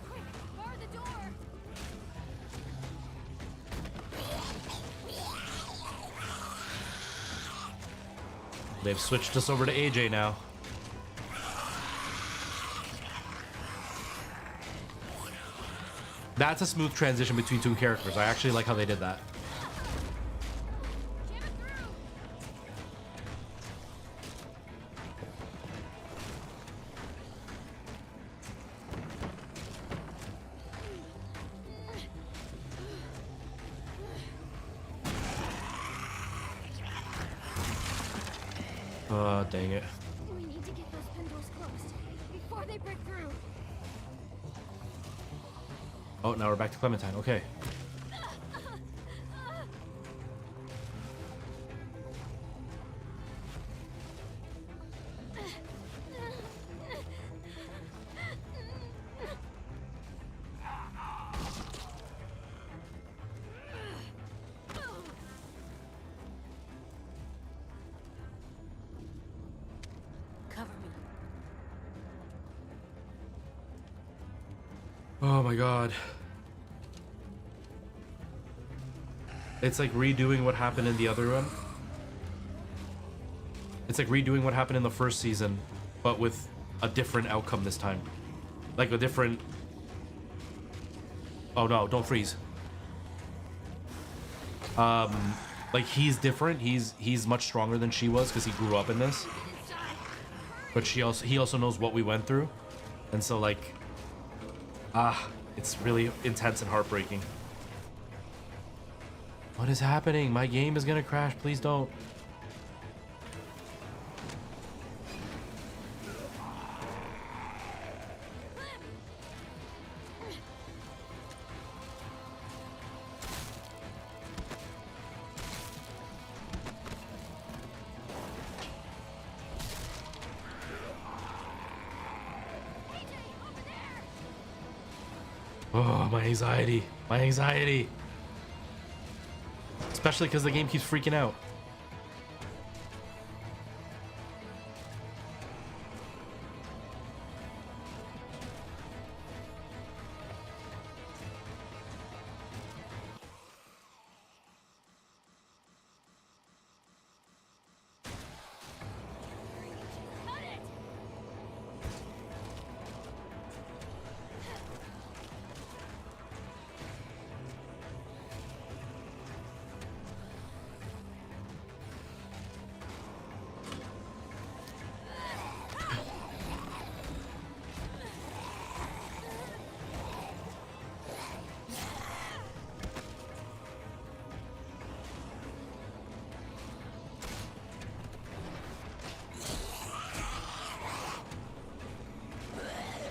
Quick, bar the door. They've switched us over to AJ now. That's a smooth transition between two characters. I actually like how they did that. Dang it. We need to get those pindoors closed before they break through. Oh, now we're back to Clementine. Okay. Cover me. Oh my god. It's like redoing what happened in the other one. It's like redoing what happened in the first season, but with a different outcome this time. Like a different... Oh no, don't freeze. Like he's different. He's much stronger than she was because he grew up in this. But he also knows what we went through. And so like, it's really intense and heartbreaking. What is happening? My game is gonna crash. Please don't. Oh, my anxiety. My anxiety. Especially because the game keeps freaking out.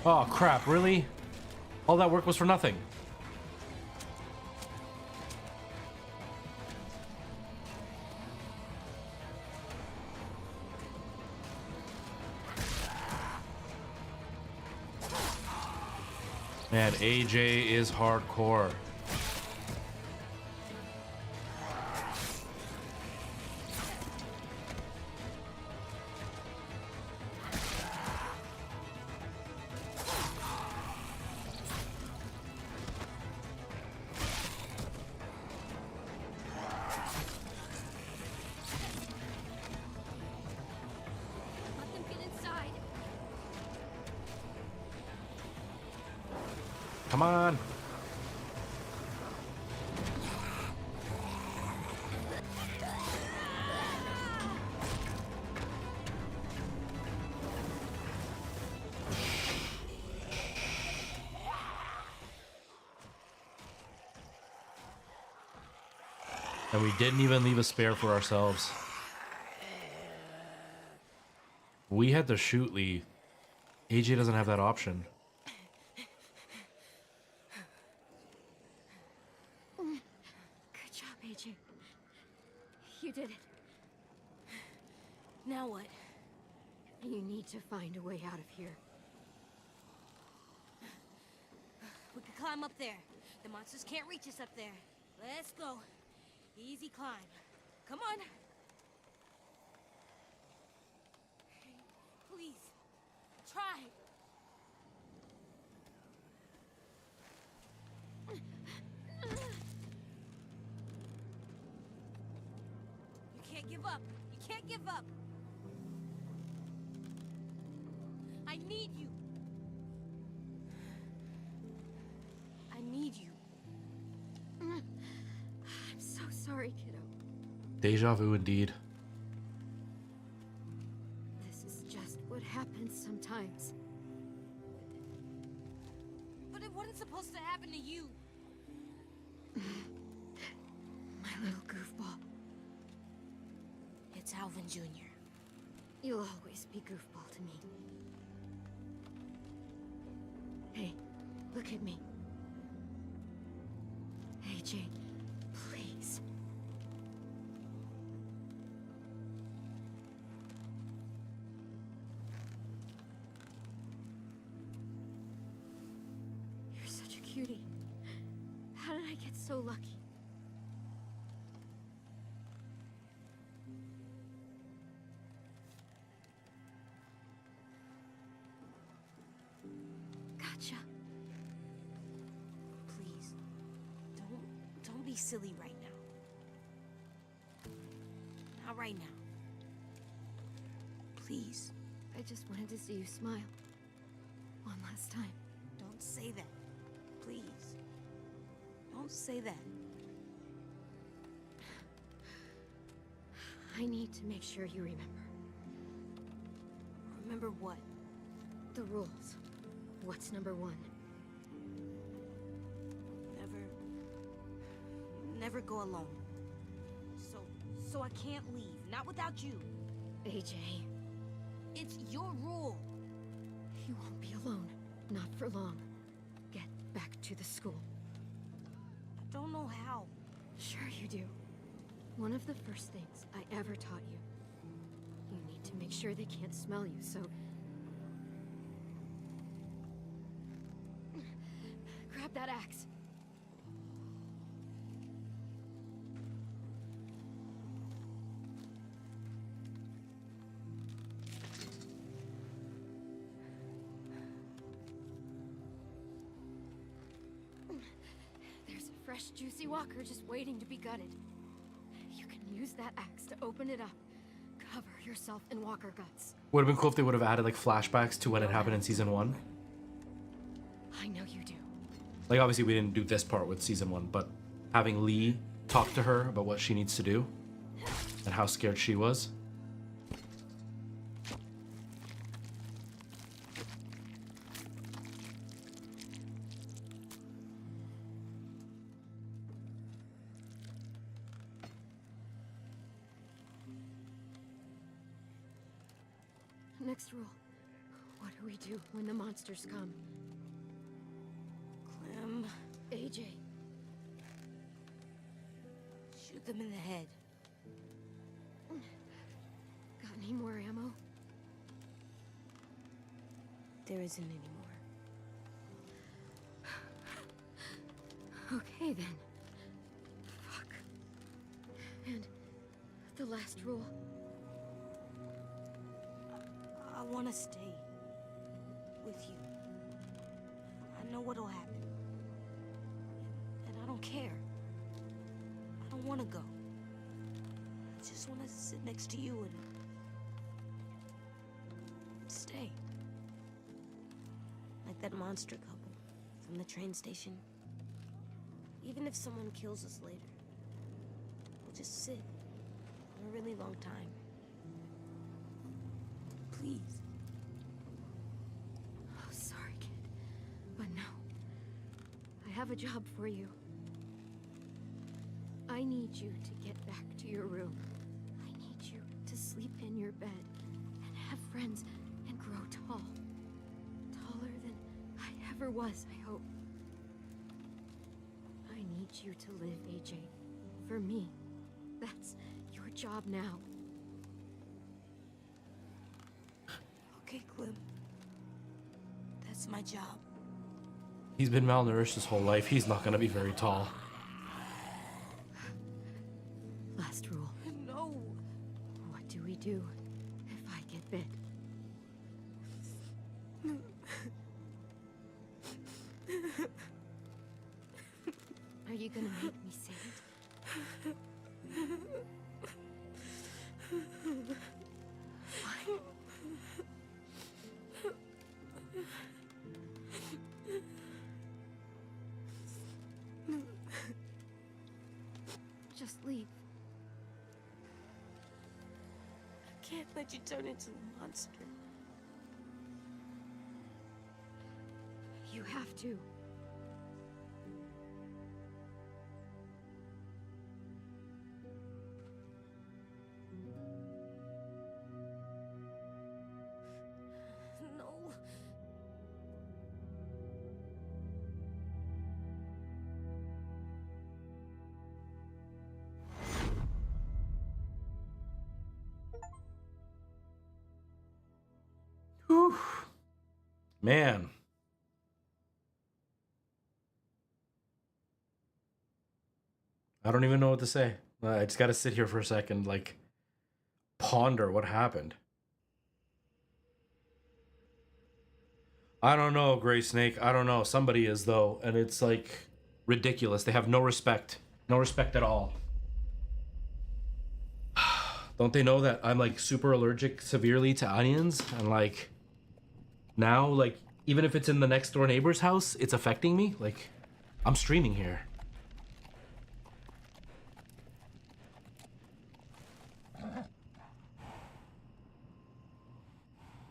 Oh crap, really? All that work was for nothing. Man, AJ is hardcore. Let them get inside. Come on. And we didn't even leave a spare for ourselves. We had to shoot Lee. AJ doesn't have that option. Good job, AJ. You did it. Now what? You need to find a way out of here. We could climb up there. The monsters can't reach us up there. Let's go. Easy climb. Come on. Please. Try. You can't give up. You can't give up. I need you. I need you. I'm so sorry, kiddo. Deja vu indeed. This is just what happens sometimes. But it wasn't supposed to happen to you. My little goofball. It's Alvin Jr. You'll always be goofball to me. Hey, look at me. AJ, please. You're such a cutie. How did I get so lucky? Gotcha. Please. Don't be silly right now. right now. Please. I just wanted to see you smile. One last time. Don't say that. Please. Don't say that. I need to make sure you remember. Remember what? The rules. What's number one? Never go alone. So I can't leave. Not without you. AJ. It's your rule. You won't be alone. Not for long. Get back to the school. I don't know how. Sure you do. One of the first things I ever taught you. You need to make sure they can't smell you, so... Grab that axe. There's a fresh, juicy walker just waiting to be gutted. You can use that axe to open it up. Cover yourself in walker guts. Would have been cool if they would have added like flashbacks to when it happened in season 1. I know you do. Like obviously we didn't do this part with season 1, but having Lee talk to her about what she needs to do and how scared she was. Next rule. What do we do when the monsters come? Clem. AJ. Shoot them in the head. Got any more ammo? There isn't any more. Okay then. Fuck. And the last rule. I want to stay with you. I know what'll happen. And I don't care. I don't want to go. I just want to sit next to you and stay. Like that monster couple from the train station. Even if someone kills us later, we'll just sit for a really long time. Please. Oh, sorry, kid. But no. I have a job for you. I need you to get back to your room. I need you to sleep in your bed and have friends and grow tall. Taller than I ever was, I hope. I need you to live, AJ. For me. That's your job now. Okay, Clem. That's my job. He's been malnourished his whole life. He's not gonna be very tall. Last rule. No. What do we do if I get bit? Are you gonna make me say it? Fine. Just leave. I can't let you turn into a monster. You have to. No. Whew. Man. I don't even know what to say. I just gotta sit here for a second, like, ponder what happened. I don't know, Gray Snake. I don't know. Somebody is, though. And it's, like, ridiculous. They have no respect. No respect at all. Don't they know that I'm like super allergic severely to onions? And like now, like even if it's in the next door neighbor's house, it's affecting me. Like I'm streaming here.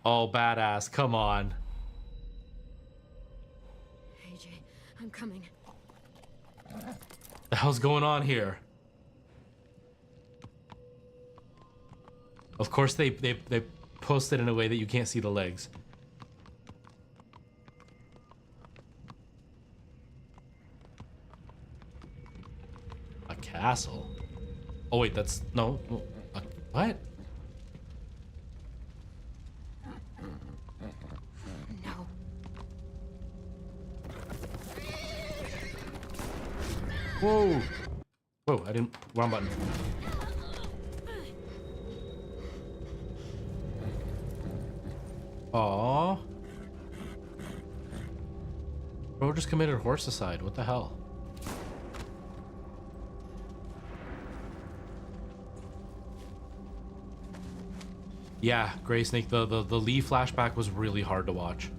Oh, badass. Come on. AJ, I'm coming. The hell's going on here? Of course they post it in a way that you can't see the legs. A castle? Oh wait, that's no. What? No. Whoa! Whoa! I didn't. Wrong button. Aww. Bro just committed horseicide. What the hell? Yeah, Grey Snake, the Lee flashback was really hard to watch.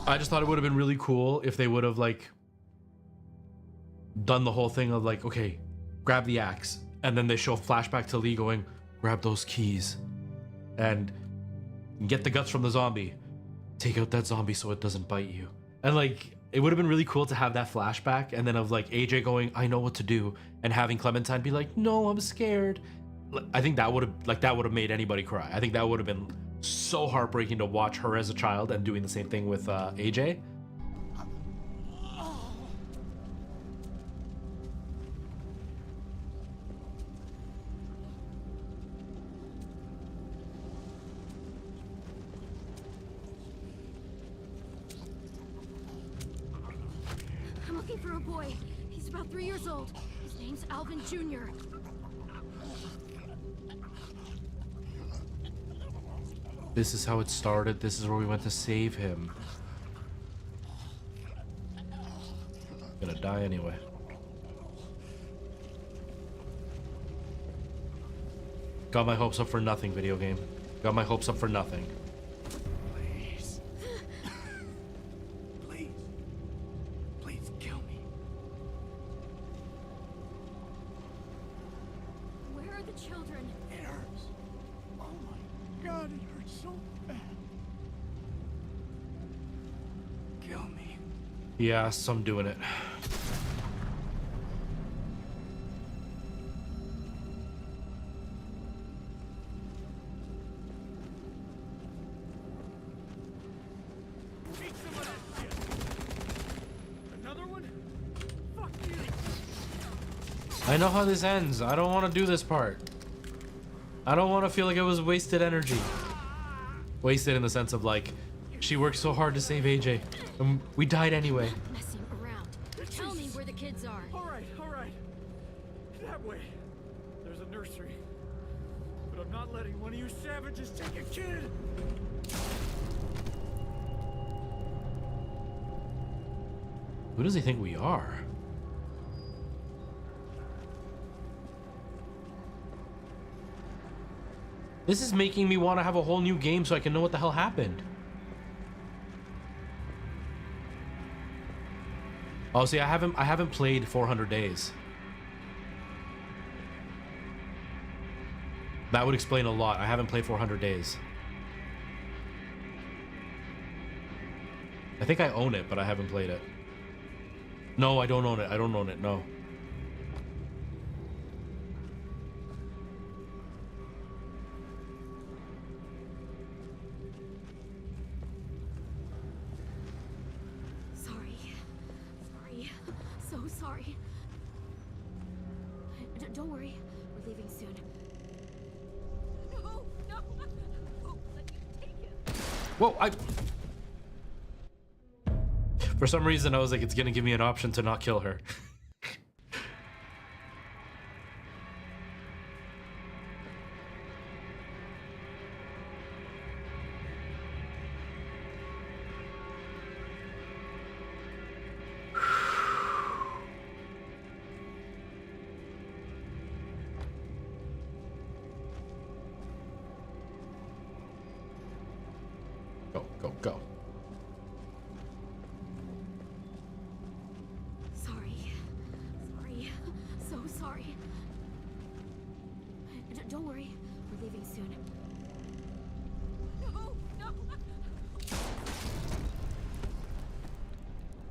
I just thought it would have been really cool if they would have like done the whole thing of like, okay, grab the axe, and then they show flashback to Lee going, grab those keys and get the guts from the zombie. Take out that zombie so it doesn't bite you. And like, it would have been really cool to have that flashback and then of like AJ going, I know what to do, and having Clementine be like, no, I'm scared. I think that would have made anybody cry. I think that would have been so heartbreaking to watch her as a child and doing the same thing with AJ. I'm looking for a boy. He's about 3 years old. His name's Alvin Jr. This is how it started. This is where we went to save him. Gonna die anyway. Got my hopes up for nothing, video game. Got my hopes up for nothing. Please. Please. Please kill me. Where are the children? It hurts. Oh my God, it hurts so bad. Kill me. Yeah, so I'm doing it. Take some of that shit. Another one? Fuck you. I know how this ends. I don't want to do this part. I don't want to feel like it was wasted energy. Wasted in the sense of like, she worked so hard to save AJ. And we died anyway. Messing around. Tell me where the kids are. All right. That way. There's a nursery. But I'm not letting one of you savages take a kid. Who does he think we are? This is making me want to have a whole new game so I can know what the hell happened. Oh, see, I haven't played 400 Days. That would explain a lot. I haven't played 400 Days. I think I own it, but I haven't played it. No, I don't own it. I don't own it. No. Sorry. So sorry. Don't worry. We're leaving soon. No. Oh, let me take him. Whoa, For some reason, I was like, it's gonna give me an option to not kill her.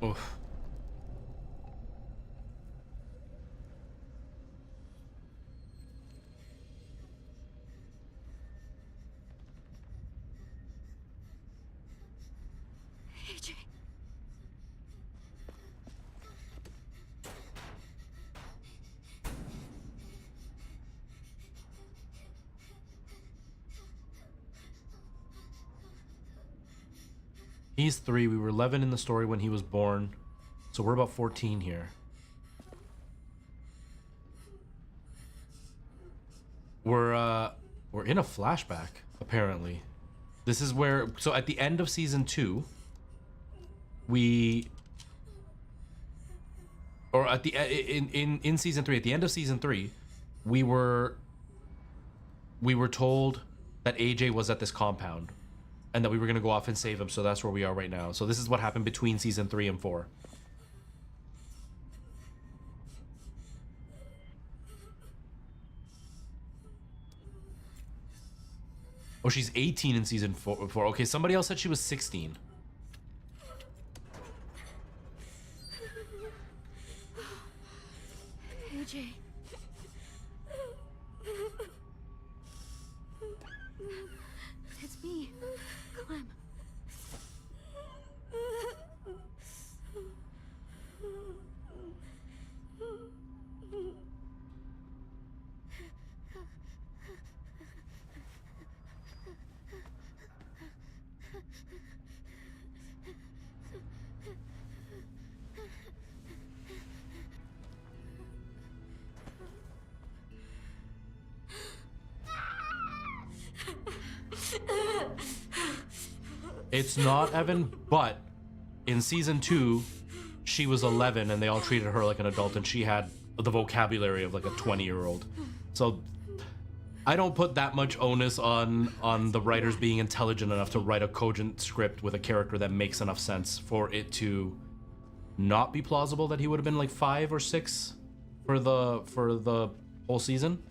Oof. AJ. He's 3. We were 11 in the story when he was born. So we're about 14 here. We're in a flashback, apparently. This is where, so at the end of season 2, at the in season 3, at the end of season 3, we were told that AJ was at this compound and that we were going to go off and save him. So that's where we are right now. So this is what happened between season 3 and 4. Oh, she's 18 in season 4. Okay, somebody else said she was 16. AJ. It's me, Clem. It's not Evan, but in season 2, she was 11 and they all treated her like an adult and she had the vocabulary of like a 20-year-old. So I don't put that much onus on the writers being intelligent enough to write a cogent script with a character that makes enough sense for it to not be plausible that he would have been like 5 or 6 for the whole season.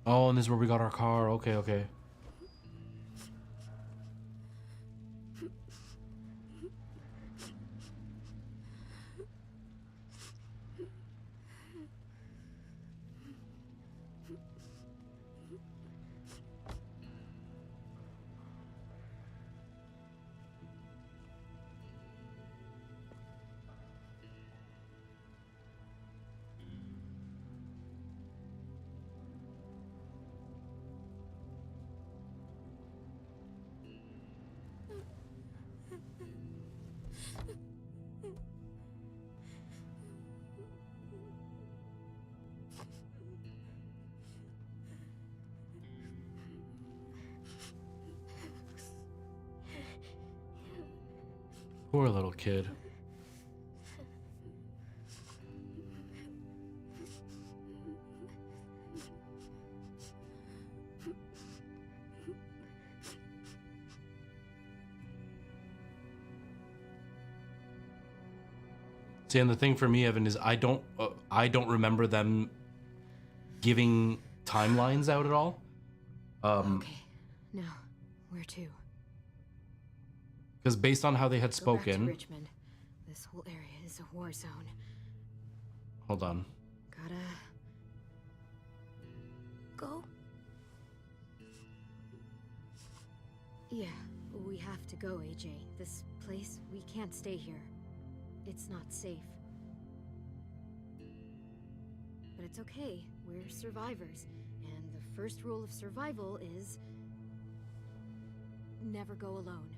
Oh, and this is where we got our car. Okay, okay. Poor little kid. See, and the thing for me, Evan, is I don't remember them giving timelines out at all. Okay, now where to? Because based on how they had Go back to spoken. Richmond. This whole area is a war zone. Hold on. Gotta go? Yeah, we have to go, AJ. This place, we can't stay here. It's not safe. But it's okay. We're survivors. And the first rule of survival is never go alone.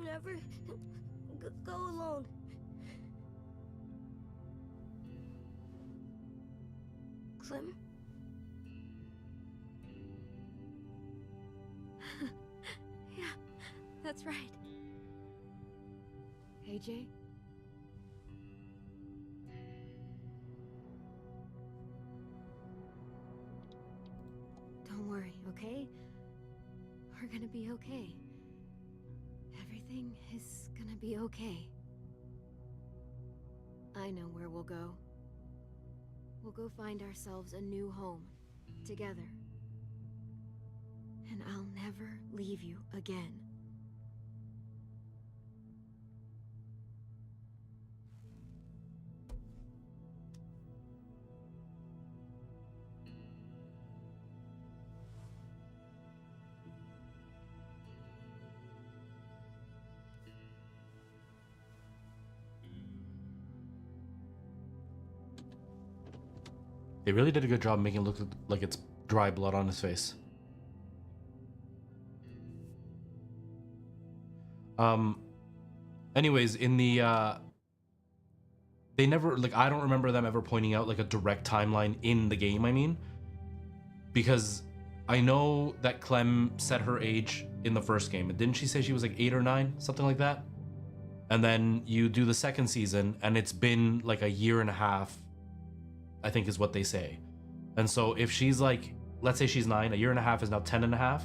Never go alone. Clem? Yeah, that's right. AJ? okay? We're gonna be okay. Everything is gonna be okay. I know where we'll go. We'll go find ourselves a new home, together. And I'll never leave you again. They really did a good job making it look like it's dry blood on his face. Anyways, in the they never, like, I don't remember them ever pointing out like a direct timeline in the game, I mean, because I know that Clem said her age in the first game. Didn't she say she was like 8 or 9, something like that? And then you do the second season and it's been like a year and a half, I think is what they say. And so if she's like, let's say she's 9, a year and a half is now 10 and a half.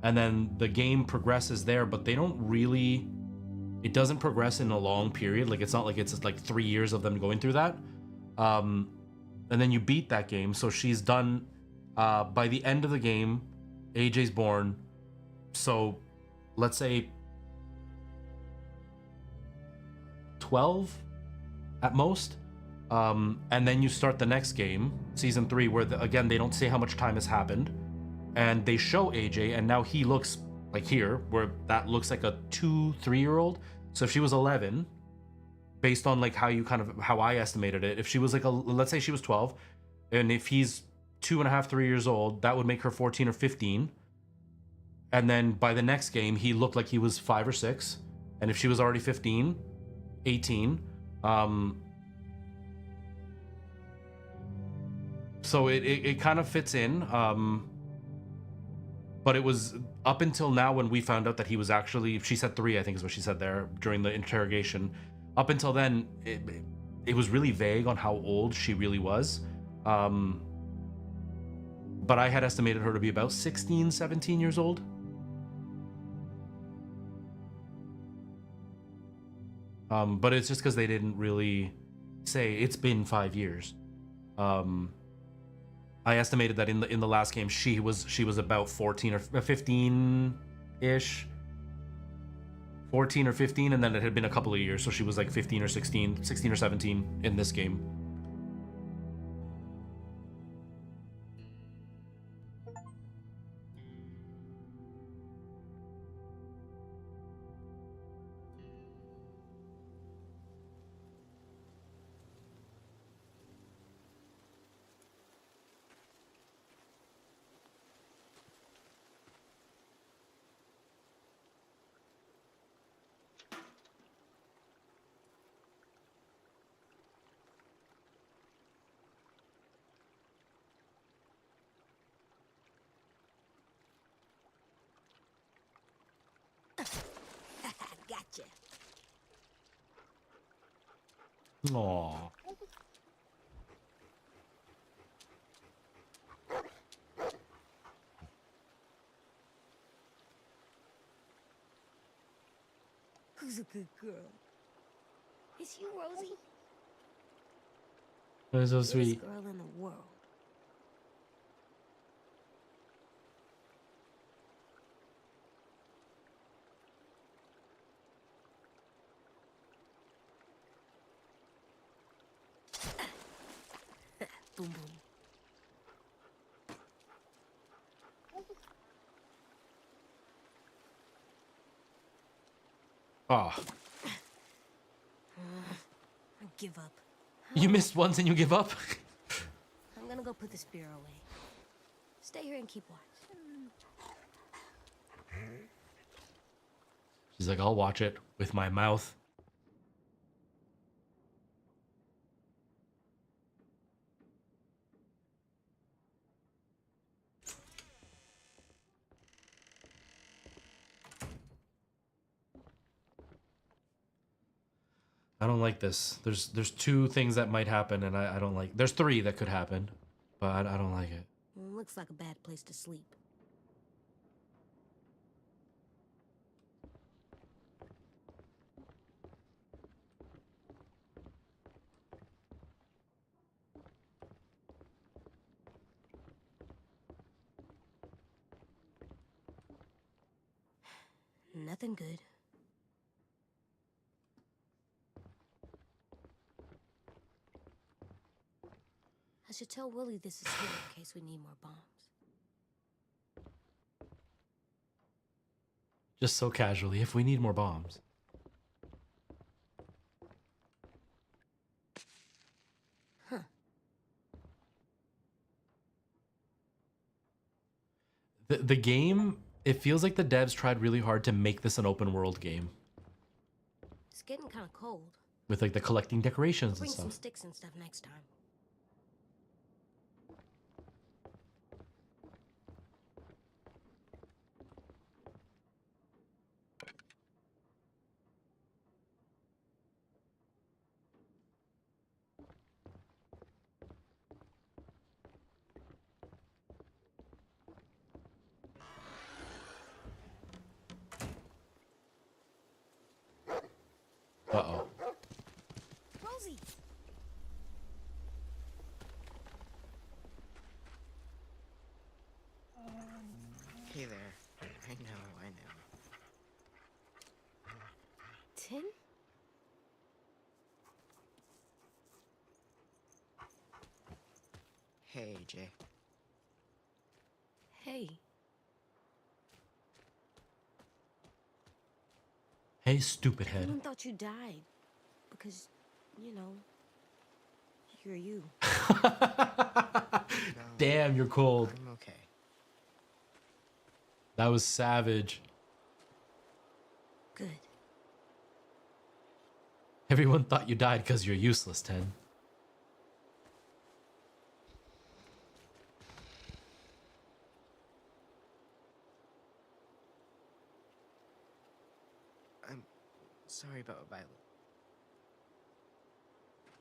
And then the game progresses there, but they don't really, it doesn't progress in a long period. Like, it's not like it's like 3 years of them going through that. And then you beat that game. So she's done, by the end of the game, AJ's born. So let's say 12 at most. And then you start the next game, season 3, where again, they don't say how much time has happened. And they show AJ, and now he looks like here, where that looks like a 2-3-year-old. So if she was 11, based on like how you kind of, how I estimated it, if she was like let's say she was 12, and if he's 2.5, 3 years old, that would make her 14 or 15. And then by the next game, he looked like he was 5 or 6. And if she was already 15, 18, so it kind of fits in. But it was up until now when we found out that he was actually, she said 3, I think is what she said there during the interrogation. Up until then, it was really vague on how old she really was. But I had estimated her to be about 16, 17 years old. But it's just because they didn't really say it's been 5 years. I estimated that in the last game she was about 14 or 15 ish, 14 or 15, and then it had been a couple of years, so she was like 15 or 16 or 17 in this game. Gotcha. Aww. Who's a good girl? Is you Rosie? That was so sweet. Best girl in the world. Boom boom. Ah. I give up. You missed once and you give up? I'm gonna go put the spear away. Stay here and keep watch. She's like, I'll watch it with my mouth. I don't like this. There's 2 things that might happen, and I don't like. There's 3 that could happen, but I don't like it. Well, looks like a bad place to sleep. Nothing good. I should tell Willie this is here in case we need more bombs. Just so casually, if we need more bombs. Huh. The game, it feels like the devs tried really hard to make this an open world game. It's getting kind of cold. With like the collecting decorations Bring and stuff. some sticks and stuff next time. Uh-oh. Rosie! Hey there. I know. Tin? Hey, AJ. Hey. Hey, stupid head. Everyone thought you died. Because, you know, you're you. Damn, you're cold. I'm okay. That was savage. Good. Everyone thought you died because you're useless, Ten. I'm sorry about Violet.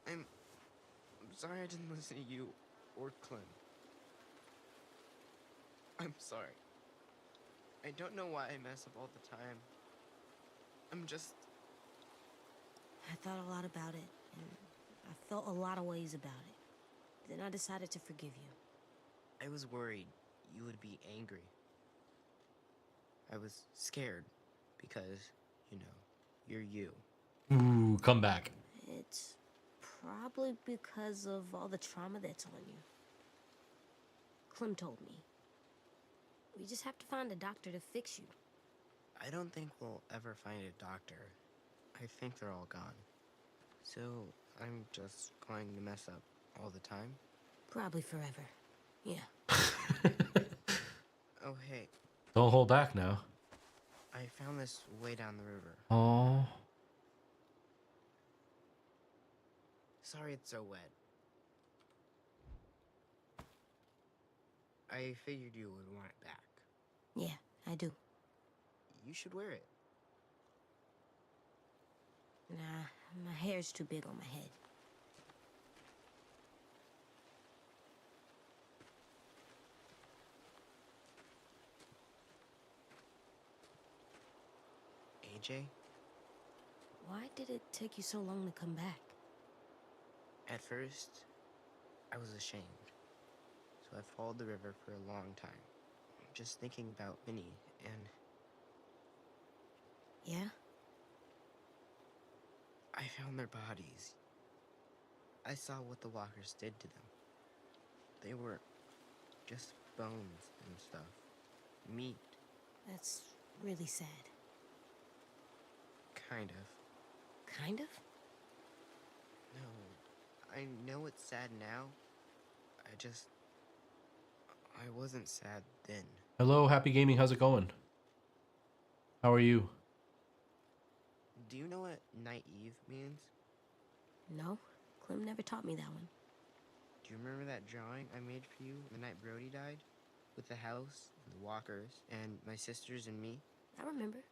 I'm sorry I didn't listen to you or Clem. I'm sorry. I don't know why I mess up all the time. I'm just... I thought a lot about it, and I felt a lot of ways about it. Then I decided to forgive you. I was worried you would be angry. I was scared because, you know, you're you. Ooh, come back. It's probably because of all the trauma that's on you. Clem told me. We just have to find a doctor to fix you. I don't think we'll ever find a doctor. I think they're all gone. So, I'm just going to mess up all the time? Probably forever. Yeah. Oh, hey. Don't hold back now. I found this way down the river. Oh. Sorry it's so wet. I figured you would want it back. Yeah, I do. You should wear it. Nah, my hair's too big on my head. AJ? Why did it take you so long to come back? At first, I was ashamed. So I followed the river for a long time. Just thinking about Minnie and... Yeah? I found their bodies. I saw what the walkers did to them. They were just bones and stuff. Meat. That's really sad. Kind of. Kind of? No, I know it's sad now. I wasn't sad then. Hello, Happy Gaming. How's it going? How are you? Do you know what naive means? No, Clem never taught me that one. Do you remember that drawing I made for you the night Brody died? With the house, and the walkers, and my sisters and me? I remember.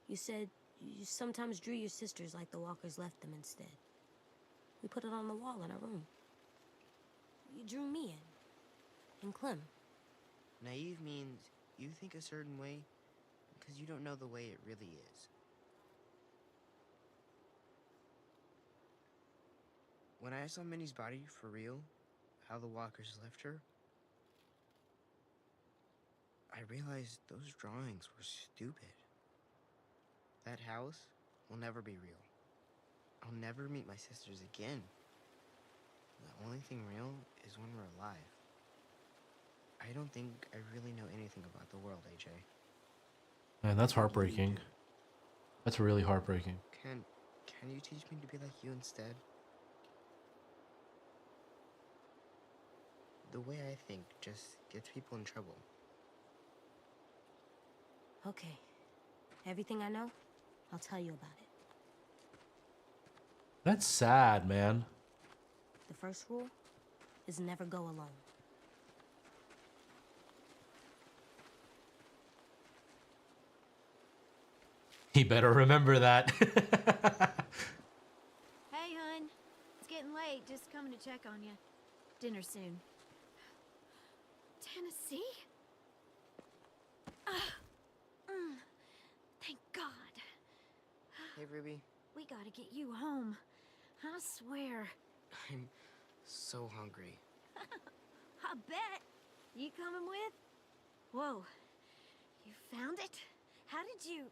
You said you sometimes drew your sisters like the walkers left them instead. We put it on the wall in our room. You drew me in. And Clem. Naive means you think a certain way because you don't know the way it really is. When I saw Minnie's body for real, how the walkers left her, I realized those drawings were stupid. That house will never be real. I'll never meet my sisters again. The only thing real is when we're alive. I don't think I really know anything about the world, AJ. Man, that's heartbreaking. That's really heartbreaking. Can you teach me to be like you instead? The way I think just gets people in trouble. Okay. Everything I know, I'll tell you about it. That's sad, man. The first rule is never go alone. He better remember that. Hey, hun. It's getting late. Just coming to check on you. Dinner soon. Tennessee? Thank God. Hey, Ruby. We gotta get you home. I swear. I'm so hungry. I bet. You coming with? Whoa. You found it? How did you...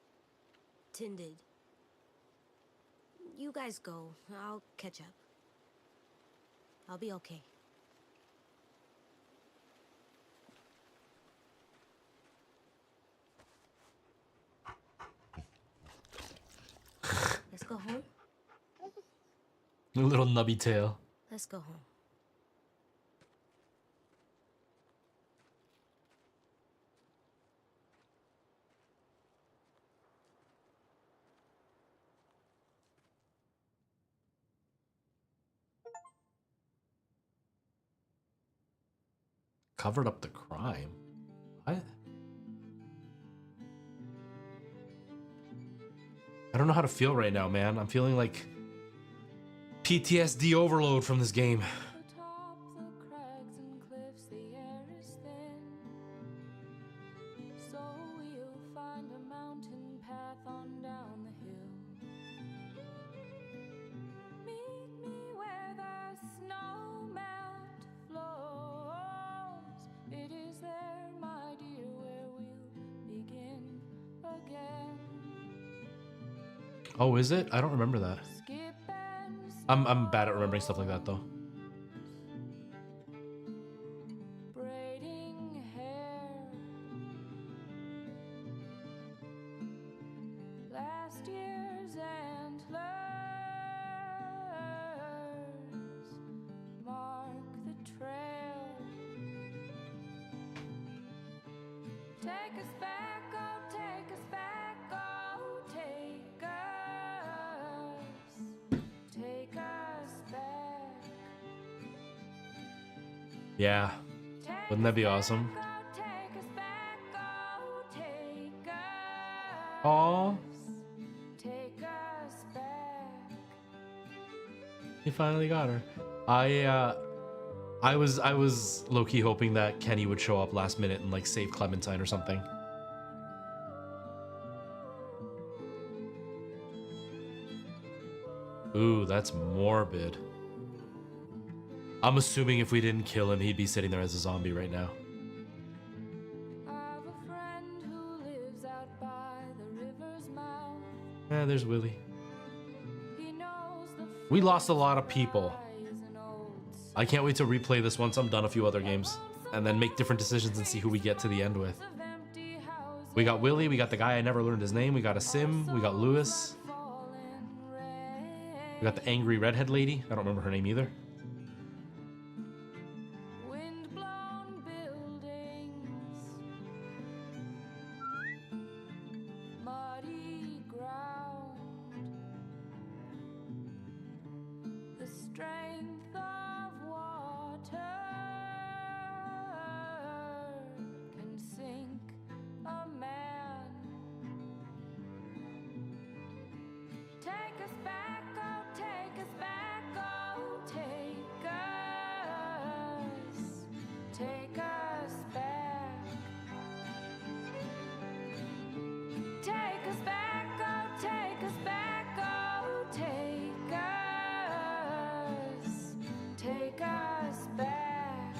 Tin did. You guys go. I'll catch up. I'll be okay. Let's go home. A little nubby tail. Let's go home. Covered up the crime. What? I don't know how to feel right now, man. I'm feeling like PTSD overload from this game. Atop the crags and cliffs, the air is thin. So we'll find a mountain path on down the hill. Meet me where the snow melt flows. It is there, my dear, where we'll begin again. Oh, is it? I don't remember that. I'm bad at remembering stuff like that, though. Braiding hair. Last year's antlers mark the trail. Take us back, oh, take us back, oh, take us. Take us back. Yeah. Wouldn't that be awesome? Take us back, oh, take us. Aww. Take us back. He finally got her. I was low-key hoping that Kenny would show up last minute and like save Clementine or something. Ooh, that's morbid. I'm assuming if we didn't kill him, he'd be sitting there as a zombie right now. I've a friend who lives out by the river's mouth. Yeah, there's Willie. He knows the We lost a lot of people. I can't wait to replay this once I'm done a few other games, and then make different decisions and see who we get to the end with. We got Willie, we got the guy I never learned his name, we got a Sim, we got Lewis. We got the angry redhead lady. I don't remember her name either. wind-blown buildings, muddy ground, the strength of water can sink a man. Take us back, oh, take us back, oh, take us. Take us back. Take us back, oh, take us back, oh, take us. Take us back.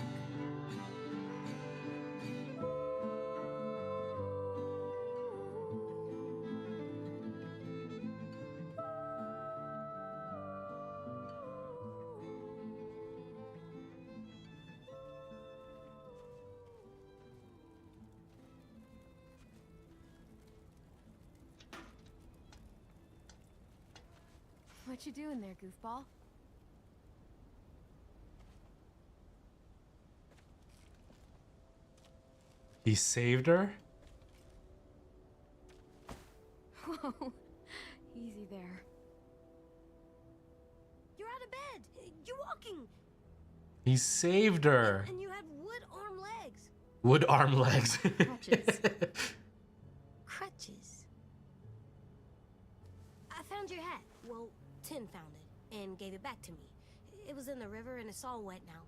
What you doing there, goofball? He saved her? Whoa. Easy there. You're out of bed. You're walking. He saved her. And you have wood arm legs. Wood arm legs. Crutches. Crutches. I found your hat. Well, Tin found it and gave it back to me. It was in the river and it's all wet now.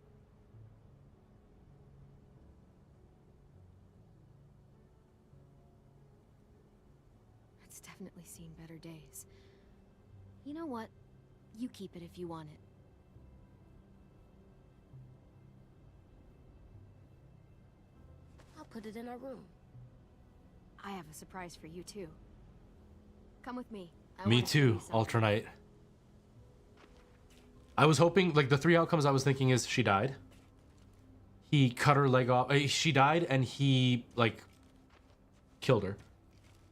It's definitely seen better days. You know what? You keep it if you want it. I'll put it in our room. I have a surprise for you too. Come with me. Me too, Alternate. I was hoping, like, the three outcomes I was thinking is she died. He cut her leg off. She died and he, like, killed her.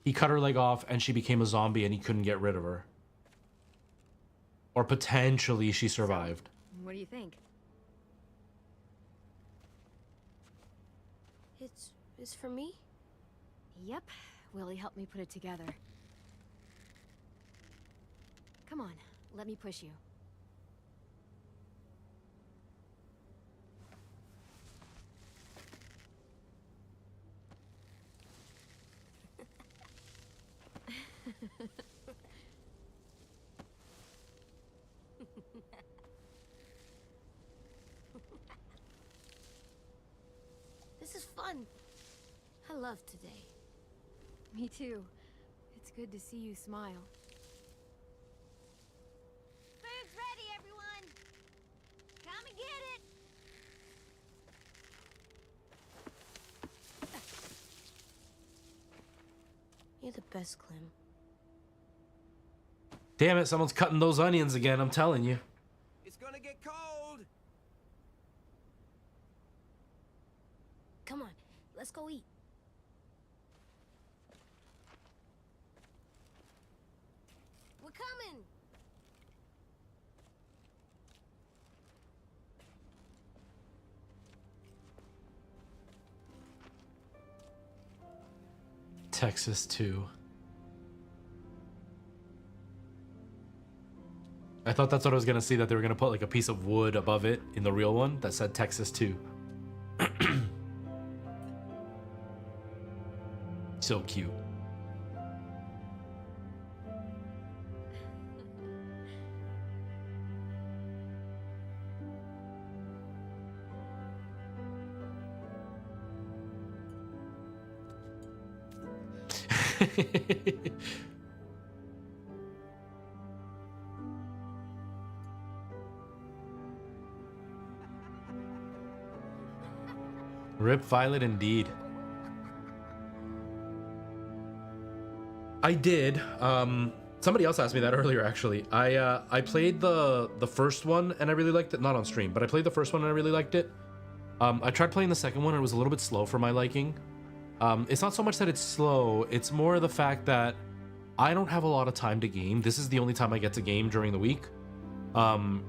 He cut her leg off and she became a zombie and he couldn't get rid of her. Or potentially she survived. What do you think? It's for me? Yep. Willie helped me put it together. Come on, let me push you. This is fun. I love today. Me too. It's good to see you smile. Food's ready, everyone. Come and get it. You're the best, Clem. Damn it, someone's cutting those onions again, I'm telling you. It's gonna get cold. Come on, let's go eat. We're coming. Texas 2. I thought that's what I was gonna see, that they were gonna put like a piece of wood above it in the real one that said Texas 2. So cute. Rip Violet indeed. I did. Somebody else asked me that earlier, actually. I played the first one and I really liked it. Not on stream, but I played the first one and I really liked it. I tried playing the second one and it was a little bit slow for my liking. It's not so much that it's slow, it's more the fact that I don't have a lot of time to game. This is the only time I get to game during the week. And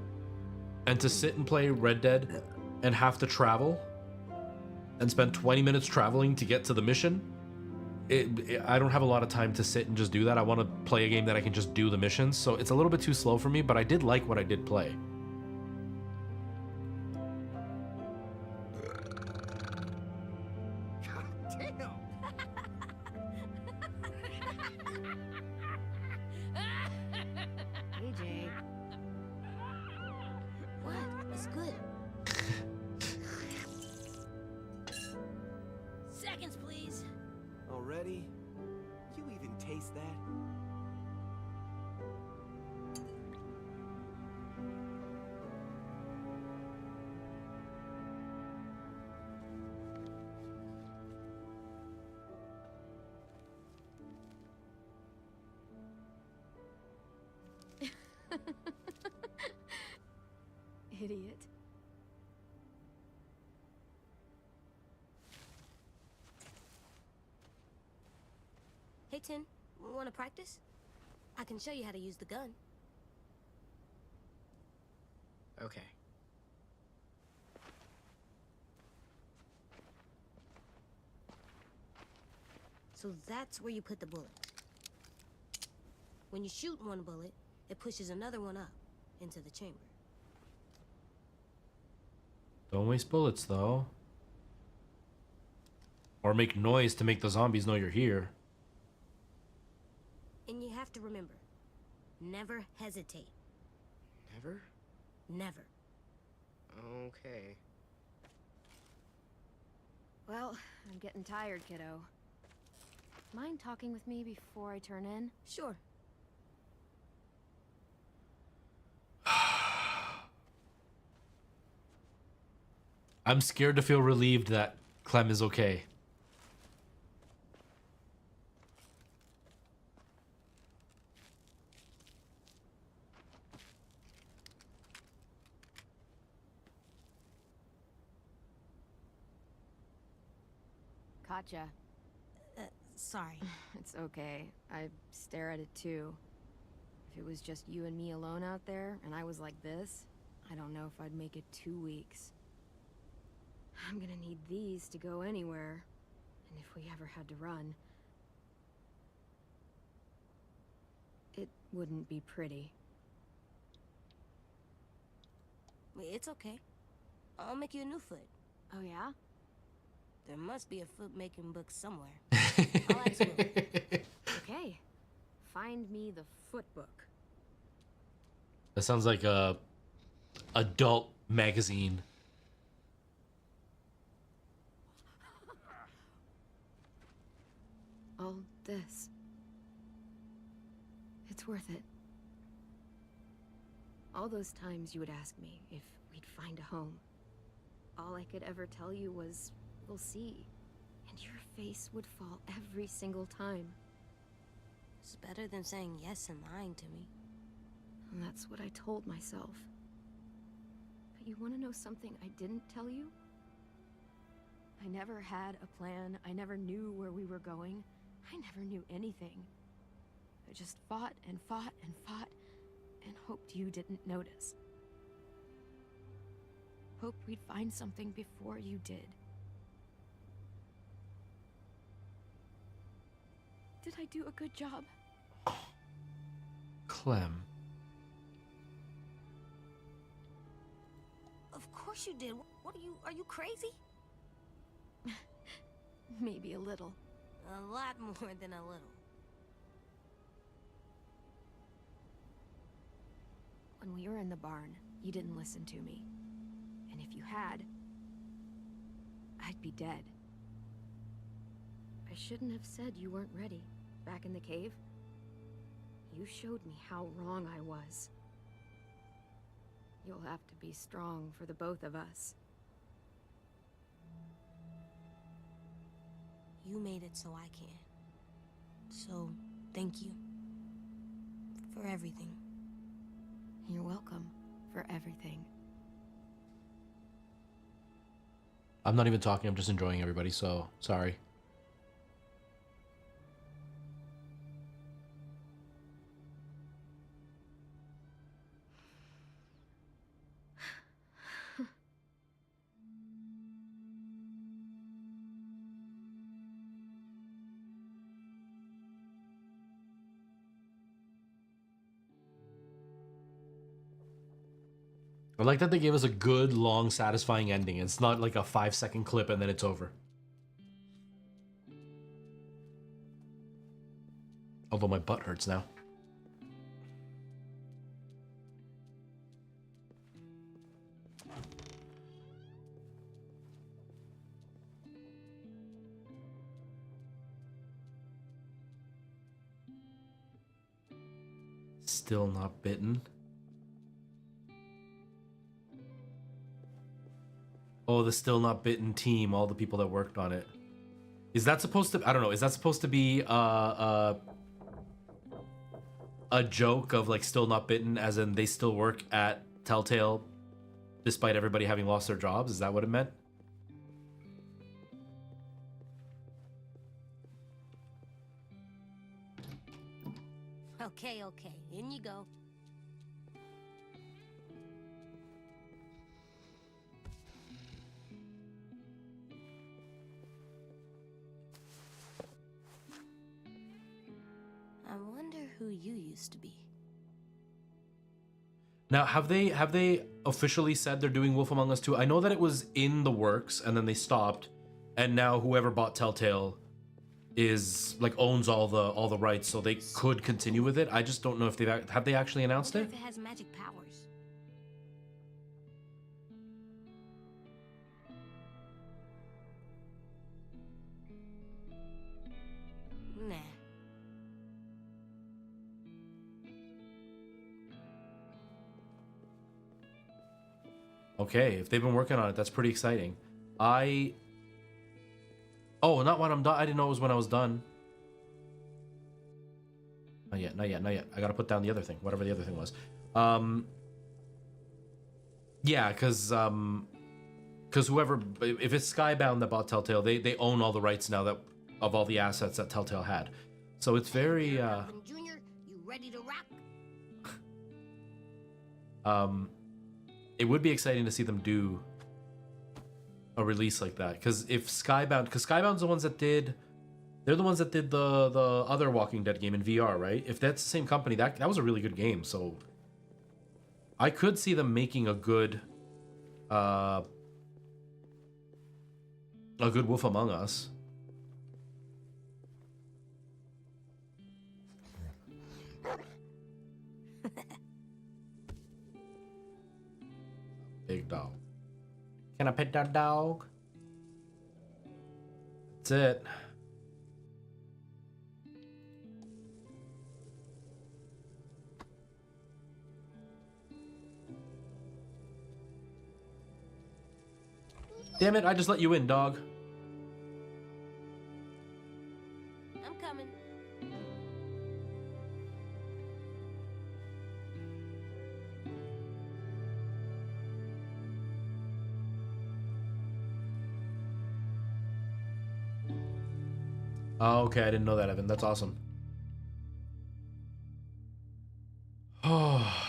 to sit and play Red Dead and have to travel and spend 20 minutes traveling to get to the mission, I don't have a lot of time to sit and just do that. I want to play a game that I can just do the missions, so it's a little bit too slow for me, but I did like what I did play. AJ. What? It's good. Seconds, please. Already? You even taste that? Idiot. Hey, Tin, want to practice? I can show you how to use the gun. Okay. So that's where you put the bullet. When you shoot one bullet, it pushes another one up into the chamber. Don't waste bullets, though. Or make noise to make the zombies know you're here. And you have to remember, never hesitate. Never? Never. Okay. Well, I'm getting tired, kiddo. Mind talking with me before I turn in? Sure. I'm scared to feel relieved that Clem is okay. Katja. Sorry. It's okay. I stare at it too. If it was just you and me alone out there, and I was like this, I don't know if I'd make it 2 weeks. I'm gonna need these to go anywhere. And if we ever had to run, it wouldn't be pretty. It's okay. I'll make you a new foot. Oh yeah? There must be a foot-making book somewhere. I'll ask you. Okay. Find me the foot book. That sounds like a adult magazine. All this. It's worth it. All those times you would ask me if we'd find a home. All I could ever tell you was, we'll see. And your face would fall every single time. It's better than saying yes and lying to me. And that's what I told myself. But you want to know something I didn't tell you? I never had a plan. I never knew where we were going. I never knew anything. I just fought and fought and fought and hoped you didn't notice. Hoped we'd find something before you did. Did I do a good job? Clem. Of course you did. What are you crazy? Maybe a little. A lot more than a little. When we were in the barn, you didn't listen to me. And if you had, I'd be dead. I shouldn't have said you weren't ready. Back in the cave, you showed me how wrong I was. You'll have to be strong for the both of us. You made it so I can. So, thank you. For everything. You're welcome for everything. I'm not even talking, I'm just enjoying everybody, so sorry. I like that they gave us a good, long, satisfying ending. It's not like a 5-second clip and then it's over. Although my butt hurts now. Still not bitten. Oh, the Still Not Bitten team, all the people that worked on it. Is that supposed to, I don't know, is that supposed to be a joke of like Still Not Bitten, as in they still work at Telltale despite everybody having lost their jobs? Is that what it meant? Okay, in you go. you used to be. Now, have they officially said they're doing Wolf Among Us 2? I know that it was in the works and then they stopped, and now whoever bought Telltale is like owns all the rights, so they could continue with it. I just don't know if have they actually announced it? If it has magic powers. Nah. Okay, if they've been working on it, that's pretty exciting. Oh, not when I'm done. I didn't know it was when I was done. Not yet, not yet, not yet. I gotta put down the other thing, whatever the other thing was. Yeah, because whoever, if it's Skybound that bought Telltale, they own all the rights now of all the assets that Telltale had. So it's very Junior, you ready to rock? it would be exciting to see them do a release like that, because Skybound's the ones that did, they're the ones that did the other Walking Dead game in VR, right? If that's the same company, that was a really good game, so I could see them making a good Wolf Among Us. Big dog. Can I pet that dog? That's it. Damn it, I just let you in, dog. I'm coming. Oh, okay, I didn't know that, Evan. That's awesome. Oh.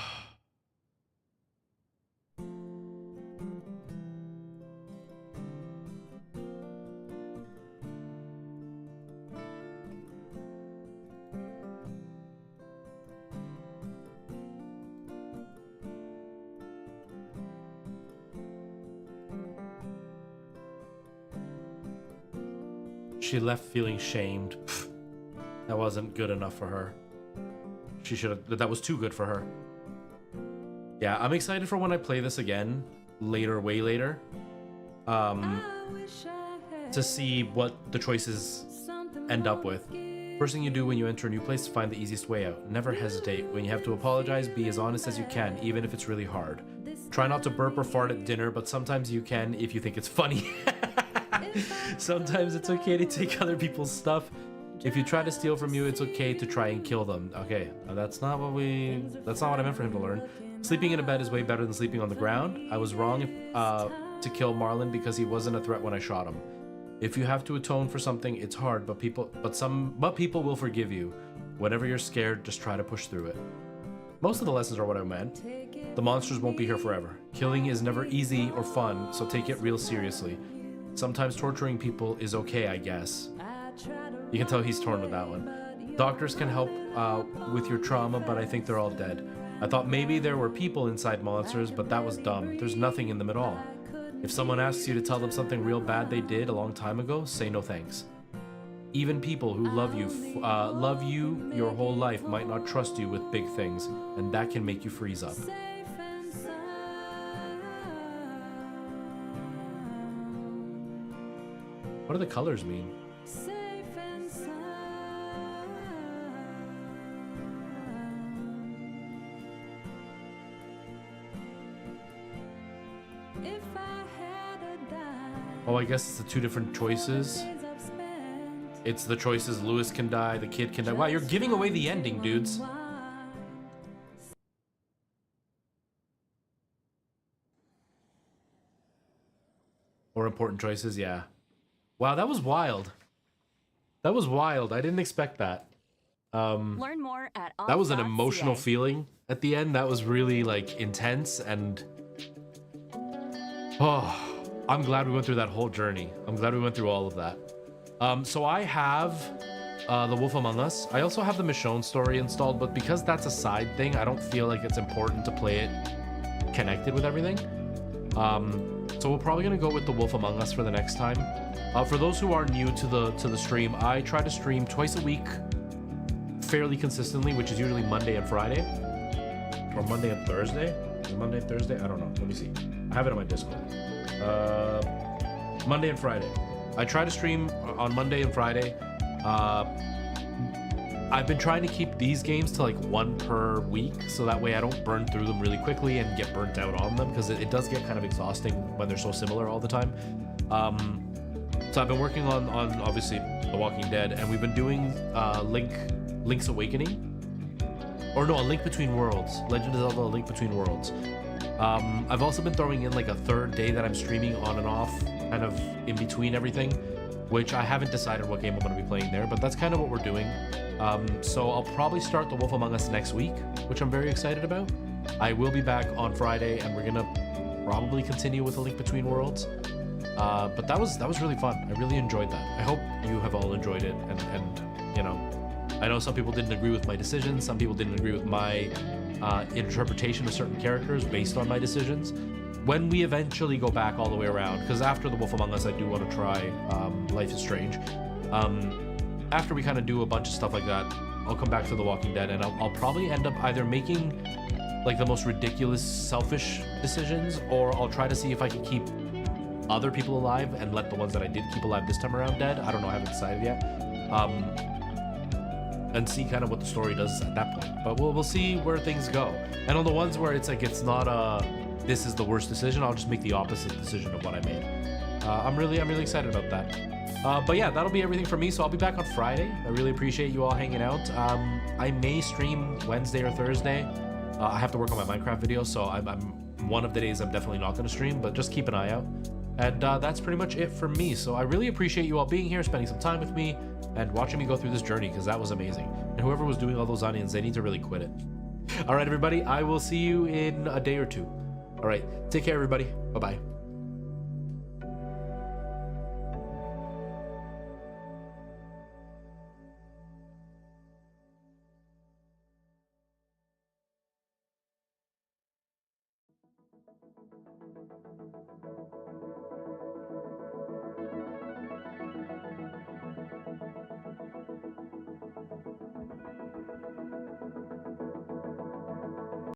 She left feeling shamed. Pfft, that wasn't good enough for her. She should have. That was too good for her. Yeah, I'm excited for when I play this again later, way later. To see what the choices end up with. First thing you do when you enter a new place is find the easiest way out. Never hesitate. When you have to apologize, be as honest as you can, even if it's really hard. Try not to burp or fart at dinner, but sometimes you can if you think it's funny. Sometimes it's okay to take other people's stuff. If you try to steal from you, it's okay to try and kill them. Okay, that's not what I meant for him to learn. Sleeping in a bed is way better than sleeping on the ground. I was wrong to kill Marlon because he wasn't a threat when I shot him. If you have to atone for something, it's hard, but people will forgive you. Whenever you're scared, just try to push through it. Most of the lessons are what I meant. The monsters won't be here forever. Killing is never easy or fun, so take it real seriously. Sometimes torturing people is okay, I guess. You can tell he's torn with that one. Doctors can help with your trauma, but I think they're all dead. I thought maybe there were people inside monsters, but that was dumb. There's nothing in them at all. If someone asks you to tell them something real bad they did a long time ago, say no thanks. Even people who love you your whole life might not trust you with big things, and that can make you freeze up. What do the colors mean? Oh, I guess it's the two different choices. It's the choices Lewis can die, the kid can die. Wow, you're giving away the ending, dudes. Or important choices, yeah. Wow, that was wild. That was wild. I didn't expect that. Learn more at that was an emotional feeling at the end. That was really like intense, and oh, I'm glad we went through that whole journey. I'm glad we went through all of that. So I have The Wolf Among Us. I also have the Michonne story installed, but because that's a side thing, I don't feel like it's important to play it connected with everything. So we're probably gonna go with the Wolf Among Us for the next time. For those who are new to the stream, I try to stream twice a week, fairly consistently, which is usually Monday and Friday, or Monday and Thursday. Is it Monday and Thursday? I don't know. Let me see. I have it on my Discord. Monday and Friday. I try to stream on Monday and Friday. I've been trying to keep these games to like 1 per week, so that way I don't burn through them really quickly and get burnt out on them, because it does get kind of exhausting when they're so similar all the time. So I've been working on obviously The Walking Dead, and we've been doing Link's Awakening. Or no, A Link Between Worlds. Legend of Zelda: A Link Between Worlds. I've also been throwing in like a third day that I'm streaming on and off, kind of in between everything, which I haven't decided what game I'm going to be playing there, but that's kind of what we're doing. So I'll probably start The Wolf Among Us next week, which I'm very excited about. I will be back on Friday, and we're going to probably continue with A Link Between Worlds. But that was really fun. I really enjoyed that. I hope you have all enjoyed it, and you know, I know some people didn't agree with my decisions, some people didn't agree with my interpretation of certain characters based on my decisions. When we eventually go back all the way around, because after The Wolf Among Us, I do want to try Life is Strange. After we kind of do a bunch of stuff like that, I'll come back to The Walking Dead, and I'll probably end up either making like the most ridiculous, selfish decisions, or I'll try to see if I can keep other people alive and let the ones that I did keep alive this time around dead. I don't know, I haven't decided yet. And see kind of what the story does at that point. But we'll see where things go. And on the ones where it's like it's not this is the worst decision, I'll just make the opposite decision of what I made. I'm really excited about that. But yeah, that'll be everything for me. So I'll be back on Friday. I really appreciate you all hanging out. I may stream Wednesday or Thursday. I have to work on my Minecraft video, so I'm one of the days I'm definitely not going to stream, but just keep an eye out. And that's pretty much it for me. So I really appreciate you all being here, spending some time with me, and watching me go through this journey, because that was amazing. And whoever was doing all those onions, they need to really quit it. All right, everybody, I will see you in a day or two. All right, take care, everybody. Bye-bye.